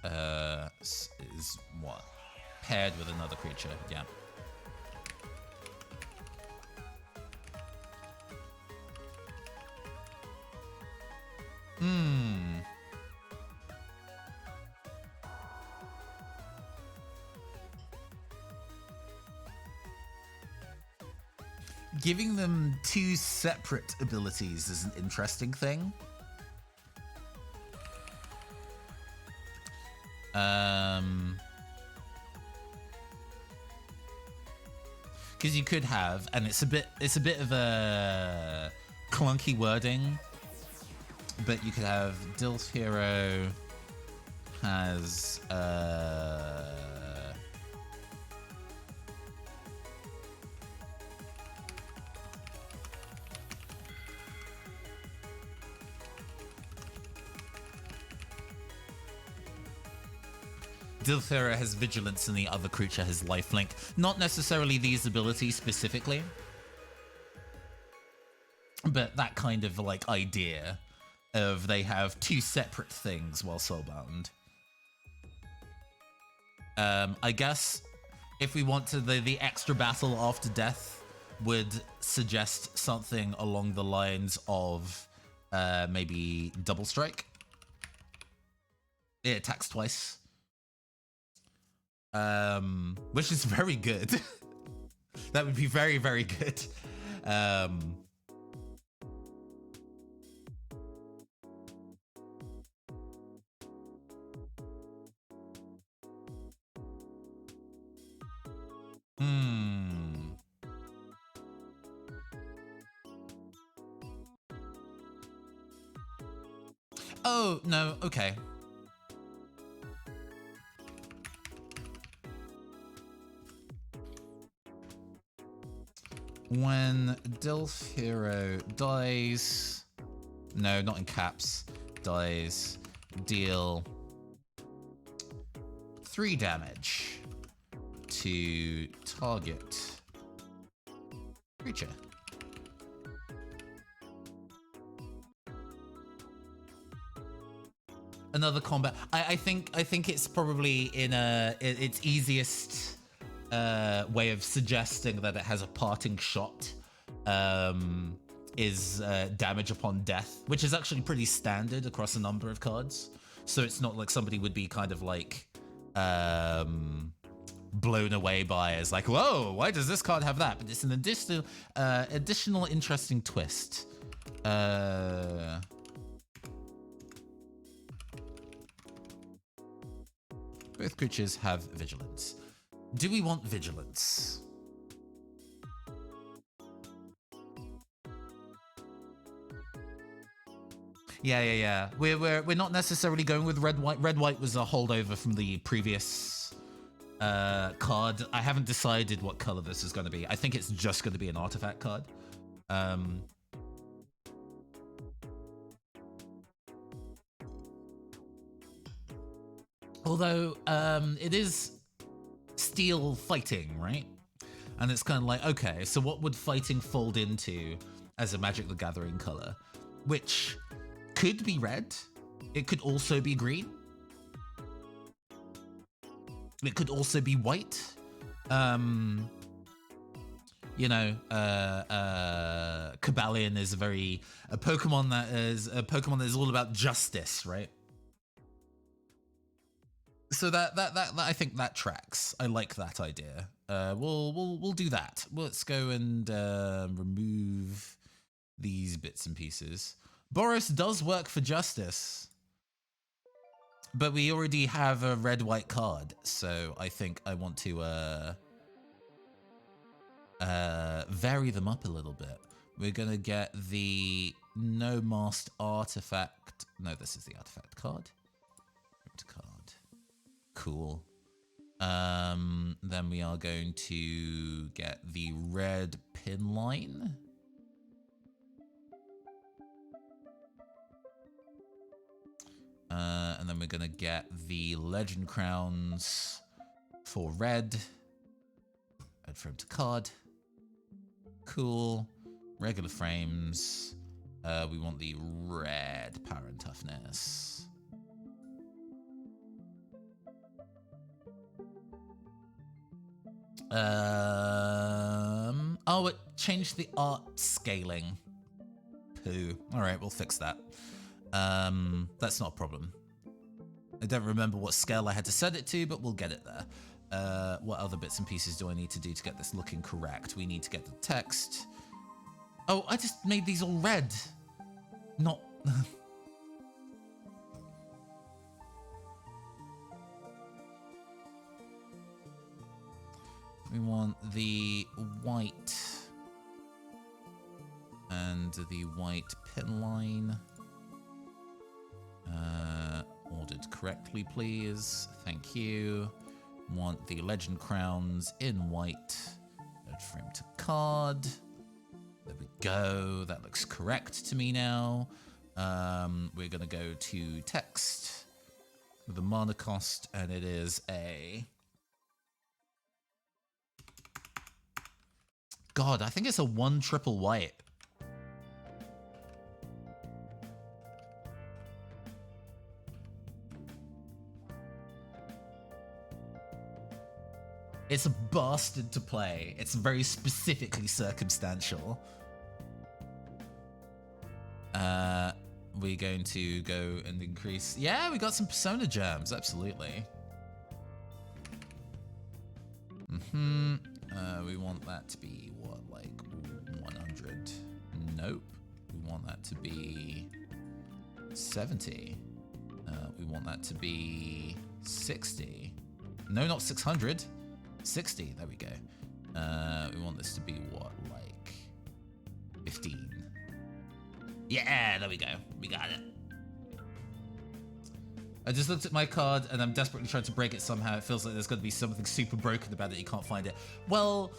what? Paired with another creature, yeah. Giving them two separate abilities is an interesting thing. Because you could have, and it's a bit of a clunky wording, But you could have Dilf Hero has Dilthera has vigilance and the other creature has lifelink. Not necessarily these abilities specifically, but that kind of like idea of they have two separate things while soulbound. I guess if we want to, the extra battle after death would suggest something along the lines of maybe double strike. It attacks twice. Which is very good. That would be very, very good. Oh, no, okay. When Dilf Hero dies, no, not in caps, dies, deal 3 damage to target creature. Another combat. I think it's probably in its easiest way of suggesting that it has a parting shot is damage upon death, which is actually pretty standard across a number of cards. So it's not like somebody would be kind of like blown away by as like, whoa, why does this card have that? But it's an additional interesting twist. Both creatures have vigilance. Do we want vigilance? Yeah. We're not necessarily going with red white. Red white was a holdover from the previous card. I haven't decided what color this is going to be. I think it's just going to be an artifact card. Although it is steel fighting, right? And it's kind of like, okay, so what would fighting fold into as a Magic the Gathering color? Which could be red. It could also be green. It could also be white. You know, Cabalion is a Pokemon that is all about justice, right? So that I think that tracks. I like that idea. We'll do that. Let's go and remove these bits and pieces. Boros does work for justice, but we already have a red-white card, so I think I want to vary them up a little bit. We're gonna get the No Masked Artifact. No, this is the artifact card. Card. Cool. Then we are going to get the red pin line. And then we're going to get the legend crowns for red. Add frame to card. Cool. Regular frames. We want the red power and toughness. Oh, it changed the art scaling. Poo. All right, we'll fix that. That's not a problem. I don't remember what scale I had to set it to, but we'll get it there. What other bits and pieces do I need to do to get this looking correct? We need to get the text. Oh, I just made these all red. Not... We want the white and the white pin line. Ordered correctly, please. Thank you. Want the legend crowns in white. Add frame to card. There we go. That looks correct to me now. We're going to go to text with the mana cost, and it is a... God, I think it's a 1 triple white. It's a bastard to play. It's very specifically circumstantial. We're going to go and increase... Yeah, we got some Persona gems, absolutely. We want that to be, what, like 100? Nope. We want that to be 70. We want that to be 60. No, not 600. 60, there we go. We want this to be what, like 15? Yeah, there we go. We got it. I just looked at my card and I'm desperately trying to break it somehow. It feels like there's going to be something super broken about it. You can't find it. Well,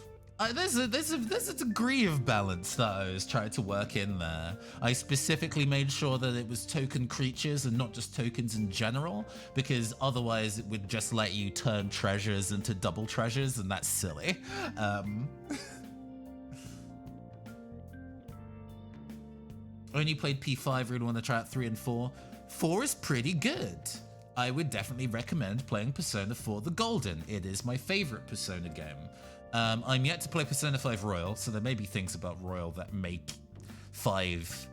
there's a degree of balance that I was trying to work in there. I specifically made sure that it was token creatures and not just tokens in general, because otherwise it would just let you turn treasures into double treasures, and that's silly. Only played P5, really want to try out 3 and 4. 4 is pretty good. I would definitely recommend playing Persona 4 the Golden. It is my favorite Persona game. I'm yet to play Persona 5 Royal, so there may be things about Royal that make 5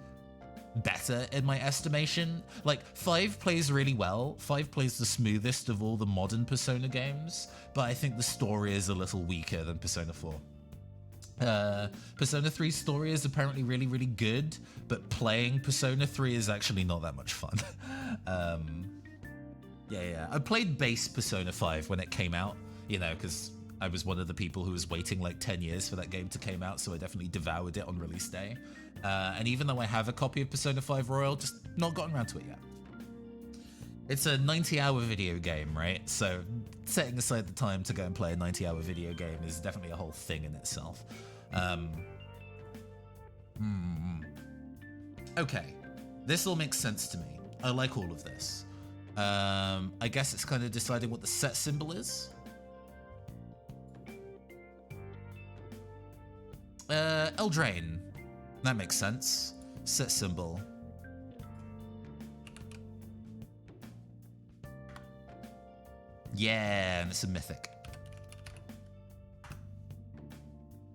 better in my estimation. Like, 5 plays really well. 5 plays the smoothest of all the modern Persona games, but I think the story is a little weaker than Persona 4. Persona 3's story is apparently really, really good, but playing Persona 3 is actually not that much fun. Yeah. I played base Persona 5 when it came out, you know, because I was one of the people who was waiting like 10 years for that game to come out, so I definitely devoured it on release day. And even though I have a copy of Persona 5 Royal, just not gotten around to it yet. It's a 90-hour video game, right? So setting aside the time to go and play a 90-hour video game is definitely a whole thing in itself. Okay, this all makes sense to me. I like all of this. I guess it's kind of deciding what the set symbol is. Eldraine. That makes sense. Set symbol. Yeah, and it's a mythic.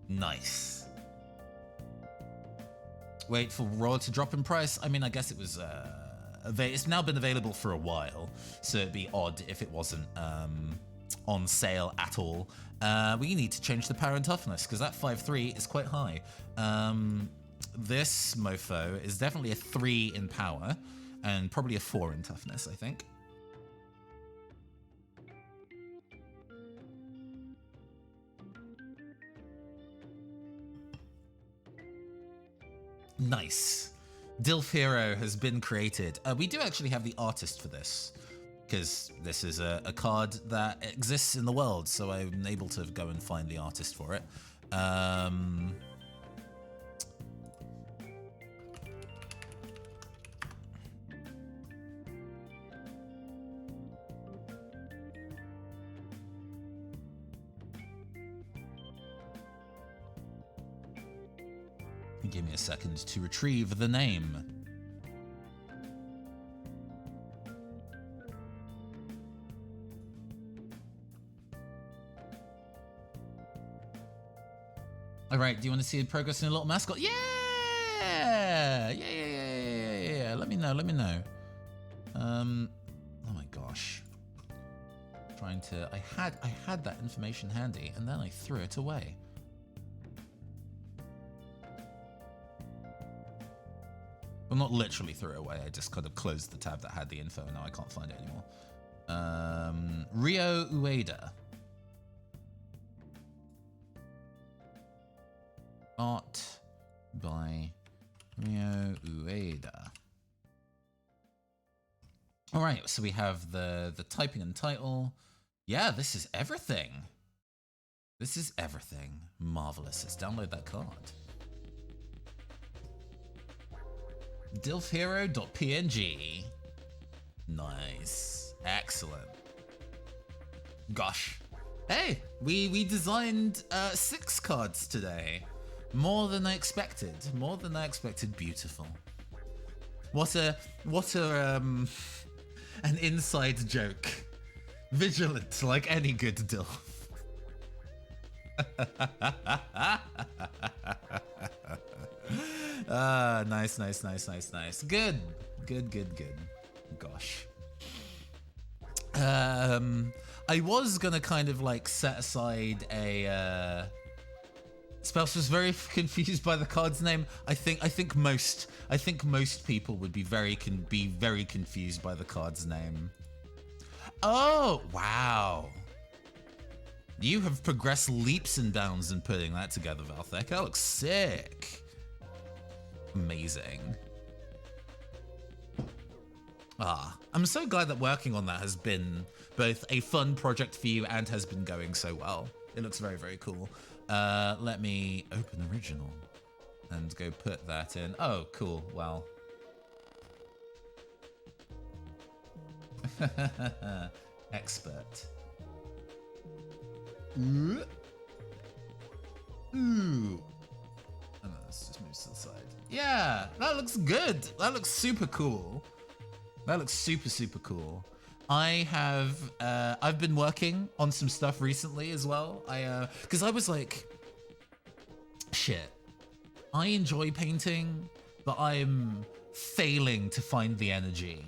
Nice. Wait for Royal to drop in price. I mean, I guess it was it's now been available for a while, so it'd be odd if it wasn't on sale at all. We need to change the power and toughness, because that 5/3 is quite high. This mofo is definitely a 3 in power, and probably a 4 in toughness, I think. Nice. Dilf Hero has been created. We do actually have the artist for this, because this is a card that exists in the world, so I'm able to go and find the artist for it. Give me a second to retrieve the name. All right, do you want to see the progress in a little mascot? Yeah! Let me know. Oh my gosh. I had that information handy, and then I threw it away. Well, not literally threw it away. I just kind of closed the tab that had the info, and now I can't find it anymore. Ryo Ueda. Art by Ryo Ueda. All right, so we have the typing and title. Yeah, this is everything. This is everything. Marvelous. Let's download that card. Dilfhero.png. Nice. Excellent. Gosh. Hey, we designed 6 cards today. More than I expected. More than I expected. Beautiful. What a an inside joke. Vigilant like any good Dilf. Nice. Good. Gosh. I was gonna kind of like set aside a Spells was very confused by the card's name. I think most people would be very confused by the card's name. Oh, wow. You have progressed leaps and bounds in putting that together, Valthek. That looks sick. Amazing. I'm so glad that working on that has been both a fun project for you and has been going so well. It looks very, very cool. Let me open original and go put that in. Oh, cool. Well. Expert. Ooh. And then let's just move to the side. Yeah, that looks good. That looks super cool. That looks super cool. I've been working on some stuff recently as well. Because I was like, shit, I enjoy painting, but I'm failing to find the energy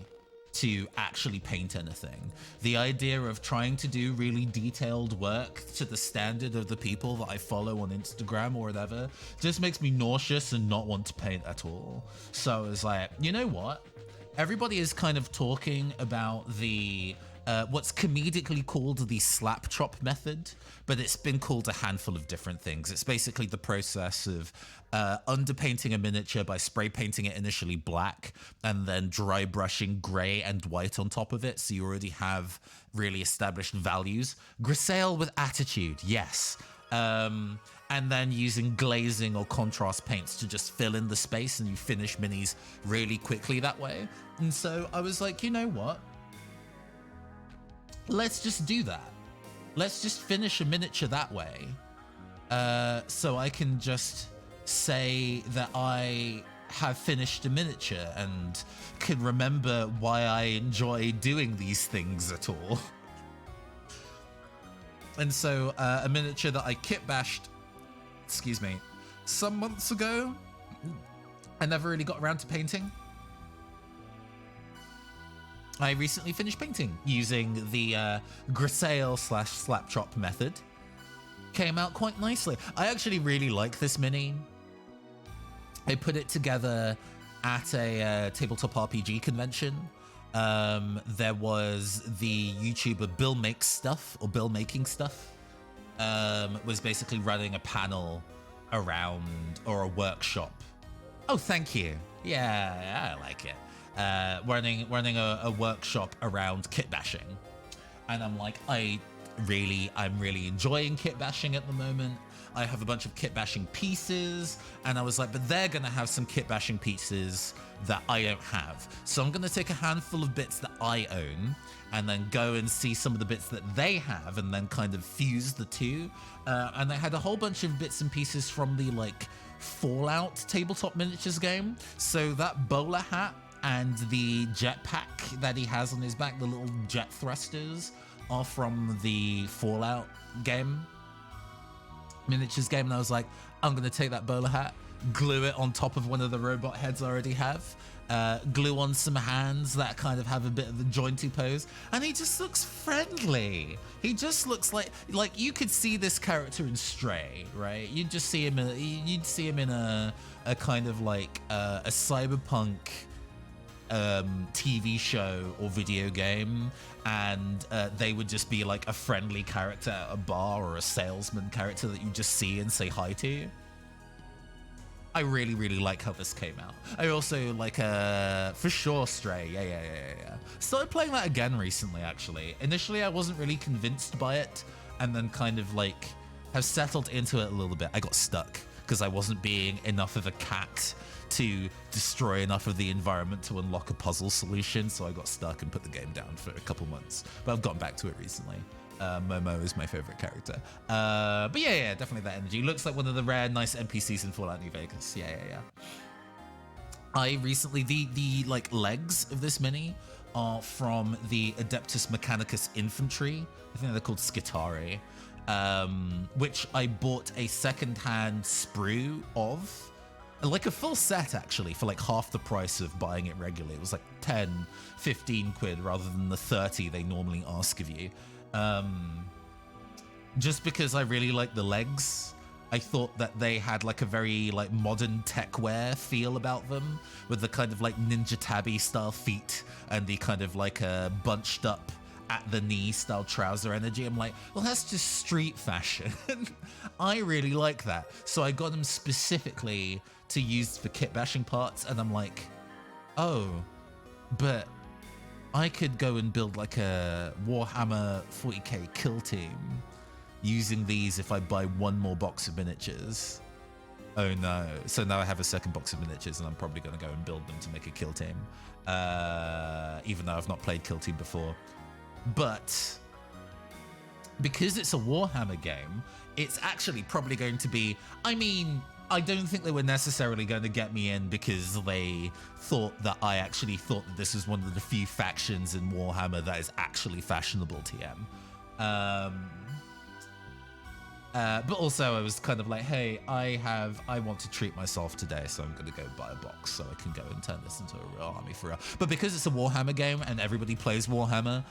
to actually paint anything. The idea of trying to do really detailed work to the standard of the people that I follow on Instagram or whatever just makes me nauseous and not want to paint at all. So I was like, you know what? Everybody is kind of talking about the what's comedically called the slap chop method, but it's been called a handful of different things. It's basically the process of underpainting a miniature by spray painting it initially black and then dry brushing gray and white on top of it, so you already have really established values. Grisaille with attitude, yes. And then using glazing or contrast paints to just fill in the space, and you finish minis really quickly that way. And so I was like, you know what? Let's just do that. Let's just finish a miniature that way. So I can just say that I have finished a miniature and can remember why I enjoy doing these things at all. And so a miniature that I kit bashed, excuse me, some months ago, I never really got around to painting. I recently finished painting using the Grisaille / slap chop method. Came out quite nicely. I actually really like this mini. I put it together at a tabletop RPG convention. There was the YouTuber Bill Makes Stuff, or Bill Making Stuff, was basically running a panel around, or a workshop. Oh, thank you. Yeah, I like it. Running a workshop around kit bashing. And I'm like, I'm really enjoying kit bashing at the moment. I have a bunch of kit bashing pieces, and I was like, but they're gonna have some kit bashing pieces that I don't have. So I'm gonna take a handful of bits that I own and then go and see some of the bits that they have and then kind of fuse the two. And I had a whole bunch of bits and pieces from the like Fallout tabletop miniatures game. So that bowler hat and the jetpack that he has on his back, the little jet thrusters, are from the Fallout game, miniatures game. And I was like, I'm gonna take that bowler hat, glue it on top of one of the robot heads I already have, glue on some hands that kind of have a bit of the jointy pose, and he just looks friendly. He just looks like you could see this character in Stray, right? You'd just see him in a kind of like a cyberpunk TV show or video game, and they would just be like a friendly character at a bar, or a salesman character that you just see and say hi to. I really, really like how this came out. I also like, for sure, Stray. Yeah. Started playing that again recently, actually. Initially, I wasn't really convinced by it, and then kind of like have settled into it a little bit. I got stuck because I wasn't being enough of a cat to destroy enough of the environment to unlock a puzzle solution, so I got stuck and put the game down for a couple months. But I've gotten back to it recently. Momo is my favorite character. But yeah, definitely that energy. Looks like one of the rare nice NPCs in Fallout New Vegas. Yeah. I recently, the like legs of this mini are from the Adeptus Mechanicus Infantry. I think they're called Skitari, which I bought a second-hand sprue of. Like a full set, actually, for like half the price of buying it regularly. It was like 10, 15 quid rather than the 30 they normally ask of you. Just because I really like the legs. I thought that they had like a very like modern techwear feel about them, with the kind of like Ninja Tabby style feet and the kind of like a bunched up at the knee style trouser energy. I'm like, well, that's just street fashion. I really like that. So I got them specifically to use for kit bashing parts, and I'm like, oh, but I could go and build like a Warhammer 40k kill team using these if I buy one more box of miniatures. Oh no. So now I have a second box of miniatures, and I'm probably going to go and build them to make a kill team, even though I've not played kill team before. But because it's a Warhammer game, it's actually probably going to be, I mean, I don't think they were necessarily going to get me in because they thought that I actually thought that this was one of the few factions in Warhammer that is actually fashionable TM. But also I was kind of like, hey, I want to treat myself today, so I'm going to go buy a box so I can go and turn this into a real army for real. But because it's a Warhammer game and everybody plays Warhammer,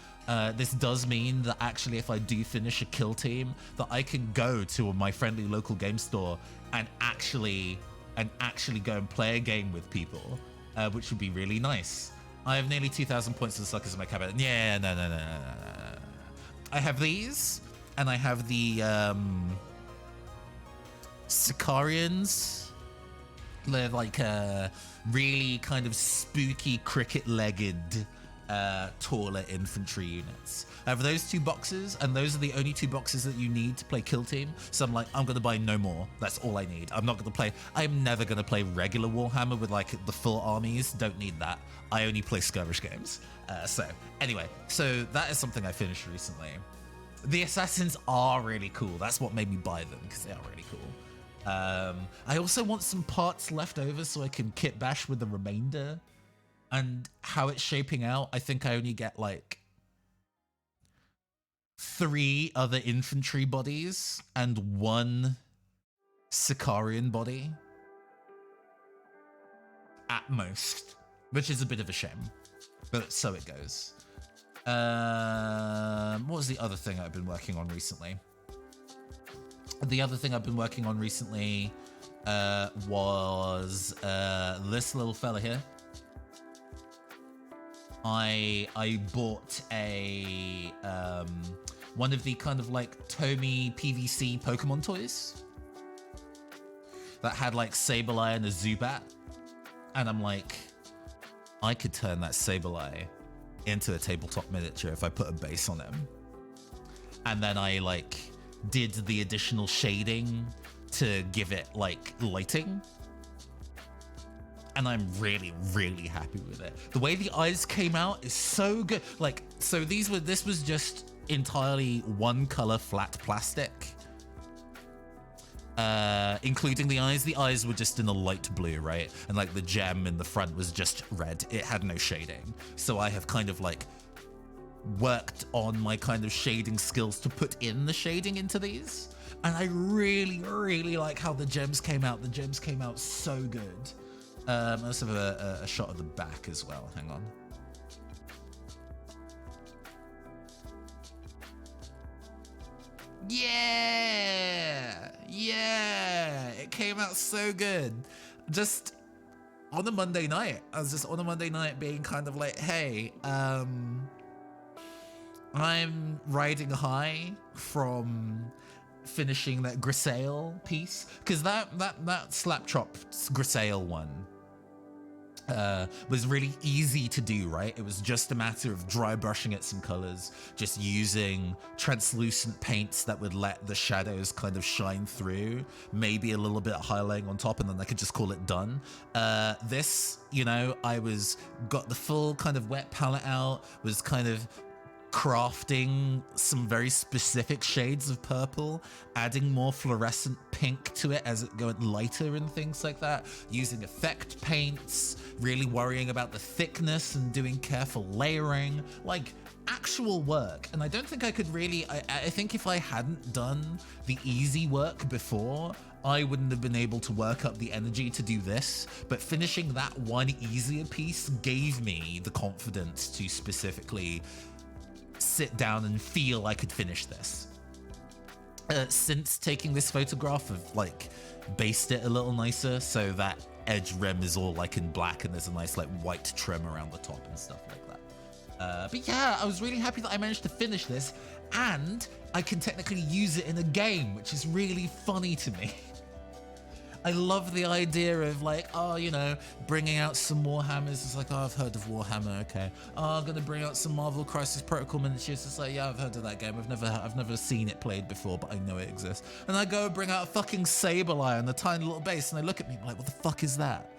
this does mean that actually if I do finish a kill team, that I can go to my friendly local game store and actually go and play a game with people, which would be really nice. I have nearly 2,000 points of the suckers in my cabinet. Yeah, no. I have these. And I have the Sicarians. They're like really kind of spooky cricket-legged taller infantry units. I have those two boxes, and those are the only two boxes that you need to play kill team. So I'm like, I'm going to buy no more. That's all I need. I'm never going to play regular Warhammer with like the full armies. Don't need that. I only play skirmish games. So anyway, so that is something I finished recently. The assassins are really cool. That's what made me buy them, because they are really cool. I also want some parts left over so I can kit bash with the remainder. And how it's shaping out, I think I only get like 3 other infantry bodies and 1 Sicarian body at most, which is a bit of a shame, but so it goes. What was the other thing I've been working on recently? The other thing I've been working on recently was this little fella here. I bought a one of the kind of like Tomy PVC Pokemon toys that had like Sableye and a Zubat, and I'm like, I could turn that Sableye into a tabletop miniature if I put a base on him. And then I like did the additional shading to give it like lighting. And I'm really, really happy with it. The way the eyes came out is so good. Like, so this was just entirely one color flat plastic. Including the eyes. The eyes were just in a light blue, right? And like the gem in the front was just red. It had no shading. So I have kind of like worked on my kind of shading skills to put in the shading into these. And I really, really like how the gems came out. The gems came out so good. I also have a shot of the back as well. Hang on. Yeah, it came out so good. Just on a Monday night, I was just on a Monday night being kind of like, hey, I'm riding high from finishing that grisaille piece, because that slapchop grisaille one was really easy to do, right? It was just a matter of dry brushing at some colors, just using translucent paints that would let the shadows kind of shine through, maybe a little bit of highlighting on top, and then I could just call it done. This, you know, I got the full kind of wet palette out, was kind of crafting some very specific shades of purple, adding more fluorescent pink to it as it got lighter and things like that, using effect paints, really worrying about the thickness and doing careful layering, like actual work. And I don't think I could really, I think if I hadn't done the easy work before, I wouldn't have been able to work up the energy to do this, but finishing that one easier piece gave me the confidence to specifically sit down and feel I could finish this. Since taking this photograph, I've like based it a little nicer so that edge rim is all like in black and there's a nice like white trim around the top and stuff like that. But yeah, I was really happy that I managed to finish this, and I can technically use it in a game, which is really funny to me. I love the idea of like, oh, you know, bringing out some Warhammers. It's like, oh, I've heard of Warhammer. Okay. Oh, I'm gonna bring out some Marvel Crisis Protocol miniatures. It's like, yeah, I've heard of that game. I've never seen it played before, but I know it exists. And I go bring out a fucking Sableye and a tiny little base, and they look at me like, what the fuck is that?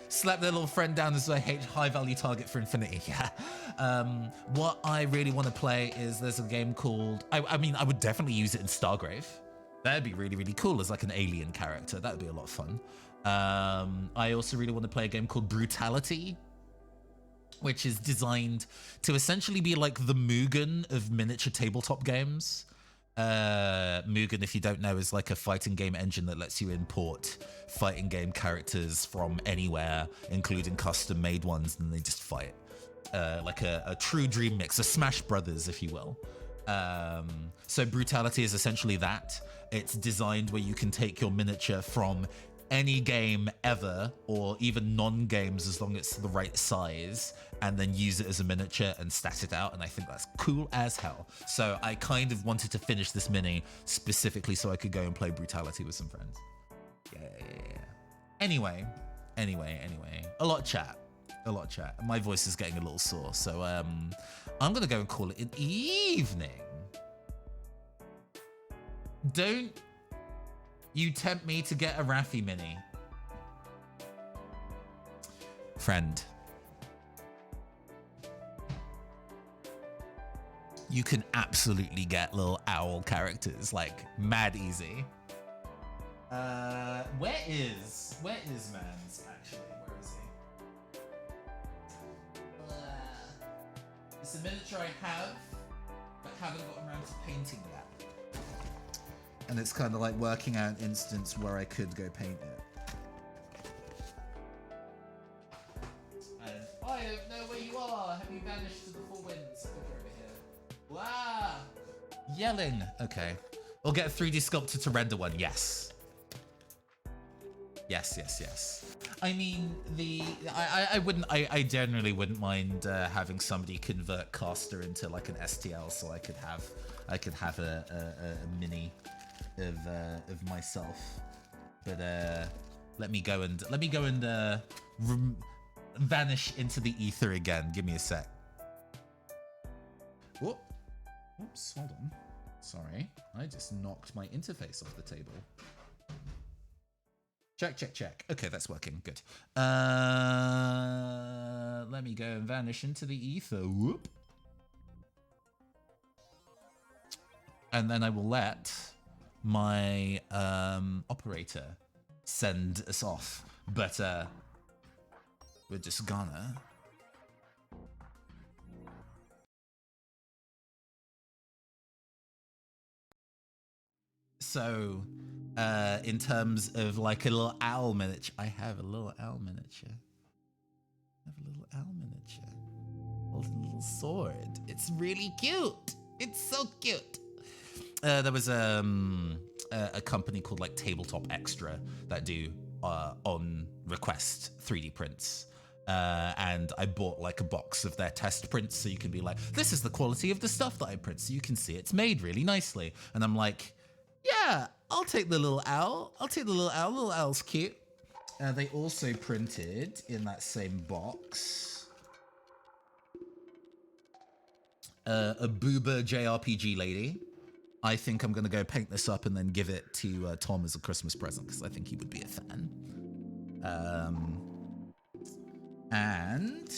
Slap their little friend down as a high value target for infinity. Yeah. What I really want to play is there's a game called, I mean, I would definitely use it in Stargrave. That'd be really, really cool as like an alien character. That'd be a lot of fun. I also really want to play a game called Brutality, which is designed to essentially be like the Mugen of miniature tabletop games. Mugen, if you don't know, is like a fighting game engine that lets you import fighting game characters from anywhere, including custom made ones, and they just fight. Like a true dream mix, a Smash Brothers, if you will. So Brutality is essentially that. It's designed where you can take your miniature from any game ever, or even non-games as long as it's the right size, and then use it as a miniature and stat it out, and I think that's cool as hell. So I kind of wanted to finish this mini specifically so I could go and play Brutality with some friends. Yeah. Anyway. A lot of chat. My voice is getting a little sore, so I'm gonna go and call it an evening. Don't you tempt me to get a Raffi mini. Friend. You can absolutely get little owl characters, like mad easy. Where is Mans, actually? Where is he? It's a miniature I have, but haven't gotten around to painting yet. And it's kind of like working out an instance where I could go paint it. And I don't know where you are. Have you vanished to the four winds? Look over here. Wow! Yelling. Okay. We'll get a 3D sculptor to render one. Yes. Yes. I mean, I generally wouldn't mind having somebody convert Caster into like an STL, so I could have a mini of myself. But let me go and vanish into the ether again. Give me a sec. Whoop. Oops, hold on. Sorry, I just knocked my interface off the table. Check. Okay, that's working. Good. Let me go and vanish into the ether. Whoop. And then I will let my operator send us off. But we're just gonna... So, in terms of like a little owl miniature, I have a little owl miniature. A little sword. It's really cute. It's so cute. There was a company called like Tabletop Extra that do on request 3D prints. and I bought like a box of their test prints so you can be like, this is the quality of the stuff that I print, so you can see it's made really nicely. And I'm like, yeah, I'll take the little owl. I'll take the little owl. Little owl's cute. They also printed in that same box a Booba JRPG lady. I think I'm going to go paint this up and then give it to Tom as a Christmas present because I think he would be a fan. And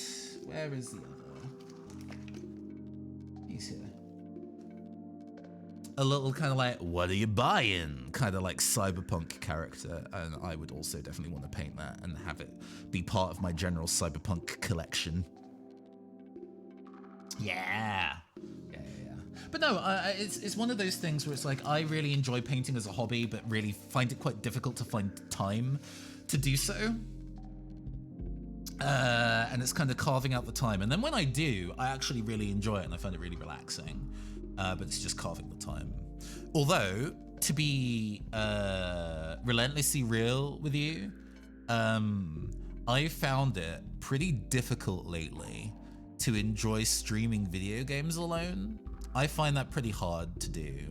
where is the other? He's here. A little kind of like, what are you buying? Kind of like cyberpunk character. And I would also definitely want to paint that and have it be part of my general cyberpunk collection. Yeah. But no, it's one of those things where it's like, I really enjoy painting as a hobby, but really find it quite difficult to find time to do so. And it's kind of carving out the time. And then when I do, I actually really enjoy it and I find it really relaxing. But it's just carving the time. Although, to be relentlessly real with you, I found it pretty difficult lately to enjoy streaming video games alone. I find that pretty hard to do.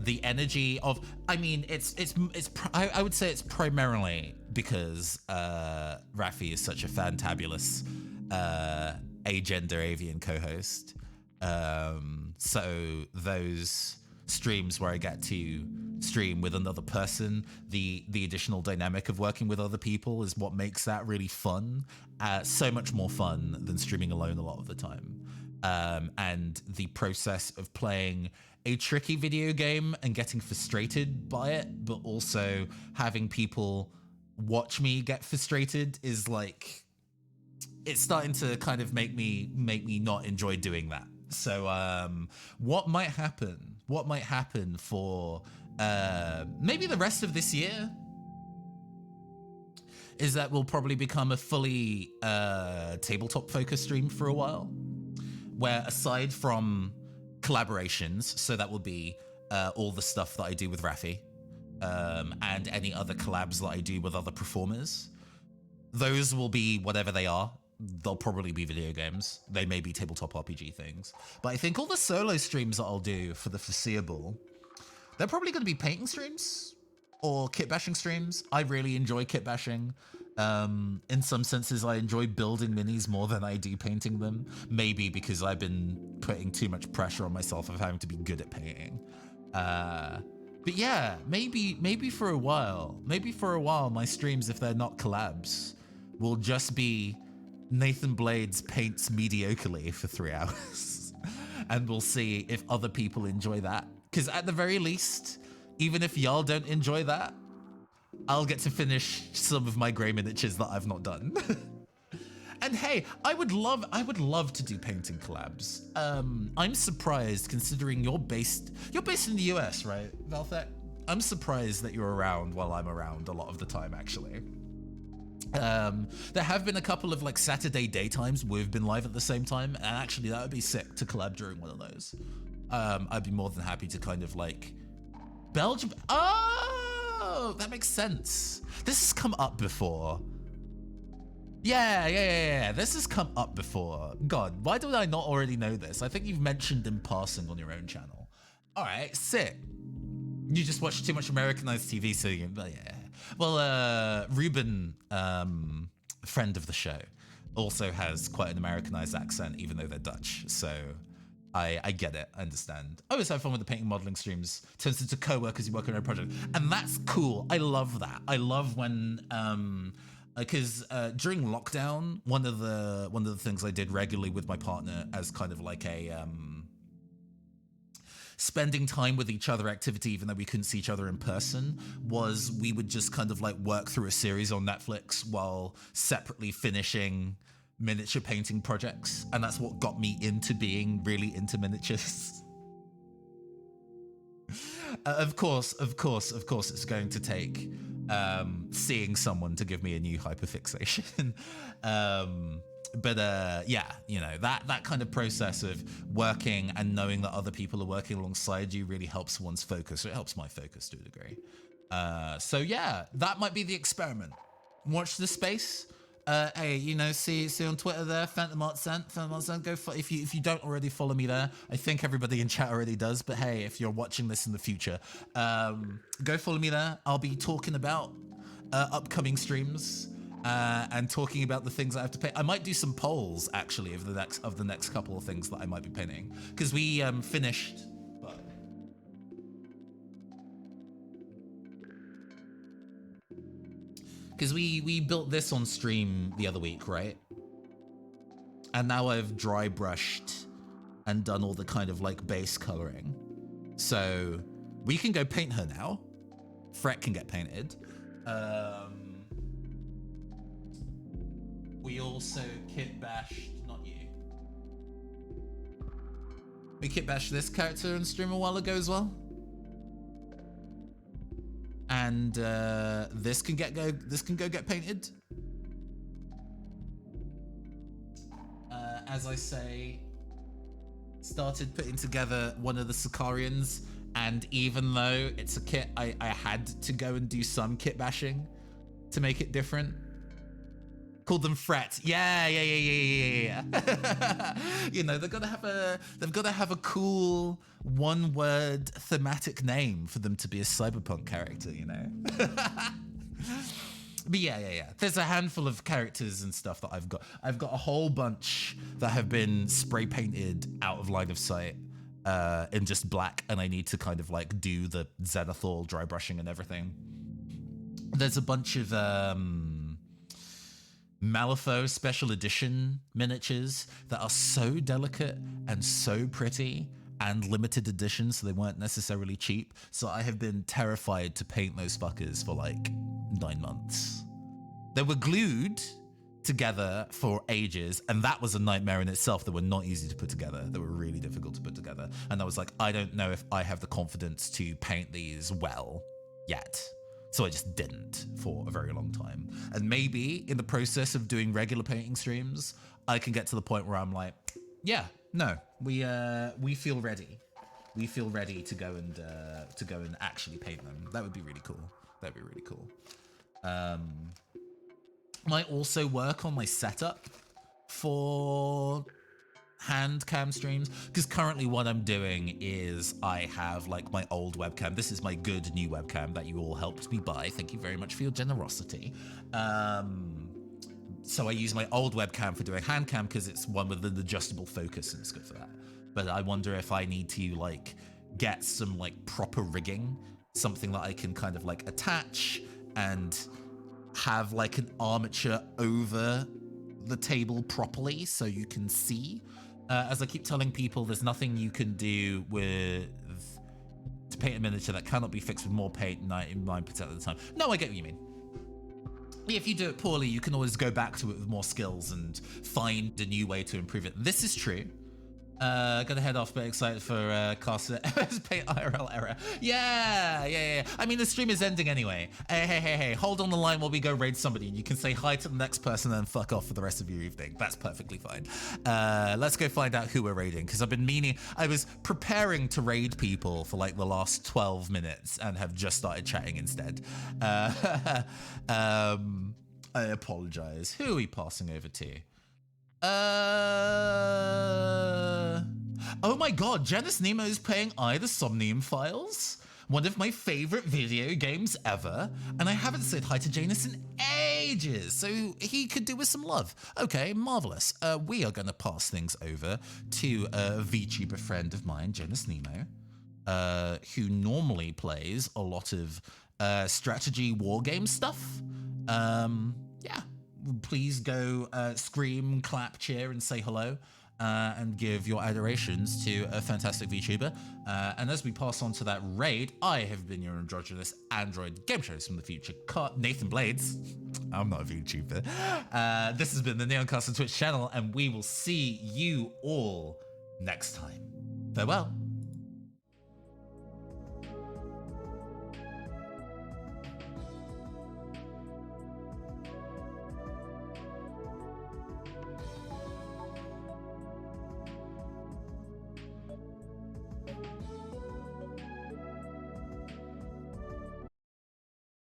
The energy of, I mean, I would say it's primarily because Raffi is such a fantabulous agender avian co-host. So those streams where I get to stream with another person, the additional dynamic of working with other people is what makes that really fun. So much more fun than streaming alone a lot of the time. And the process of playing a tricky video game and getting frustrated by it, but also having people watch me get frustrated is like, it's starting to kind of make me not enjoy doing that. So what might happen for maybe the rest of this year is that we'll probably become a fully tabletop focused stream for a while, where aside from collaborations, so that will be all the stuff that I do with Raffi and any other collabs that I do with other performers, those will be whatever they are. They'll probably be video games. They may be tabletop RPG things. But I think all the solo streams that I'll do for the foreseeable, they're probably going to be painting streams or kit bashing streams. I really enjoy kit bashing. In some senses, I enjoy building minis more than I do painting them. Maybe because I've been putting too much pressure on myself of having to be good at painting. But yeah, maybe for a while, my streams, if they're not collabs, will just be Nathan Blades paints mediocrely for 3 hours. And we'll see if other people enjoy that. Because at the very least, even if y'all don't enjoy that, I'll get to finish some of my grey miniatures that I've not done. And hey, I would love to do painting collabs. I'm surprised, considering you're based in the US, right, Valthek? I'm surprised that you're around while I'm around a lot of the time, actually. There have been a couple of like Saturday daytimes we've been live at the same time, and actually that would be sick to collab during one of those. I'd be more than happy to kind of like Belgium. Oh, that makes sense. This has come up before. Yeah. This has come up before. God, why do I not already know this? I think you've mentioned in passing on your own channel. All right, sick. You just watch too much Americanized TV, so you, yeah. Well, Ruben, friend of the show, also has quite an Americanized accent, even though they're Dutch. So I get it. I understand. I always have fun with the painting modeling streams. Turns into co-workers who work on their own project. And that's cool. I love that. I love when, because during lockdown, one of the things I did regularly with my partner as kind of like a, spending time with each other activity, even though we couldn't see each other in person, was we would just kind of like work through a series on Netflix while separately finishing miniature painting projects. And that's what got me into being really into miniatures. Of course, it's going to take seeing someone to give me a new hyperfixation. But yeah, you know, that kind of process of working and knowing that other people are working alongside you really helps one's focus. It helps my focus to a degree. So yeah, that might be the experiment. watch this space. Hey, you know, see on Twitter there, Phantom Art Sent. Go for if you don't already follow me there. I think everybody in chat already does, but hey, if you're watching this in the future, go follow me there. I'll be talking about upcoming streams and talking about the things I have to paint. I might do some polls actually of the next couple of things that I might be painting, because we finished. Because we built this on stream the other week, right? And now I've dry brushed and done all the kind of like base coloring. So we can go paint her now. Fret can get painted. We also kit bashed, not you. We kit bashed this character on stream a while ago as well. And this can go get painted. As I say, started putting together one of the Sicarians, and even though it's a kit, I had to go and do some kit bashing to make it different. Called them Fret. Yeah. You know, they've got to have a cool one-word thematic name for them to be a cyberpunk character, you know. But yeah. There's a handful of characters and stuff that I've got. I've got a whole bunch that have been spray painted out of line of sight in just black, and I need to kind of like do the Zenithal dry brushing and everything. There's a bunch of Malifaux special edition miniatures that are so delicate and so pretty and limited edition, so they weren't necessarily cheap. So I have been terrified to paint those fuckers for like 9 months. They were glued together for ages, and that was a nightmare in itself. They were not easy to put together. They were really difficult to put together. And I was like, I don't know if I have the confidence to paint these well yet. So I just didn't for a very long time. And maybe in the process of doing regular painting streams, I can get to the point where I'm like, yeah, no, we feel ready. We feel ready to go and actually paint them. That would be really cool. That'd be really cool. Might also work on my setup for hand cam streams, because currently what I'm doing is I have like my old webcam. This is my good new webcam that you all helped me buy. Thank you very much for your generosity. So I use my old webcam for doing hand cam because it's one with an adjustable focus and it's good for that. But I wonder if I need to like get some like proper rigging, something that I can kind of like attach and have like an armature over the table properly so you can see. As I keep telling people, there's nothing you can do to paint a miniature that cannot be fixed with more paint 99% of the time. No, I get what you mean. If you do it poorly, you can always go back to it with more skills and find a new way to improve it. This is true. Gonna head off, but excited for Casa Paint IRL error. Yeah. I mean, the stream is ending anyway. Hey. Hold on the line while we go raid somebody, and you can say hi to the next person and then fuck off for the rest of your evening. That's perfectly fine. Let's go find out who we're raiding, because I was preparing to raid people for like the last 12 minutes and have just started chatting instead. I apologize. Who are we passing over to? Oh my god, Janice Nemo is playing I the Somnium Files, one of my favorite video games ever, and I haven't said hi to Janus in ages, so he could do with some love. Okay, marvelous. We are going to pass things over to a VTuber friend of mine, Janus Nemo, who normally plays a lot of strategy war game stuff. Yeah. Please go scream, clap, cheer, and say hello, and give your adorations to a fantastic VTuber. And as we pass on to that raid, I have been your androgynous android game shows from the future, Nathan Blades. I'm not a VTuber. This has been the Neoncast Twitch channel, and we will see you all next time. Farewell.